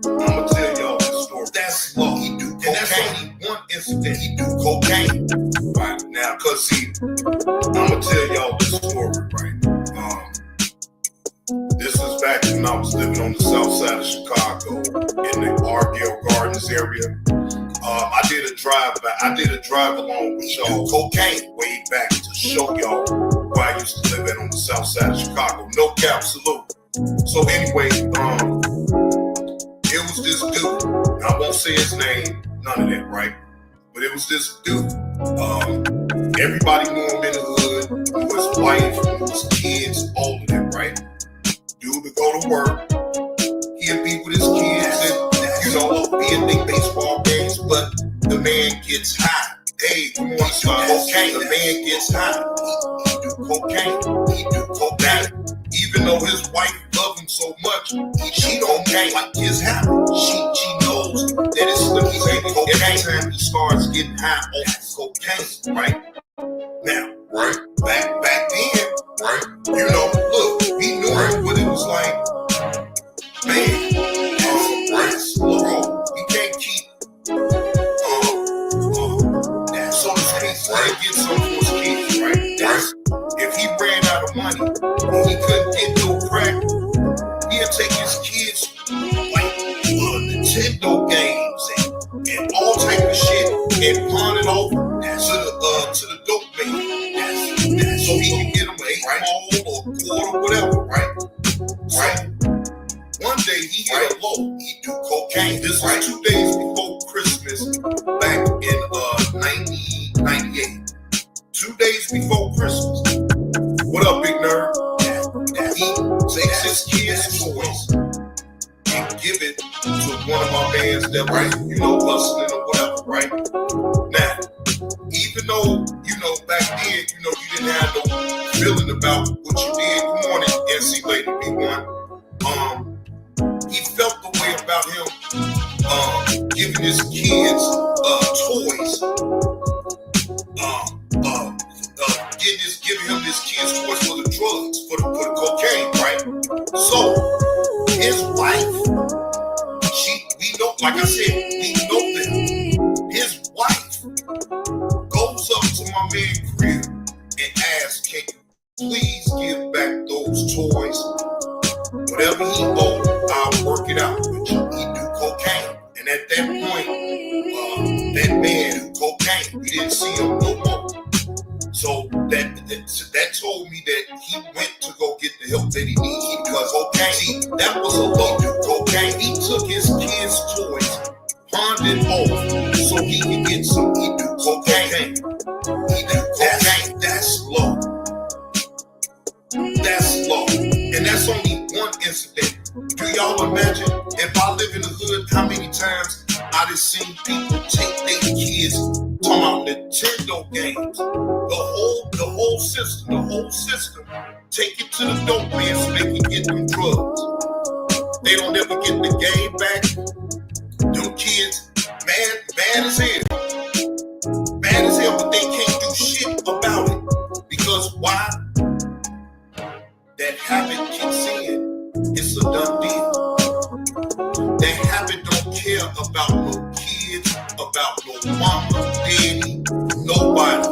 I'ma tell y'all this story. That's low. He do cocaine. And that's only one incident. He do cocaine. Right now, cause see, I'ma tell y'all this story, right? This is back when I was living on the south side of Chicago in the Argyle Gardens area. I did a drive along with y'all cocaine way back to show y'all where I used to live at on the south side of Chicago. No cap, salute. So anyway, it was this dude. I won't say his name, none of that, right? But it was this dude. Everybody knew him in the hood. Knew his wife, knew his kids, all of them, right? Dude would go to work. He'd be with his kids and, be at their baseball games, but the man gets high. Hey, you want to cocaine? The man gets high. He do cocaine. He do cocaine. Even though his wife loved him so much, she don't like his habit. She knows that it's the cocaine. Every time he starts getting high off cocaine, right? Now, right? Back then, right? Look, we knew what it was like. Man, right? Slow. We can't keep so to speak, right? Get some for his kids, right? That's, if he ran out of money and he couldn't get no crack, he'll take his kids like Nintendo games and all type of shit and pawn it off to the dope man. So he can get him a ball or quarter, whatever, right? Right. One day he hit a low. He do cocaine. This was 2 days before Christmas, back in 1998. 2 days before Christmas. What up, big nerd? He takes his kids' toys and give it to one of my bands that was, hustling or whatever, right? Now, even though, back then, you didn't have no feeling about what you did. Good morning, NC Lady B1. He felt the way about him giving his kids toys. Giving him his kids toys for the drugs, for the cocaine, right? So his wife, we know, like I said, we know that his wife goes up to my man's crib and asks, can you please give back those toys? Whatever he owed, I'll work it out with you. He do cocaine. And at that point, that man do cocaine. We didn't see him no more. So that told me that he went to go get the help that he needed because cocaine. See, that was a low do cocaine. He took his kids' toys, pawned it off so he could get some. He do cocaine. He do cocaine. That's low. That's low. And that's only one incident. Do y'all imagine if I live in the hood, how many times I done seen people take their kids, talking about Nintendo games, the whole system, take it to the dope man so they can get them drugs. They don't ever get the game back. Them kids, mad as hell, but they can't do shit about it. Because why? That habit kicks in. It's a done deal. That habit don't care about no kids, about no mama, daddy, nobody.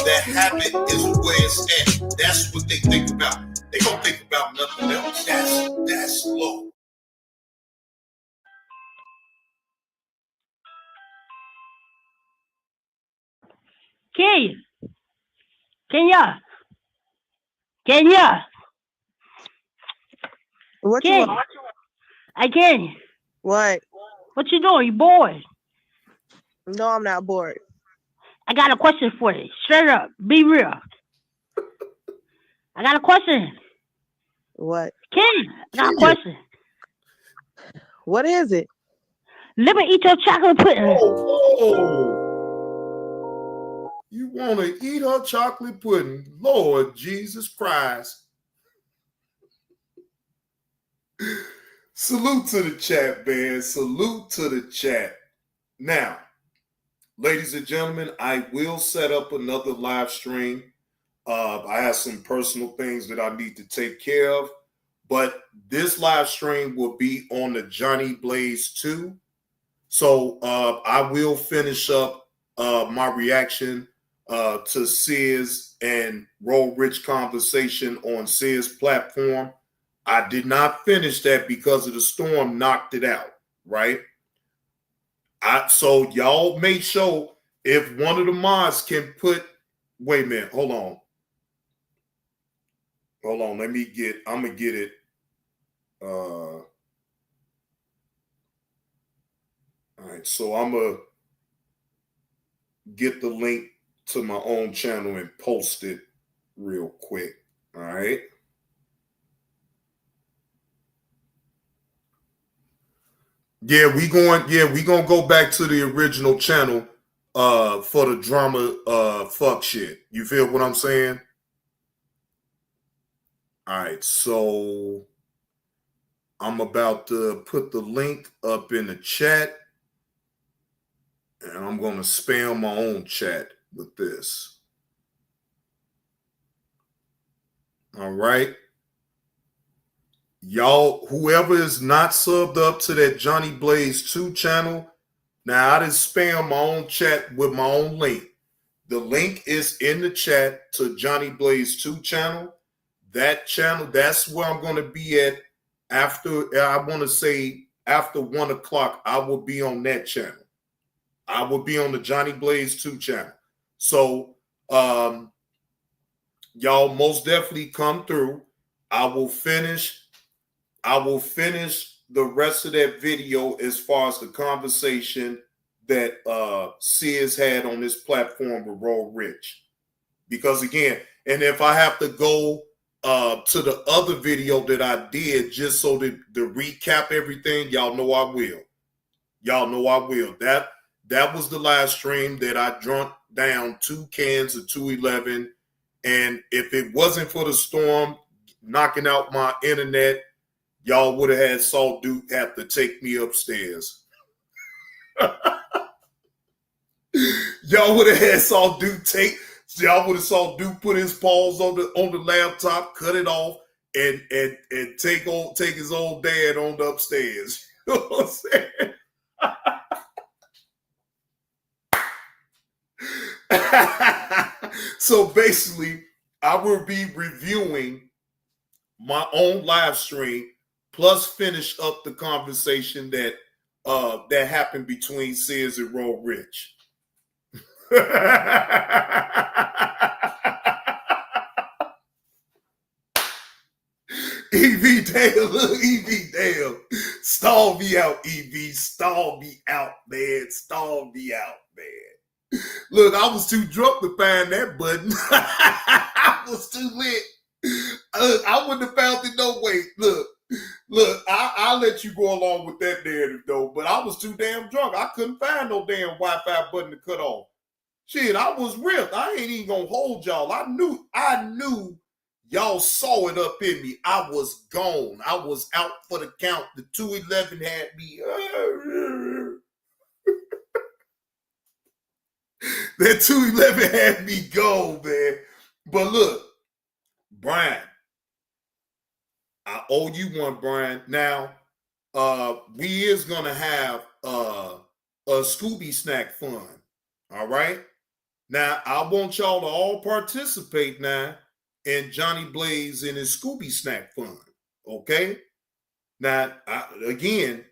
That habit is where it's at. That's what they think about. They don't think about nothing else. That's low. Kenya. What you want? Again. What? What you doing? You bored? No, I'm not bored. I got a question for you. Straight up. Be real. I got a question. What? Ken, I got a question. What is it? Let me eat your chocolate pudding. Oh. You want to eat her chocolate pudding? Lord Jesus Christ. Salute to the chat, man. Salute to the chat. Now, ladies and gentlemen, I will set up another live stream. I have some personal things that I need to take care of, but this live stream will be on the Johnny Blaze 2. So I will finish up my reaction to Sis and Roll Rich conversation on Sis platform. I did not finish that because of the storm knocked it out, right? So y'all make sure if one of the mods can put, wait a minute, hold on, I'm gonna get it. All right, so I'm gonna get the link to my own channel and post it real quick. All right. Yeah, we gonna go back to the original channel for the drama fuck shit. You feel what I'm saying? All right, so I'm about to put the link up in the chat, and I'm gonna spam my own chat with this. All right. Y'all, whoever is not subbed up to that Johnny Blaze 2 channel, now I just spam my own chat with my own link. The link is in the chat to Johnny Blaze 2 channel. That channel, that's where I'm going to be at after, I want to say after 1 o'clock, I will be on that channel. I will be on the Johnny Blaze 2 channel. So, y'all most definitely come through. I will finish the rest of that video as far as the conversation that Sis had on this platform with Roll Rich. Because again, and if I have to go to the other video that I did just so to recap everything, y'all know I will. Y'all know I will. That was the live stream that I drunk down 2 cans of 211. And if it wasn't for the storm knocking out my internet, y'all would have had Salt Duke have to take me upstairs. Y'all would have had Salt Duke put his paws on the laptop, cut it off, and take his old dad on the upstairs. You know what I'm saying? So basically, I will be reviewing my own live stream plus finish up the conversation that happened between Sis and Roll Rich. EV Dale. Stall me out, EV. Stall me out, man. Stall me out, man. Look, I was too drunk to find that button. I was too lit. I wouldn't have found it no way. Look, I'll let you go along with that narrative, though, but I was too damn drunk. I couldn't find no damn Wi-Fi button to cut off. Shit, I was ripped. I ain't even gonna hold y'all. I knew y'all saw it up in me. I was gone. I was out for the count. The 211 had me. That 211 had me go, man. But look, Brian, I owe you one, Brian. Now, we is gonna have a Scooby Snack fun. All right. Now, I want y'all to all participate now in Johnny Blaze and his Scooby Snack fun. Okay. Now, again,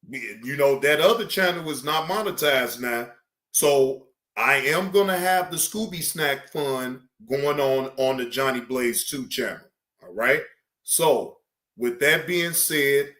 you know that other channel is not monetized now, so I am gonna have the Scooby Snack fun going on the Johnny Blaze 2 channel. All right. So, with that being said,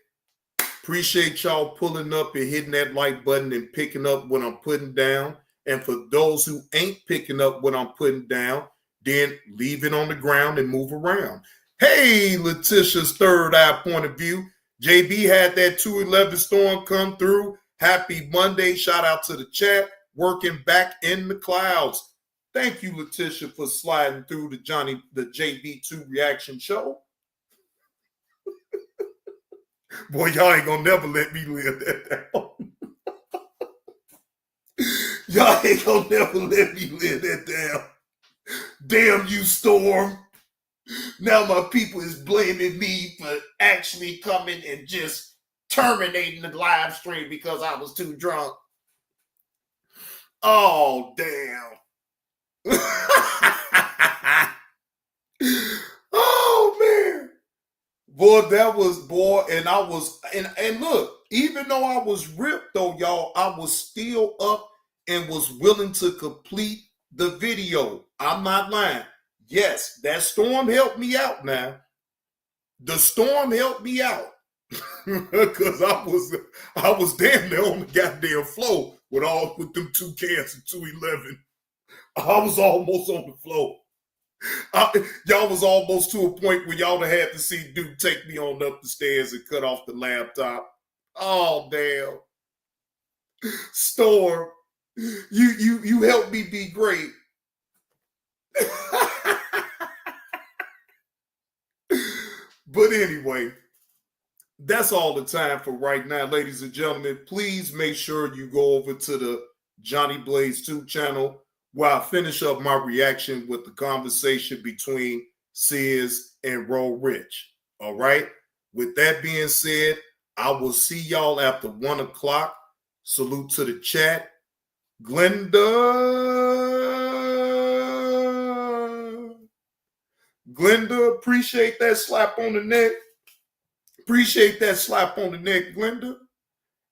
appreciate y'all pulling up and hitting that like button and picking up what I'm putting down. And for those who ain't picking up what I'm putting down, then leave it on the ground and move around. Hey, Letitia's third eye point of view. JB had that 211 storm come through. Happy Monday. Shout out to the chat. Working back in the clouds. Thank you, Letitia, for sliding through the JB2 reaction show. Boy, y'all ain't gonna never let me live that down. Y'all ain't gonna never let me live that down. Damn you, Storm. Now my people is blaming me for actually coming and just terminating the live stream because I was too drunk. Oh, damn. Oh, man. Boy, that was, boy, and I was, and look, even though I was ripped though, y'all, I was still up and was willing to complete the video. I'm not lying. Yes, that storm helped me out now. The storm helped me out. Because I was damn near on the goddamn floor with them 2 cans of 211. I was almost on the floor. Y'all was almost to a point where y'all had to see dude take me on up the stairs and cut off the laptop. Oh damn. Storm, you helped me be great. But anyway, that's all the time for right now, ladies and gentlemen. Please make sure you go over to the Johnny Blaze 2 channel where I finish up my reaction with the conversation between Sis and Ro Rich. All right. With that being said, I will see y'all after 1 o'clock. Salute to the chat. Glenda, appreciate that slap on the neck. Appreciate that slap on the neck, Glenda.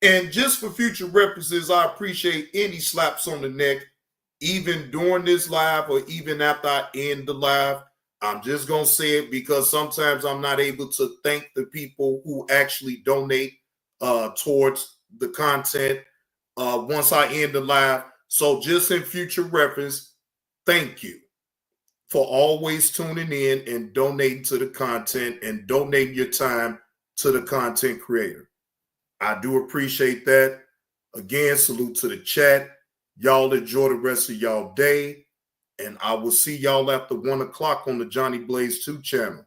And just for future references, I appreciate any slaps on the neck, even during this live or even after I end the live. I'm just going to say it because sometimes I'm not able to thank the people who actually donate towards the content once I end the live. So just in future reference, thank you for always tuning in and donating to the content and donating your time to the content creator. I do appreciate that. Again, salute to the chat. Y'all enjoy the rest of y'all day. And I will see y'all after 1 o'clock on the Johnny Blaze 2 channel.